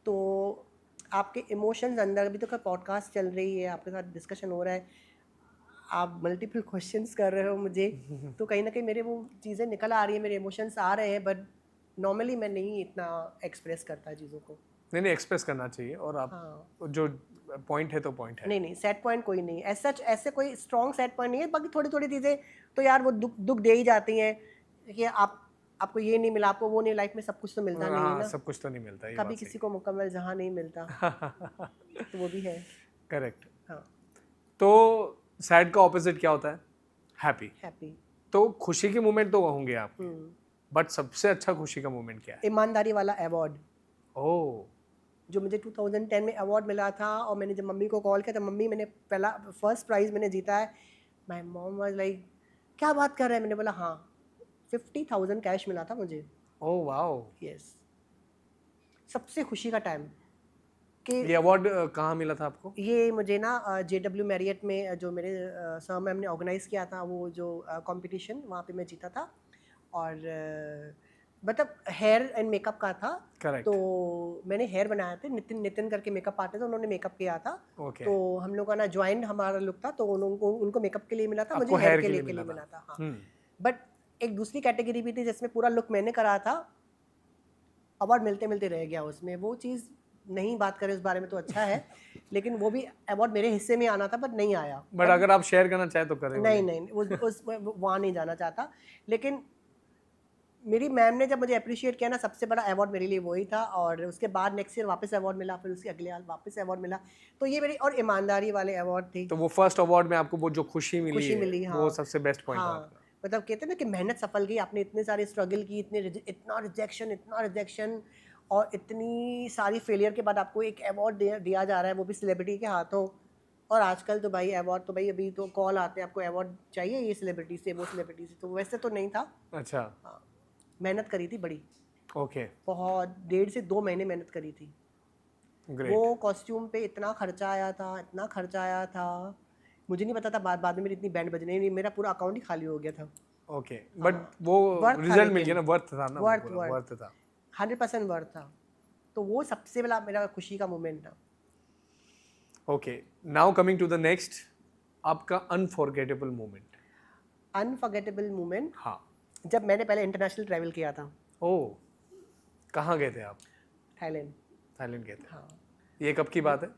तो आपके इमोशंस अंदर, अभी तो पॉडकास्ट चल रही है, आपके साथ डिस्कशन हो रहा है, आप मल्टीपल क्वेश्चंस कर रहे हो मुझे, तो कहीं ना कहीं मेरे वो चीज़ें निकल आ रही है, मेरे इमोशंस आ रहे हैं, बट नॉर्मली मैं नहीं इतना एक्सप्रेस करता चीज़ों को। नहीं एक्सप्रेस करना चाहिए, और आप हाँ, जो पॉइंट है तो पॉइंट है। नहीं सेट पॉइंट कोई नहीं है सच, ऐसे कोई स्ट्रॉन्ग सेट पॉइंट नहीं है, बाकी थोड़ी थोड़ी चीज़ें तो यार वो दुख दुख दे ही जाती हैं कि आपको ये नहीं मिला, आपको वो नहीं, लाइफ में सब कुछ तो मिलता नहीं है हाँ, ना, सब कुछ तो नहीं मिलता, ये कभी बात किसी को मुकम्मल जहाँ नहीं मिलता, तो वो भी है। करेक्ट। हाँ, तो सैड का ऑपोजिट क्या होता है? हैप्पी। हैप्पी। तो खुशी के मोमेंट तो होंगे आपके, बट सबसे अच्छा खुशी का मोमेंट क्या है? ईमानदारी वाला अवार्ड, ओह, जो मुझे 2010 में अवार्ड मिला था, और मैंने जब मम्मी को कॉल किया तो मम्मी, मैंने पहला फर्स्ट प्राइज़ मैंने जीता है। माय मॉम वाज लाइक, क्या बात कर रहे हैं? मैंने बोला हाँ, 50,000 कैश मिला था मुझे। Oh wow. यस, सबसे खुशी का टाइम कि ये अवार्ड कहाँ मिला था आपको? ये मुझे ना JW मैरियट में जो मेरे सर मैम ने ऑर्गेनाइज़ किया था, वो जो कंपटीशन, वहाँ पे मैं जीता था। और मतलब हेयर एंड मेकअप का था। Correct. तो मैंने हेयर बनाया थे, नितिन करके मेकअप आर्टिस्ट, उन्होंने मेकअप किया था। Okay. तो हम लोग का ना ज्वाइंट हमारा लुक था, तो उनको मेकअप के लिए मिला था, आपको मुझे हेयर hair के के लिए लिए मिला था। हाँ, हम्म, बट एक दूसरी कैटेगरी भी थी जिसमें पूरा लुक मैंने करा था, अवार्ड मिलते मिलते रह गया उसमें, वो चीज़ नहीं बात करें उस बारे में तो अच्छा है, लेकिन वो भी अवार्ड मेरे हिस्से में आना था, बट नहीं आया। बट अगर आप शेयर करना चाहे तो करें। नहीं उस वहाँ नहीं जाना चाहता, लेकिन मेरी मैम ने जब मुझे अप्रिशिएट किया ना, सबसे बड़ा अवार्ड मेरे लिए वही था। और उसके बाद नेक्स्ट ईयर वापस अवार्ड मिला, फिर उसके अगले साल वापस अवार्ड मिला, तो ये मेरी और ईमानदारी वाले अवार्ड थे। तो वो फर्स्ट अवार्ड में आपको वो जो खुशी खुशी है, मिली, हाँ, वो सबसे बेस्ट पॉइंट था हाँ, आपका। मतलब कहते हैं ना कि मेहनत सफल गई, आपने इतने सारे स्ट्रगल की, इतना रिजेक्शन और इतनी सारी फेलियर के बाद आपको एक अवार्ड दिया जा रहा है, वो भी सेलिब्रिटी के हाथों। और आजकल तो भाई अवार्ड तो भाई अभी तो कॉल आते हैं, आपको अवार्ड चाहिए ये सेलिब्रिटी से, वो सेलिब्रिटी से, तो वैसे तो नहीं था। अच्छा, हाँ, मेहनत करी थी बड़ी, ओके, बहुत 1.5 से 2 महीने मेहनत करी थी। ग्रेट। वो कॉस्ट्यूम पे इतना खर्चा आया था, मुझे नहीं पता था, बाद में मेरी इतनी बैंड बजने नहीं, मेरा पूरा अकाउंट ही खाली हो गया था। ओके, बट वो वर्थ था, रिजल्ट मिल लेकिन गया ना, वर्थ था ना, वर्थ पूरा वर्थ था। 100% वर्थ था। तो वो सबसे बड़ा मेरा खुशी का मोमेंट था। Okay, now coming to the next, आपका अनफॉरगेटेबल मोमेंट। अनफॉरगेटेबल मोमेंट, हाँ। जब मैंने पहले इंटरनेशनल ट्रैवल किया था। ओह, कहाँ गए थे आप? थाईलैंड। थाईलैंड गए थे। हाँ, ये कब की बात है?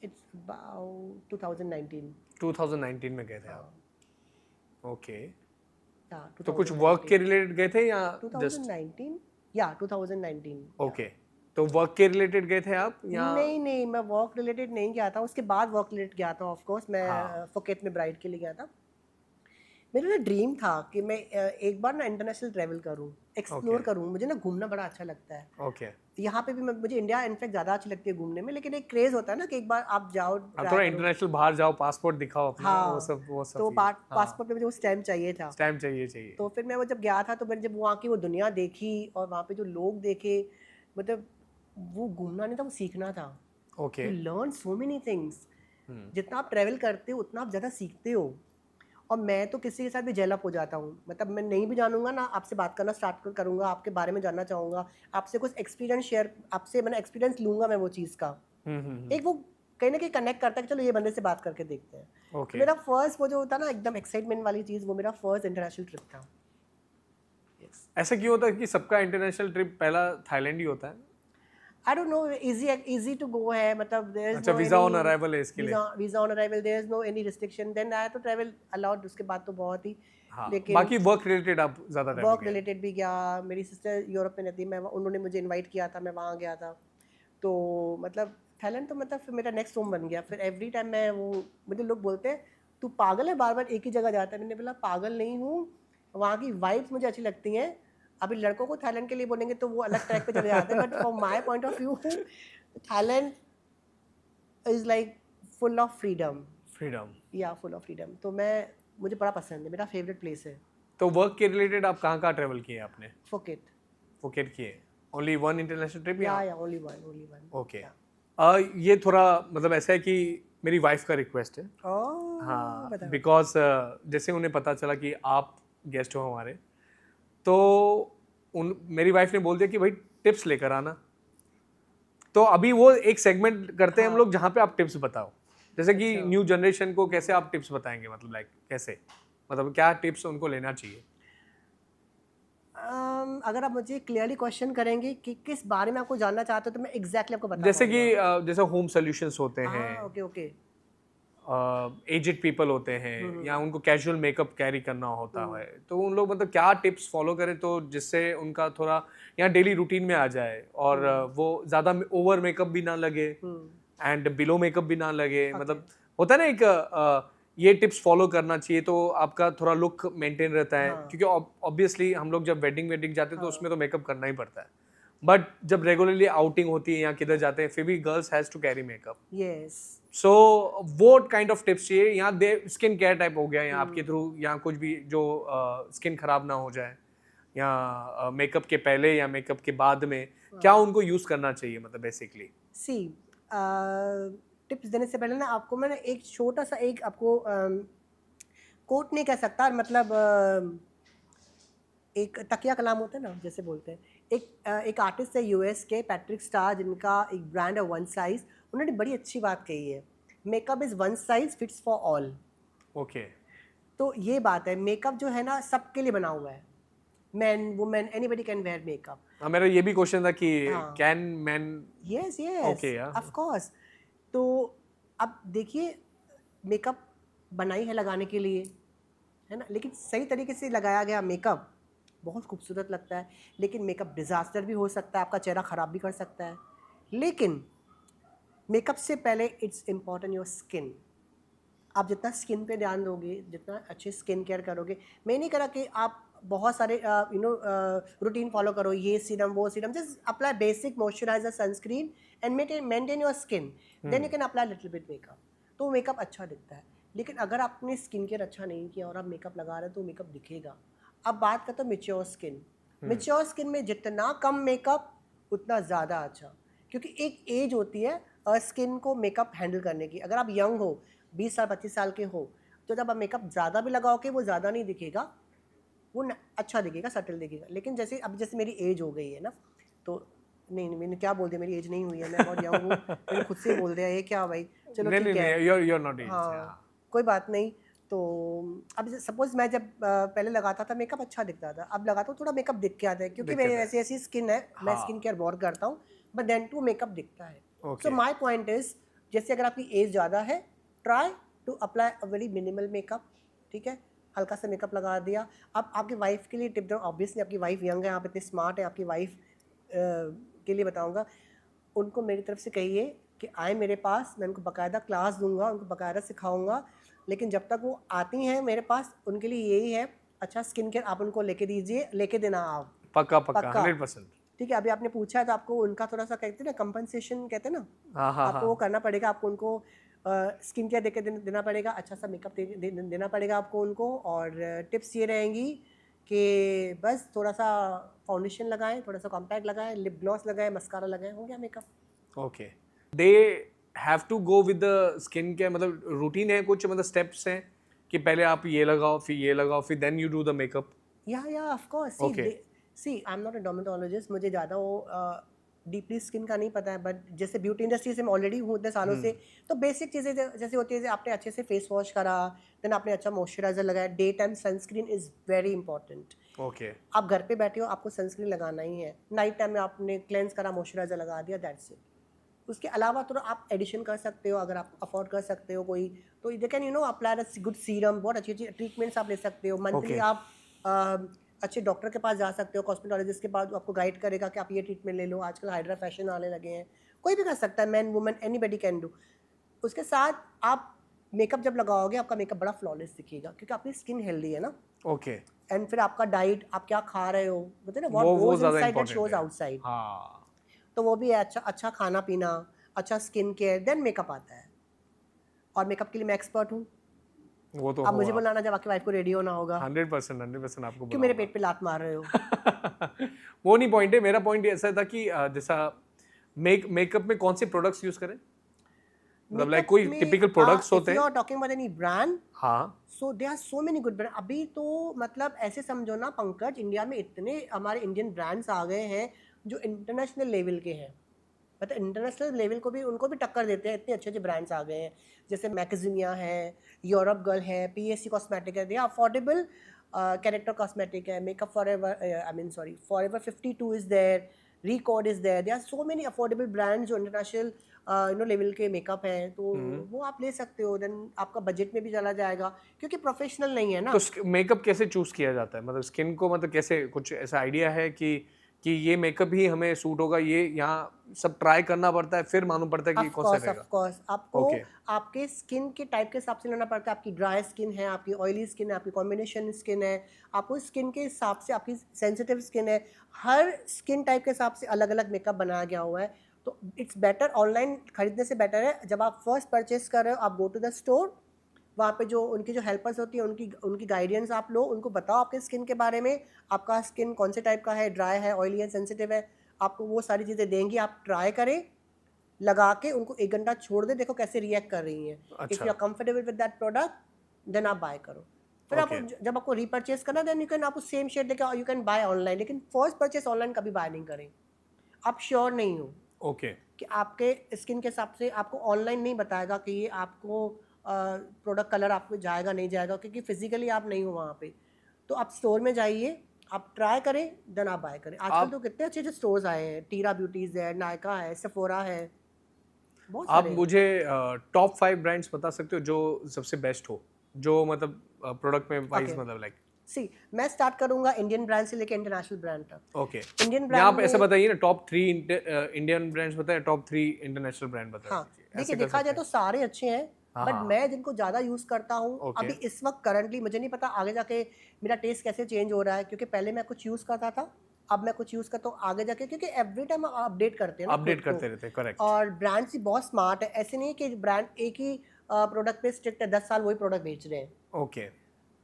It's about 2019। 2019 में गए थे आप? ओके, हाँ, तो कुछ वर्क के रिलेटेड गए थे या जस्ट? 2019 या 2019। ओके, तो वर्क के रिलेटेड गए थे आप या? नहीं, मैं वर्क रिलेटेड नहीं गया था, उसके बाद वर्क रिलेटेड गया था। ऑफ कोर्स मैं हाँ। फुकेट में ब्राइड के लिए गया था। मेरा ना ड्रीम था कि मैं एक बार ना इंटरनेशनल ट्रैवल करूं, एक्सप्लोर Okay. करूं। मुझे ना घूमना बड़ा अच्छा लगता है। ओके, यहाँ पे भी मुझे इंडिया इनफैक्ट ज़्यादा अच्छी लगती है घूमने में, लेकिन एक क्रेज़ होता है ना कि एक बार आप जाओ, आप try थोड़ा करो। इंटरनेशनल बाहर जाओ, पासपोर्ट दिखाओ अपना, हाँ, वो सब तो चीज़। हाँ, पासपोर्ट पे मुझे वो स्टैम्प चाहिए था। स्टैम्प चाहिए। तो फिर मैं वो जब गया था, तो मैंने जब वहाँ की वो दुनिया देखी और वहाँ पे जो लोग देखे, मतलब वो घूमना नहीं था, वो सीखना था। Okay, you learn so many things. जितना आप ट्रैवल करते हो उतना आप ज़्यादा सीखते हो। और मैं तो किसी के साथ भी जेल अप हो जाता हूँ, मतलब मैं नहीं भी जानूंगा ना, आपसे बात करना स्टार्ट करूँगा, आपके बारे में जानना चाहूँगा, आपसे कुछ एक्सपीरियंस शेयर, आपसे मैंने एक्सपीरियंस लूँगा मैं वो चीज़ का। एक वो कहीं ना कहीं कनेक्ट करता है कि चलो ये बंदे से बात करके देखते हैं। ओके। मेरा फर्स्ट वो जो होता ना एकदम एक्साइटमेंट वाली चीज़, वो मेरा फर्स्ट इंटरनेशनल ट्रिप था। ऐसा क्यों होता है कि सबका इंटरनेशनल ट्रिप पहला थाईलैंड ही होता है? I don't know, easy to go है, मतलब देयर इज अच्छा, नो वीजा ऑन अराइवल है इसके लिए? Visa on arrival, there is no any restriction, then I तो ट्रैवल अलाउड। उसके बाद तो बहुत ही, हाँ, लेकिन बाकी वर्क रिलेटेड आप ज़्यादा ट्रैवल वर्क किए? रिलेटेड भी गया। मेरी सिस्टर यूरोप में रहती है, मैं उन्होंने मुझे इनवाइट किया था, मैं वहाँ गया था। तो मतलब थाईलैंड तो मतलब फिर मेरा नेक्स्ट होम बन गया। फिर एवरी टाइम मैं वो, मुझे लोग बोलते हैं तू पागल है, बार बार एक ही जगह जाता है। मैंने बोला पागल नहीं हूँ, वहाँ की वाइब्स मुझे अच्छी लगती हैं। अभी लड़कों को थाईलैंड के लिए बोलेंगे तो वो अलग ट्रैक पे चले जाते हैं, but from my point of view Thailand is like full of freedom. Freedom. या फुल ऑफ फ्रीडम, तो मुझे बड़ा पसंद है, मेरा फेवरेट प्लेस है तो वर्क के रिलेटेड आप कहाँ ट्रैवल किए आपने? फुकेट। फुकेट किए? ओनली वन इंटरनेशनल ट्रिप या? या ओनली वन। ओके, ये थोड़ा मतलब ऐसा है कि मेरी वाइफ का रिक्वेस्ट है। ओह, हाँ, बताओ। बिकॉज जैसे उन्हें पता चला कि आप गेस्ट हो हमारे, तो मेरी वाइफ ने बोल दिया कि भाई टिप्स लेकर आना। तो अभी वो एक सेगमेंट करते हैं हम हाँ। लोग जहाँ पे आप टिप्स बताओ, जैसे कि अच्छा। न्यू जनरेशन को कैसे आप टिप्स बताएंगे, मतलब लाइक कैसे, मतलब क्या टिप्स उनको लेना चाहिए? अगर आप मुझे क्लियरली क्वेश्चन करेंगे कि किस बारे में आपको जानना चाहते हो तो मैं एग्जैक्टली आपको बता जैसे कि पाऊंगा। जैसे होम सॉल्यूशंस होते हैं, हाँ, ओके ओके। एजेड पीपल होते हैं, या उनको कैजुअल मेकअप कैरी करना होता है, तो उन लोग मतलब क्या टिप्स फॉलो करें तो जिससे उनका थोड़ा यहाँ डेली रूटीन में आ जाए और वो ज़्यादा ओवर मेकअप भी ना लगे एंड बिलो मेकअप भी ना लगे, ओके। मतलब होता है ना एक ये टिप्स फॉलो करना चाहिए तो आपका थोड़ा लुक मेंटेन रहता है, हाँ क्योंकि ऑब्वियसली हम लोग जब वेडिंग जाते हैं तो हाँ। उसमें तो मेकअप करना ही पड़ता है, बट जब रेगुलरली आउटिंग होती है या किधर जाते हैं फिर भी girls has to carry makeup, yes. So वो काइंड ऑफ टिप्स चाहिए यहाँ दे, स्किन केयर टाइप हो गया या आपके थ्रू या कुछ भी जो स्किन खराब ना हो जाए, या मेकअप के पहले या मेकअप के बाद में क्या उनको यूज करना चाहिए, मतलब बेसिकली। सी टिप्स देने से पहले ना आपको मैं एक छोटा सा एक आपको कोट नहीं कह सकता, मतलब एक तकिया कलाम होता है ना जैसे बोलते हैं। एक आर्टिस्ट है यूएस के, पैट्रिक स्टार, जिनका एक ब्रांड है वन साइज। उन्होंने बड़ी अच्छी बात कही है, makeup is one size fits for all. Okay. तो ये बात है, मेकअप जो है ना सबके लिए बना हुआ है, man women anybody can wear makeup. हाँ, मेरा ये भी क्वेश्चन था कि हाँ, can man. Yes yes, okay yeah. Of course. तो अब देखिए, मेकअप बनाई है लगाने के लिए, है ना, लेकिन सही तरीके से लगाया गया मेकअप बहुत खूबसूरत लगता है। लेकिन मेकअप डिज़ास्टर भी हो सकता है, आपका चेहरा ख़राब भी कर सकता है। लेकिन मेकअप से पहले इट्स इम्पॉर्टेंट योर स्किन। आप जितना स्किन पे ध्यान दोगे, जितना अच्छे स्किन केयर करोगे, मैं नहीं कह रहा कि आप बहुत सारे रूटीन फॉलो करो, ये सीरम वो serum, just apply basic moisturiser, sunscreen and maintain your skin, then you can apply little bit makeup, तो मेकअप अच्छा दिखता है। लेकिन अगर आपने स्किन केयर अच्छा नहीं किया और आप मेकअप लगा रहे हो तो मेकअप दिखेगा। अब बात करते हो मेच्योर स्किन। मेच्योर स्किन में जितना कम मेकअप उतना ज़्यादा अच्छा, क्योंकि एक एज होती है स्किन को मेकअप हैंडल करने की। अगर आप यंग हो, 20 साल 25 साल के हो, तो जब आप मेकअप ज़्यादा भी लगाओगे वो ज़्यादा नहीं दिखेगा, वो अच्छा दिखेगा, सटल दिखेगा। लेकिन जैसे अब जैसे मेरी एज हो गई है ना, तो नहीं नहीं, मैंने क्या बोल दिया, मेरी एज नहीं हुई है, मैं बहुत यंग हूँ, मैंने खुद से बोल दिया ये क्या भाई, चलो नहीं नहीं ठीक है। नहीं, you're not aged, हाँ, yeah. कोई बात नहीं। तो अब सपोज मैं जब पहले लगाता था मेकअप अच्छा दिखता था, अब लगाता हूँ थोड़ा मेकअप दिख के आता है, क्योंकि दिक्कत मेरी है। ऐसी ऐसी स्किन है, मैं हाँ। स्किन केयर बहुत करता हूँ, बट देन टू मेकअप दिखता है। So okay. My point is, जैसे अगर आपकी एज ज़्यादा है, try to apply a very minimal makeup, ठीक है, हल्का सा मेकअप लगा दिया। अब आपकी वाइफ के लिए टिप दूँ, ऑब्वियसली आपकी वाइफ यंग है, आप इतने स्मार्ट है, आपकी वाइफ के लिए बताऊँगा, उनको मेरी तरफ से कहिए कि आए मेरे पास, मैं उनको बाकायदा क्लास दूंगा, उनको बाकायदा सिखाऊंगा। लेकिन जब तक वो आती हैं मेरे पास, उनके लिए यही है, अच्छा स्किन केयर आप उनको लेके दीजिए, लेके देना आप पक्का पक्का पक्का। 100%। ठीक है, अभी आपने पूछा है तो आपको उनका थोड़ा सा कहते हैं ना, कंपनसेशन कहते हैं ना, हाँ हाँ आपको वो हाँ। करना पड़ेगा, आपको उनको स्किन केयर देके देना पड़ेगा, अच्छा सा मेकअप देना पड़ेगा आपको उनको। और टिप्स ये रहेंगी कि बस थोड़ा सा फाउंडेशन लगाएं, थोड़ा सा कॉम्पैक्ट लगाएं, लिप ग्लॉस लगाएं, मस्कारा लगाएं, हो गया makeup. Okay. They have to go with the skin care, मतलब रूटीन है कुछ, मतलब स्टेप्स हैं कि पहले आप ये लगाओ फिर ये लगाओ फिर then you do the makeup? Yeah of course, okay. See I am not a dermatologist, मुझे ज़्यादा वो डीपली स्किन का नहीं पता है, बट जैसे ब्यूटी इंडस्ट्री से मैं ऑलरेडी हूँ इतने सालों से, तो बेसिक चीज़ें जैसे होती है, आपने अच्छे से फेस वॉश करा, देन आपने अच्छा मॉइस्चराइजर लगाया, day time sunscreen is very important. Okay. आप घर पे बैठे हो, आपको सनस्क्रीन लगाना ही है, नाइट टाइम में आपने क्लेंस करा, मॉइस्चराइजर लगा दिया, दैट्स इट। उसके अलावा तो आप एडिशन कर सकते हो, अगर आप अफोर्ड कर सकते हो कोई, तो they can apply good serum, बहुत अच्छी अच्छी ट्रीटमेंट्स आप ले सकते हो मंथली। ओके। आप अच्छे डॉक्टर के पास जा सकते हो, कॉस्मेटोलॉजिस्ट के पास, जो आपको गाइड करेगा कि आप ये ट्रीटमेंट ले लो। आजकल हाइड्रा फैशन आने लगे हैं, कोई भी कर सकता है, man women anybody can do. उसके साथ आप मेकअप जब लगाओगे, आपका मेकअप बड़ा फ्लॉलेस दिखेगा, क्योंकि आपकी स्किन हेल्दी है ना। ओके। एंड फिर आपका डाइट, आप क्या खा रहे हो, बोलते हैं ना, व्हाट वो गोज ज़्यादा इनसाइड दैट इम्पोर्टेंट शोज है। आउटसाइड। हाँ। तो वो भी है, अच्छा अच्छा खाना पीना, अच्छा स्किन केयर, देन मेकअप आता है। और मेकअप के लिए मैं एक्सपर्ट हूँ। वो तो अब हो मुझे आप। बुलाना जब आपकी वाइफ को रेडी होना होगा। 100% आपको क्यों मेरे बुलाऊंगा। पेट पे लात मार रहे हो? वो नहीं पॉइंट है, मेरा पॉइंट ऐसा था कि जैसा मेकअप में कौन से प्रोडक्ट्स यूज करें, मतलब लाइक कोई टिपिकल प्रोडक्ट्स होते इफ यू हैं? Are talking about any brand, हाँ। So they are so many good brand. अभी तो मतलब ऐसे समझो ना पंकज, इंडिया में इतने हमारे इंडियन ब्रांड्स आ गए हैं जो इंटरनेशनल लेवल के हैं। मतलब इंटरनेशनल लेवल को भी उनको भी टक्कर देते हैं, इतने अच्छे अच्छे ब्रांड्स आ गए हैं, जैसे मैकेजिमिया है, यूरोप गर्ल है, पीएससी कॉस्मेटिक है, they are affordable, character cosmetic है, makeup forever, I mean sorry forever 52 is there, record is there, they are so many affordable brands जो इंटरनेशनल लेवल के मेकअप हैं, तो वो आप ले सकते हो, देन आपका बजट में भी चला जाएगा, क्योंकि प्रोफेशनल नहीं है ना। तो मेकअप कैसे चूज किया जाता है, मतलब स्किन को, मतलब कैसे, कुछ ऐसा आइडिया है कि ये मेकअप ही हमें सूट होगा, ये यहाँ सब ट्राई करना पड़ता है फिर मालूम पड़ता है कि कौन सा रहेगा? ऑफ कोर्स आपको Okay. आपके स्किन के टाइप के हिसाब से लेना पड़ता है, आपकी ड्राई स्किन है, आपकी ऑयली स्किन है, आपकी कॉम्बिनेशन स्किन है, आपको स्किन के हिसाब से, आपकी सेंसिटिव स्किन है, हर स्किन टाइप के हिसाब से अलग अलग मेकअप बनाया गया हुआ है। तो इट्स बेटर, ऑनलाइन खरीदने से बेटर है, जब आप फर्स्ट परचेज कर रहे हो आप गो टू द स्टोर, वहाँ पे जो उनकी जो हेल्पर्स होती है उनकी गाइडेंस आप लो, उनको बताओ आपके स्किन के बारे में, आपका स्किन कौन से टाइप का है, ड्राई है, ऑयली है, सेंसिटिव है, आपको वो सारी चीज़ें देंगी, आप ट्राई करें, लगा के उनको 1 घंटा छोड़ दे, देखो कैसे रिएक्ट कर रही हैं। If you are comfortable with that product then आप बाय करो। फिर आप जब आपको रीपरचेज करना देन यू कैन, आपको सेम शेड लेके यू कैन बाय ऑनलाइन, लेकिन फर्स्ट परचेज ऑनलाइन कभी बाय नहीं करें, आप श्योर नहीं हो ओके। कि आपके स्किन के हिसाब से आपको ऑनलाइन नहीं बताएगा कि ये आपको प्रोडक्ट कलर आपको जाएगा नहीं जाएगा, क्योंकि फिजिकली आप नहीं हो वहाँ पे। तो आप स्टोर में जाइए, आप ट्राई करें, देन आप बाय करें। आजकल तो कितने अच्छे अच्छे स्टोर्स आए हैं, टीरा ब्यूटीज है, नायका है, सेफोरा है, बहुत आप सारे हैं। मुझे टॉप 5 ब्रांड्स बता सकते हो जो सबसे बेस्ट हो, जो मतलब प्रोडक्ट में वाइज, Okay. मतलब लाइक? सी मैं स्टार्ट करूंगा इंडियन ब्रांड से लेके इंटरनेशनल ब्रांड तक। ओके। इंडियन या ब्रांड आप ऐसा में, बताइए ना, टॉप 3 इंडियन ब्रांड्स बताएं, टॉप 3 इंटरनेशनल ब्रांड बताएं। हाँ ऐसे देखिए, कर देखा जाए सकते तो हैं। सारे अच्छे हैं, हाँ, बट हाँ। मैं जिनको ज़्यादा यूज़ करता हूँ Okay. अभी इस वक्त करंटली, मुझे नहीं पता आगे जाके मेरा टेस्ट कैसे चेंज हो रहा है, क्योंकि पहले मैं कुछ यूज़ करता था, अब मैं कुछ यूज़ करता हूँ आगे जाके, क्योंकि एवरी टाइम अपडेट करते हैं ना अपडेट खुद को। करते रहते हैं, करेक्ट। और ब्रांड्स भी बहुत स्मार्ट है, ऐसे नहीं है कि ब्रांड एक ही प्रोडक्ट पे स्ट्रिक्ट है, 10 साल वही प्रोडक्ट बेच रहे हैं। ओके।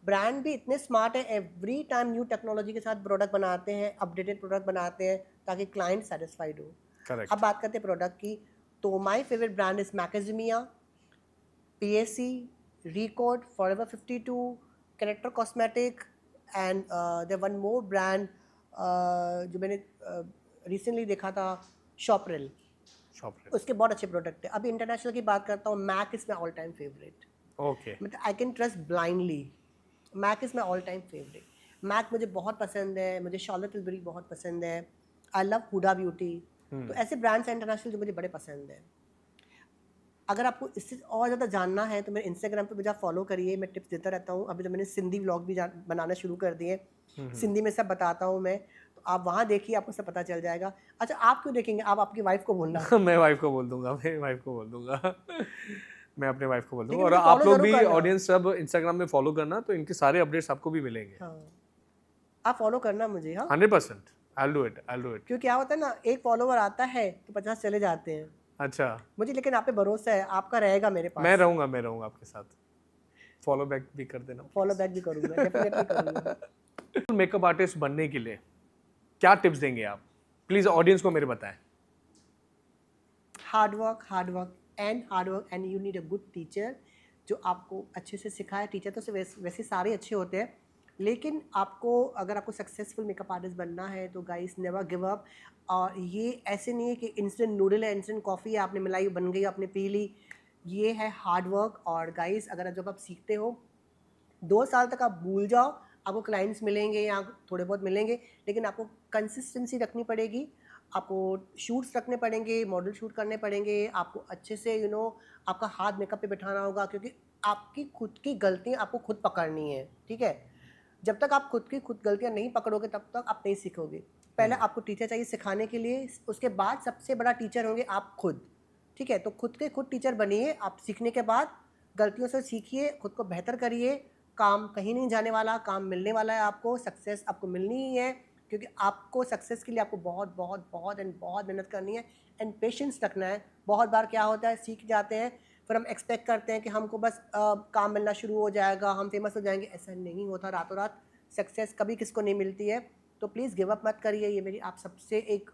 ब्रांड भी इतने स्मार्ट है, एवरी टाइम न्यू टेक्नोलॉजी के साथ प्रोडक्ट बनाते हैं, अपडेटेड प्रोडक्ट बनाते हैं, ताकि क्लाइंट सेटिस्फाइड हो। करेक्ट। अब बात करते हैं प्रोडक्ट की, तो माय फेवरेट ब्रांड इज मैकेजिमिया, PSC, record, forever 52, character cosmetic, and there one more brand जो मैंने रिसेंटली देखा था, शॉपरेल, शॉप। उसके बहुत अच्छे प्रोडक्ट है। अभी इंटरनेशनल की बात करता हूँ, Mac is my all time favourite, okay. मतलब I can trust blindly, Mac is my all time favourite. Mac मुझे बहुत पसंद है, मुझे शार्लेट टिलबरी बहुत पसंद है, आई लव हुडा ब्यूटी। तो ऐसे ब्रांड्स हैं इंटरनेशनल जो मुझे बड़े पसंद है। अगर आपको इससे और ज़्यादा जानना है तो मेरे इंस्टाग्राम पे मुझे आप फॉलो करिए, मैं टिप्स देता रहता हूँ। अभी तो मैंने सिंधी व्लॉग भी बनाना शुरू कर दिए, सिंधी में सब बताता हूँ मैं, तो आप वहाँ देखिए, आपको सब पता चल जाएगा। अच्छा, आप क्यों देखेंगे, आप आपकी वाइफ को बोलना। मैं वाइफ को बोल दूंगा, मैं वाइफ को बोल दूंगा। मैं अपने वाइफ को बोल दूंगा। लेकिन और मुझे आप follow लोग जरूर भी, करना। ऑडियंस सब इंस्टाग्राम में फॉलो करना, तो इनके सारे अपडेट्स आपको भी मिलेंगे। हाँ, आप फॉलो करना मुझे। हाँ, 100%। I'll do it, I'll do it। क्योंकि क्या होता है ना, एक फॉलोवर आता है तो 50 चले जाते हैं। अच्छा। मुझे लेकिन आप पे भरोसा है, आपका रहेगा मेरे पास। मैं रहूंगा आपके साथ। फॉलो बैक भी कर देना। फॉलो बैक भी करूंगा, डेफिनेटली करूंगा। मेकअप आर्टिस्ट बनने के लिए क्या टिप्स देंगे आप, प्लीज ऑडियंस को मेरे बताएं। Hard work and you need a good teacher जो आपको अच्छे से सिखाए। टीचर तो वैसे सारे अच्छे होते हैं, लेकिन आपको, अगर आपको सक्सेसफुल मेकअप आर्टिस्ट बनना है तो गाइस नेवर गिव अप। और ये ऐसे नहीं है कि इंस्टेंट नूडल है, इंस्टेंट कॉफ़ी है, आपने मिलाई बन गई, आपने पी ली। ये है हार्ड वर्क। और गाइस, अगर जब आप सीखते हो 2 साल तक आप भूल जाओ, आपको क्लाइंट्स मिलेंगे या थोड़े बहुत मिलेंगे, लेकिन आपको कंसिस्टेंसी रखनी पड़ेगी, आपको शूट्स रखने पड़ेंगे, मॉडल शूट करने पड़ेंगे, आपको अच्छे से आपका हाथ मेकअप पे बैठाना होगा, क्योंकि आपकी खुद की गलतियाँ आपको खुद पकड़नी है, ठीक है। जब तक आप खुद की गलतियाँ नहीं पकड़ोगे तब तक आप नहीं सीखोगे। पहले आपको टीचर चाहिए सिखाने के लिए, उसके बाद सबसे बड़ा टीचर होंगे आप खुद, ठीक है। तो खुद के खुद टीचर बनिए आप सीखने के बाद, गलतियों से सीखिए, खुद को बेहतर करिए। काम कहीं नहीं जाने वाला, काम मिलने वाला है आपको, सक्सेस आपको मिलनी ही है, क्योंकि आपको सक्सेस के लिए आपको बहुत बहुत बहुत एंड बहुत मेहनत करनी है एंड पेशेंस रखना है। बहुत बार क्या होता है, सीख जाते हैं, फिर हम एक्सपेक्ट करते हैं कि हमको बस काम मिलना शुरू हो जाएगा, हम फेमस हो जाएंगे। ऐसा नहीं होता, रातों रात सक्सेस कभी किसको नहीं मिलती है। तो प्लीज़ गिव अप मत करिए, ये मेरी आप सबसे एक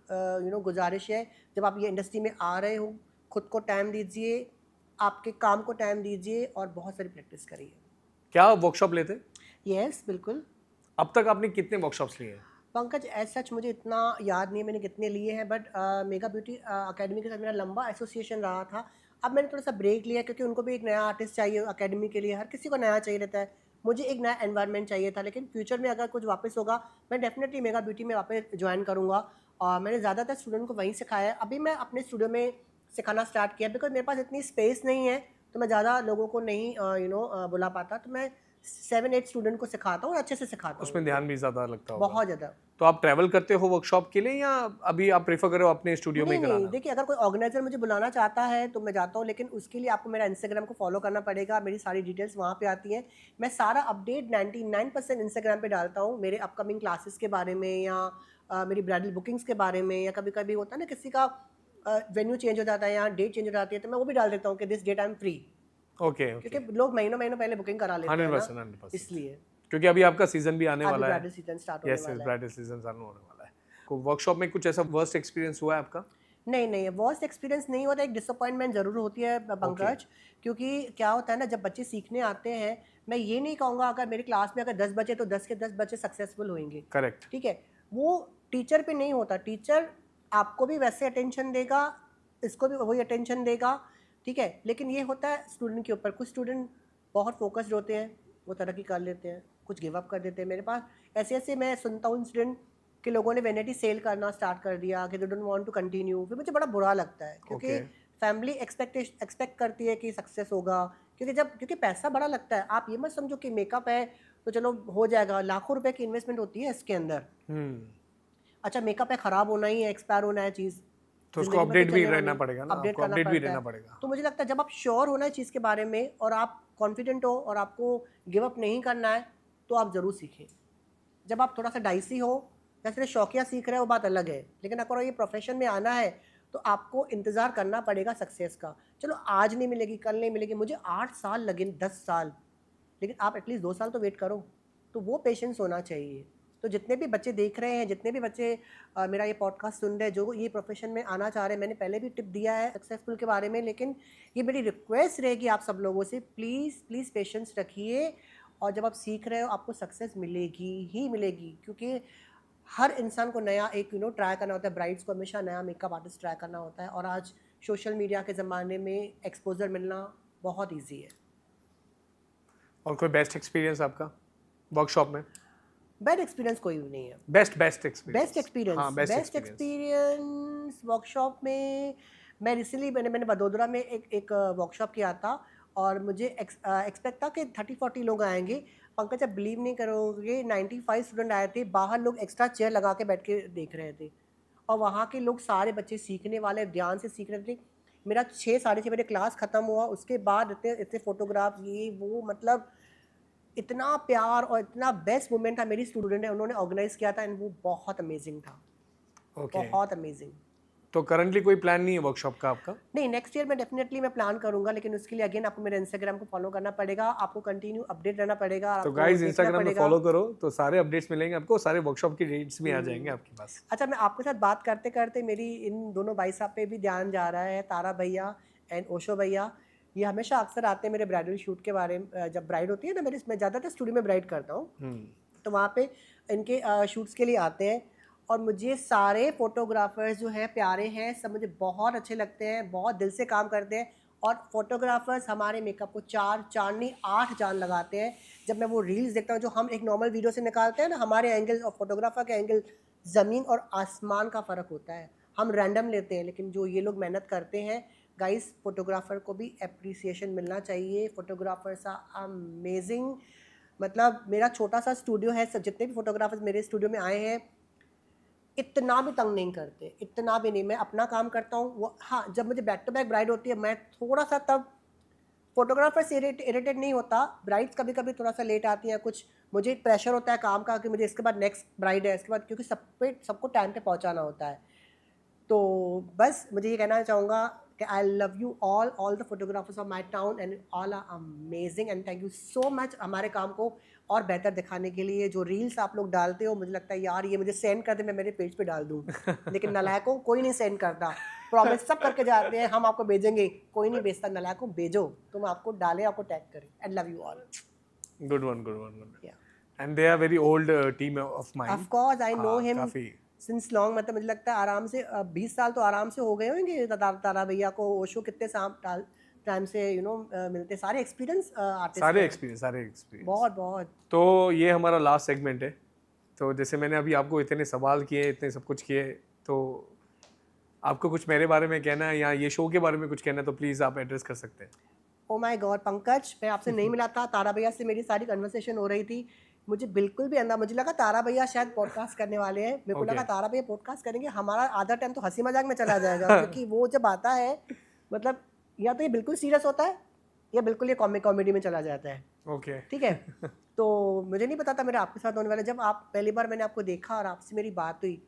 गुजारिश है। जब आप ये इंडस्ट्री में आ रहे हो, खुद को टाइम दीजिए, आपके काम को टाइम दीजिए और बहुत सारी प्रैक्टिस करिए। क्या वर्कशॉप लेते? यस, बिल्कुल। अब तक आपने कितने वर्कशॉप्स लिए हैं? पंकज एज सच मुझे इतना याद नहीं है मैंने कितने लिए हैं, बट मेगा ब्यूटी अकेडमी के साथ मेरा लंबा एसोसिएशन रहा था। अब मैंने थोड़ा सा ब्रेक लिया क्योंकि उनको भी एक नया आर्टिस्ट चाहिए अकेडमी के लिए, हर किसी को नया चाहिए रहता है, मुझे एक नया एनवायरनमेंट चाहिए था। लेकिन फ्यूचर में अगर कुछ वापस होगा मैं डेफिनेटली मेगा ब्यूटी में वापस ज्वाइन करूँगा। और मैंने ज़्यादातर स्टूडेंट को वहीं सिखाया है। अभी मैं अपने स्टूडियो में सिखाना स्टार्ट किया बिकॉज मेरे पास इतनी स्पेस नहीं है, तो मैं ज़्यादा लोगों को नहीं बुला पाता, तो मैं 7-8 स्टूडेंट को सिखाता हूँ और अच्छे से सिखाता हूँ। उसमें ध्यान भी ज़्यादा लगता होगा। बहुत ज़्यादा। तो आप ट्रैवल करते हो वर्कशॉप के लिए, या अभी आप प्रेफर कर रहे हो अपने स्टूडियो में नहीं ही नहीं, कराना? देखिए अगर कोई ऑर्गेनाइजर मुझे बुलाना चाहता है तो मैं जाता हूँ, लेकिन उसके लिए आपको मेरा इंस्टाग्राम को फॉलो करना पड़ेगा। मेरी सारी डिटेल्स वहाँ पे आती हैं। मैं सारा अपडेट 99% इंस्टाग्राम पे डालता हूँ, मेरे अपकमिंग क्लासेस के बारे में, या मेरी ब्राइडल बुकिंग्स के बारे में, या कभी कभी होता है ना किसी का वेन्यू चेंज हो जाता है या डेट चेंज हो जाती है, तो मैं वो भी डाल देता हूँ कि this date I am free. Okay okay, क्योंकि लोग महीनों महीनों पहले बुकिंग करा लेते हैं 100% ना, 100%। इसलिए क्योंकि अभी आपका सीजन भी आने अभी वाला है। ब्राइडल सीजन स्टार्ट होने यस यस, वाला है। ब्राइडल सीजन चालू होने वाला है। को वर्कशॉप में कुछ ऐसा वर्स्ट एक्सपीरियंस हुआ है आपका? नहीं नहीं, वर्स्ट एक्सपीरियंस नहीं होता, एक डिसअपॉइंटमेंट ज़रूर होती है पंकज। क्योंकि क्या होता है ना, जब बच्चे सीखने आते हैं, मैं ये नहीं कहूँगा अगर मेरी क्लास में अगर 10 बच्चे तो 10 के 10 बच्चे सक्सेसफुल होंगे, करेक्ट। ठीक है। वो टीचर पे नहीं होता, टीचर आपको भी वैसे अटेंशन देगा, इसको भी वही अटेंशन देगा, ठीक है। लेकिन ये होता है स्टूडेंट के ऊपर। कुछ स्टूडेंट बहुत फोकस्ड होते हैं, वो तरक्की कर लेते हैं, कुछ गिव अप कर देते हैं। मेरे पास ऐसे ऐसे मैं सुनता हूँ इंसिडेंट कि लोगों ने वेनिटी सेल करना स्टार्ट कर दिया कि they don't want to continue. फिर मुझे बड़ा बुरा लगता है क्योंकि Okay. फैमिली एक्सपेक्ट करती है कि सक्सेस होगा, क्योंकि पैसा बड़ा लगता है। आप ये मत समझो कि मेकअप है तो चलो हो जाएगा, लाखों रुपए की इन्वेस्टमेंट होती है इसके अंदर। अच्छा मेकअप है, ख़राब होना ही है, एक्सपायर होना है चीज़, तो उसको ज़िंदगी भर अपडेट तो भी चलने रहना वाली, पड़ेगा ना, अपडेट आपको करना अपडेट भी पड़ता रहना है। पड़ेगा। तो मुझे लगता है जब आप श्योर होना है चीज़ के बारे में और आप कॉन्फिडेंट हो और आपको गिव अप नहीं करना है, तो आप ज़रूर सीखें। जब आप थोड़ा सा डाइसी हो या फिर शौकिया सीख रहे हो, बात अलग है, लेकिन अगर ये प्रोफेशन में आना है तो आपको इंतज़ार करना पड़ेगा सक्सेस का। चलो आज नहीं मिलेगी, कल नहीं मिलेगी, मुझे 8 साल लगे, 10 साल, लेकिन आप एटलीस्ट 2 साल तो वेट करो। तो वो पेशेंस होना चाहिए। तो जितने भी बच्चे देख रहे हैं, जितने भी बच्चे मेरा ये पॉडकास्ट सुन रहे हैं, जो ये प्रोफेशन में आना चाह रहे हैं, मैंने पहले भी टिप दिया है सक्सेसफुल के बारे में, लेकिन ये मेरी रिक्वेस्ट रहेगी आप सब लोगों से, प्लीज़ प्लीज़ पेशेंस रखिए। और जब आप सीख रहे हो आपको सक्सेस मिलेगी ही मिलेगी, क्योंकि हर इंसान को नया एक ट्राई करना होता है। ब्राइड्स को हमेशा नया मेकअप आर्टिस्ट ट्राई करना होता है, और आज सोशल मीडिया के ज़माने में एक्सपोजर मिलना बहुत ईजी है। और कोई बेस्ट एक्सपीरियंस आपका वर्कशॉप में? बैड एक्सपीरियंस कोई भी नहीं है। Best experience. बेस्ट एक्सपीरियंस, हाँ, best best experience. Experience workshop में मैं रिसेंटली मैंने वडोदरा में एक वर्कशॉप किया था, और मुझे एक्सपेक्ट था कि 30-40 लोग आएंगे। पंकज आप बिलीव नहीं करोगे, 95 स्टूडेंट आए थे, बाहर लोग एक्स्ट्रा चेयर लगा के बैठ के देख रहे थे, और वहाँ के लोग सारे बच्चे सीखने वाले, ध्यान से सीख रहे थे। मेरा 6 साढ़े 6 बजे क्लास ख़त्म हुआ, उसके बाद इतने इतने फोटोग्राफ ये वो, मतलब इतना प्यार और इतना बेस्ट मोमेंट था। मेरी स्टूडेंट ने उन्होंने ऑर्गेनाइज किया था, एंड वो बहुत अमेजिंग था, ओके। बहुत अमेजिंग। तो करंटली कोई प्लान नहीं है वर्कशॉप का आपका? नहीं, नेक्स्ट ईयर में डेफिनेटली मैं प्लान करूंगा, लेकिन उसके लिए अगेन आपको मेरे इंस्टाग्राम को फॉलो करना पड़ेगा, आपको कंटिन्यू अपडेट रहना पड़ेगा, तो आपको गाइस देखना इंस्टाग्राम में पड़ेगा। फॉलो करो तो सारे अपडेट्स मिलेंगे आपको, सारे वर्कशॉप की डेट्स भी आ जाएंगे आपके पास। अच्छा, मैं आपके साथ बात करते करते मेरी इन दोनों भाई साहब पे भी ध्यान जा रहा है, तारा भैया एंड ओशो भैया। ये हमेशा अक्सर आते हैं मेरे ब्राइडल शूट के बारे में, जब ब्राइड होती है ना मेरी, मैं ज़्यादातर स्टूडियो में ब्राइड करता हूँ, तो वहाँ पे इनके शूट्स के लिए आते हैं। और मुझे सारे फोटोग्राफर्स जो है प्यारे हैं, सब मुझे बहुत अच्छे लगते हैं, बहुत दिल से काम करते हैं। और फोटोग्राफर्स हमारे मेकअप को 4 चांदनी 8 चांद लगाते हैं। जब मैं वो रील्स देखता हूँ जो हम एक नॉर्मल वीडियो से निकालते हैं ना, हमारे एंगल और फोटोग्राफर के एंगल ज़मीन और आसमान का फ़र्क होता है। हम रैंडम लेते हैं, लेकिन जो ये लोग मेहनत करते हैं गाइस, फोटोग्राफर को भी अप्रिसिएशन मिलना चाहिए। Photographers are amazing. मतलब मेरा छोटा सा स्टूडियो है, जितने भी फोटोग्राफर्स मेरे स्टूडियो में आए हैं इतना भी तंग नहीं करते, इतना भी नहीं। मैं अपना काम करता हूँ, वो हाँ, जब मुझे बैक टू बैक ब्राइड होती है मैं थोड़ा सा तब फोटोग्राफर से इरिटेट नहीं होता। ब्राइड्स कभी कभी थोड़ा सा लेट आती हैं, कुछ मुझे प्रेशर होता है काम का कि मुझे इसके बाद नेक्स्ट ब्राइड है, इसके बाद, क्योंकि सबको टाइम पे पहुँचाना होता है। तो बस मुझे ये कहना चाहूँगा कि I love you all the photographers of my town, and all are amazing, and thank you so much हमारे काम को और बेहतर दिखाने के लिए। जो रील्स आप लोग डालते हो, मुझे लगता है यार ये मुझे सेंड कर दे, मैं मेरे पेज पे डाल दूँ, लेकिन नालायकों कोई नहीं सेंड करता। प्रॉमिस सब करके जाते हैं हम आपको भेजेंगे, कोई नहीं भेजता। नालायकों भेजो, तुम आपको डालें, आपको टैग करें। And love you all. Good one good one good. And they are very old team of mine. Of course I know him काफी. सिंस लॉन्ग, मतलब मुझे लगता है आराम से 20 साल तो आराम से हो गए होंगे तारा भैया को. ओशो कितने टाइम से मिलते, सारे एक्सपीरियंस आर्टिस्ट, सारे एक्सपीरियंस. बहुत बहुत. तो ये हमारा लास्ट सेगमेंट है. तो जैसे मैंने अभी आपको इतने सवाल किए, इतने सब कुछ किए, तो आपको कुछ मेरे बारे में कहना है या ये शो के बारे में कुछ कहना है तो प्लीज़ आप एड्रेस कर सकते हैं. ओ माय गॉड पंकज, मैं आपसे नहीं मिला था. तारा भैया से मेरी सारी कन्वर्सेशन हो रही थी. मुझे बिल्कुल भी अंदर, मुझे लगा तारा भैया शायद पॉडकास्ट करने वाले हैं. मेरे को लगा तारा भैया पॉडकास्ट करेंगे, हमारा आधा टाइम तो हंसी मजाक में चला जाएगा. क्योंकि वो जब आता है, मतलब या तो ये बिल्कुल सीरियस होता है या बिल्कुल ये कॉमेडी में चला जाता है. ओके. ठीक है. तो मुझे नहीं पता था मेरा आपके साथ होने वाला. जब आप पहली बार मैंने आपको देखा और आपसे मेरी बात हुई,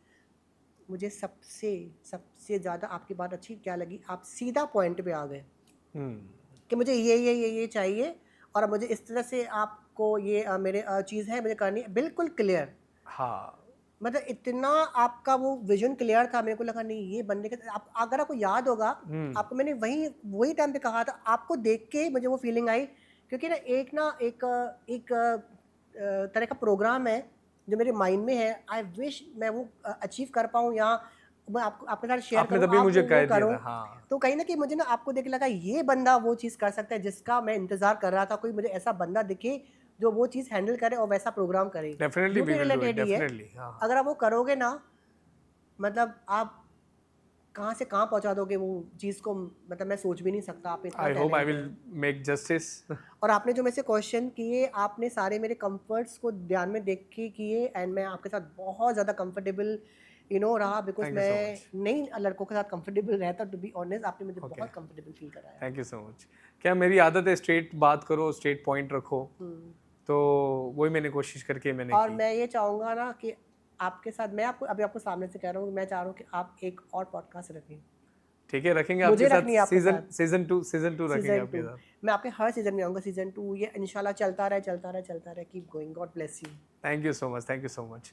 मुझे सबसे ज़्यादा आपकी बात अच्छी क्या लगी, आप सीधा पॉइंट पे आ गए कि मुझे ये चाहिए और मुझे इस तरह से आपको ये मेरे चीज़ है मुझे करनी है. बिल्कुल क्लियर. हाँ, मतलब इतना आपका वो विजन क्लियर था. मेरे को लगा नहीं ये बंदे के अगर आपको याद होगा, आपको मैंने वही टाइम पे कहा था. आपको देख के मुझे वो फीलिंग आई, क्योंकि ना एक तरह का प्रोग्राम है जो मेरे माइंड में है. आई विश मैं वो अचीव कर पाऊँ या मैं आपके साथ शेयर आपने करूँ, तभी आप मुझे वो कह करो. दिया था. हाँ, तो कहीं ना कहीं मुझे ना आपको देख के लगा ये बंदा वो चीज़ कर सकता है जिसका मैं इंतजार कर रहा था. कोई मुझे ऐसा बंदा दिखे जो वो चीज़ हैंडल करे और वैसा प्रोग्राम करे. Definitely we will do it. related ही है. डेफिनेटली. हाँ, अगर आप वो करोगे ना, मतलब आप कहाँ से कहाँ पहुँचा दोगे वो चीज़ को, मतलब मैं सोच भी नहीं सकता. आप इतना I hope I talented will make justice. और आपने जो मेरे से क्वेश्चन किए, आपने सारे मेरे कंफर्ट्स को ध्यान में देख के किए. एंड मैं आपके साथ बहुत ज़्यादा कंफर्टेबल रहा, बिकॉज Thank you so मैं much. नहीं लड़कों के साथ कंफर्टेबल रहता. टू बी ऑनेस्ट, आपने मुझे बहुत कंफर्टेबल फील कराया. Thank you so much. क्या मेरी आदत है स्ट्रेट बात करो, स्ट्रेट पॉइंट रखो, तो वही मैंने कोशिश करके मैंने और की. मैं ये चाहूँगा ना कि आपके साथ, मैं आपको सामने से कह रहा हूँ, मैं चाह रहा हूँ कि आप एक और पॉडकास्ट रखें. ठीक है, रखेंगे मुझे आपके रखनी है साथ. आपके साथ. सीजन 2 रखेंगे सीजन आपके 2 साथ. मैं आपके हर सीजन में आऊँगा. सीजन 2 ये इंशाल्लाह चलता रहे. Keep going. God bless you. Thank you so much.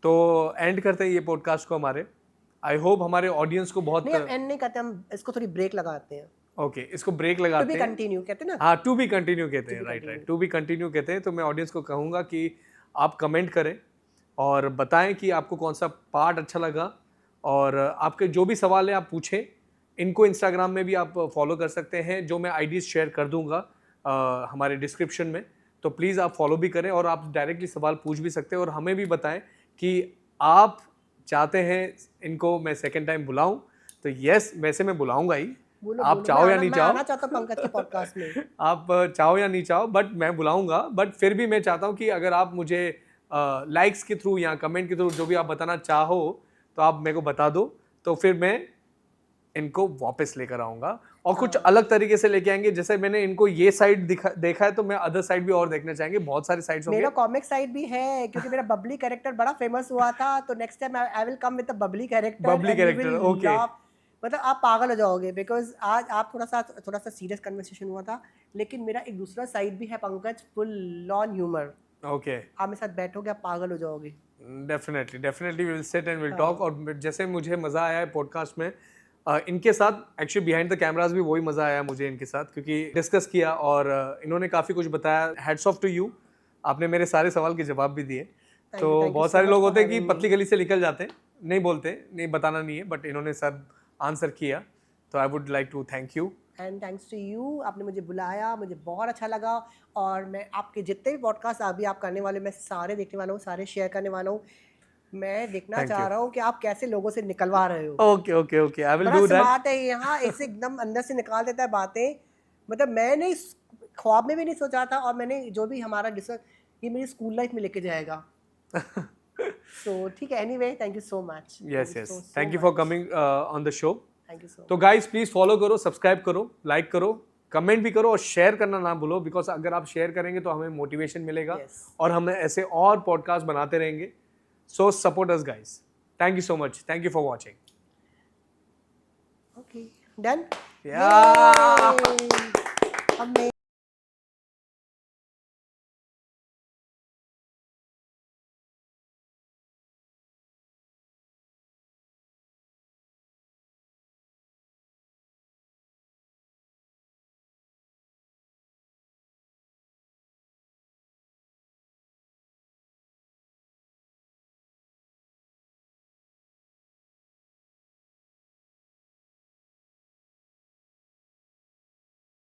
तो एंड करते हैं ये पॉडकास्ट को हमारे. आई होप हमारे ऑडियंस को बहुत. नहीं, एंड नहीं करते हम, इसको थोड़ी ब्रेक लगाते हैं. ओके, इसको ब्रेक लगाते हैं. कंटिन्यू कहते हैं ना. हाँ, टू बी कंटिन्यू कहते हैं. राइट. टू बी कंटिन्यू कहते हैं. तो मैं ऑडियंस को कहूँगा कि आप कमेंट करें और बताएं कि आपको कौन सा पार्ट अच्छा लगा, और आपके जो भी सवाल है आप पूछें. इनको इंस्टाग्राम में भी आप फॉलो कर सकते हैं, जो मैं आईडीज शेयर कर दूंगा हमारे डिस्क्रिप्शन में. तो प्लीज़ आप फॉलो भी करें और आप डायरेक्टली सवाल पूछ भी सकते हैं, और हमें भी बताएं कि आप चाहते हैं इनको मैं सेकेंड टाइम बुलाऊं. तो यस, वैसे मैं बुलाऊंगा ही. आप चाहो या नहीं चाहो, मैं चाहता हूं पंकज के पॉडकास्ट में. आप चाहो या नहीं चाहो, बट मैं बुलाऊंगा. बट फिर भी मैं चाहता हूं कि अगर आप मुझे लाइक्स के थ्रू या कमेंट के थ्रू जो भी आप बताना चाहो तो आप मेरे को बता दो. तो फिर मैं इनको वापस लेकर आऊंगा और कुछ अलग तरीके से लेके आएंगे. जैसे मैंने इनको ये साइड देखा है, तो मैं अदर साइड भी और देखना चाहेंगे. बहुत सारे साइड्स होंगे. मेरा कॉमिक साइड भी है, क्योंकि मेरा बबली कैरेक्टर बड़ा फेमस हुआ था. तो next time I will come with the Babli character. Okay. मतलब आप पागल हो जाओगे, बिकॉज आज आप थोड़ा सा सीरियस कन्वर्सेशन हुआ था, लेकिन मेरा एक दूसरा साइड भी है Pankaj, full on humour. Okay, आप मेरे साथ बैठोगे आप पागल हो जाओगे. Definitely we will sit and will talk. और जैसे मुझे मज़ा आया है पॉडकास्ट में इनके साथ, एक्चुअली बिहाइंड द कैमरास भी वही मज़ा आया मुझे इनके साथ, क्योंकि डिस्कस किया और इन्होंने काफ़ी कुछ बताया. हैट्स ऑफ टू यू, आपने मेरे सारे सवाल के जवाब भी दिए. तो बहुत सारे लोग होते हैं कि पतली गली से निकल जाते हैं, नहीं बोलते, नहीं बताना नहीं है, बट इन्होंने सब आंसर किया. तो I would like to thank you. And thanks to you, आपने मुझे बुलाया, मुझे बहुत अच्छा लगा. और मैं आपके जितने भी पॉडकास्ट अभी आप करने वाले, मैं सारे देखने वाला हूँ, सारे शेयर करने वाला हूँ. मैं देखना चाह रहा हूँ कि आप कैसे लोगों से निकलवा रहे हो. Okay, I will do that. बात है यहाँ ऐसे एकदम अंदर से निकाल देता है बातें. मतलब मैंने ख्वाब में भी नहीं सोचा था, और मैंने जो भी हमारा डिस्कस, ये मेरी स्कूल लाइफ में लेके जाएगा. So ठीक है, anyway thank you so much. Yes, thank you for coming on the show. Thank you so much. तो गाइस प्लीज फॉलो करो, सब्सक्राइब करो, लाइक करो, कमेंट भी करो और शेयर करना ना भूलो, बिकॉज अगर आप शेयर करेंगे तो हमें मोटिवेशन मिलेगा. और हम ऐसे और पॉडकास्ट बनाते रहेंगे. So support us guys. Thank you so much. Thank you for watching. Okay, done. Yeah.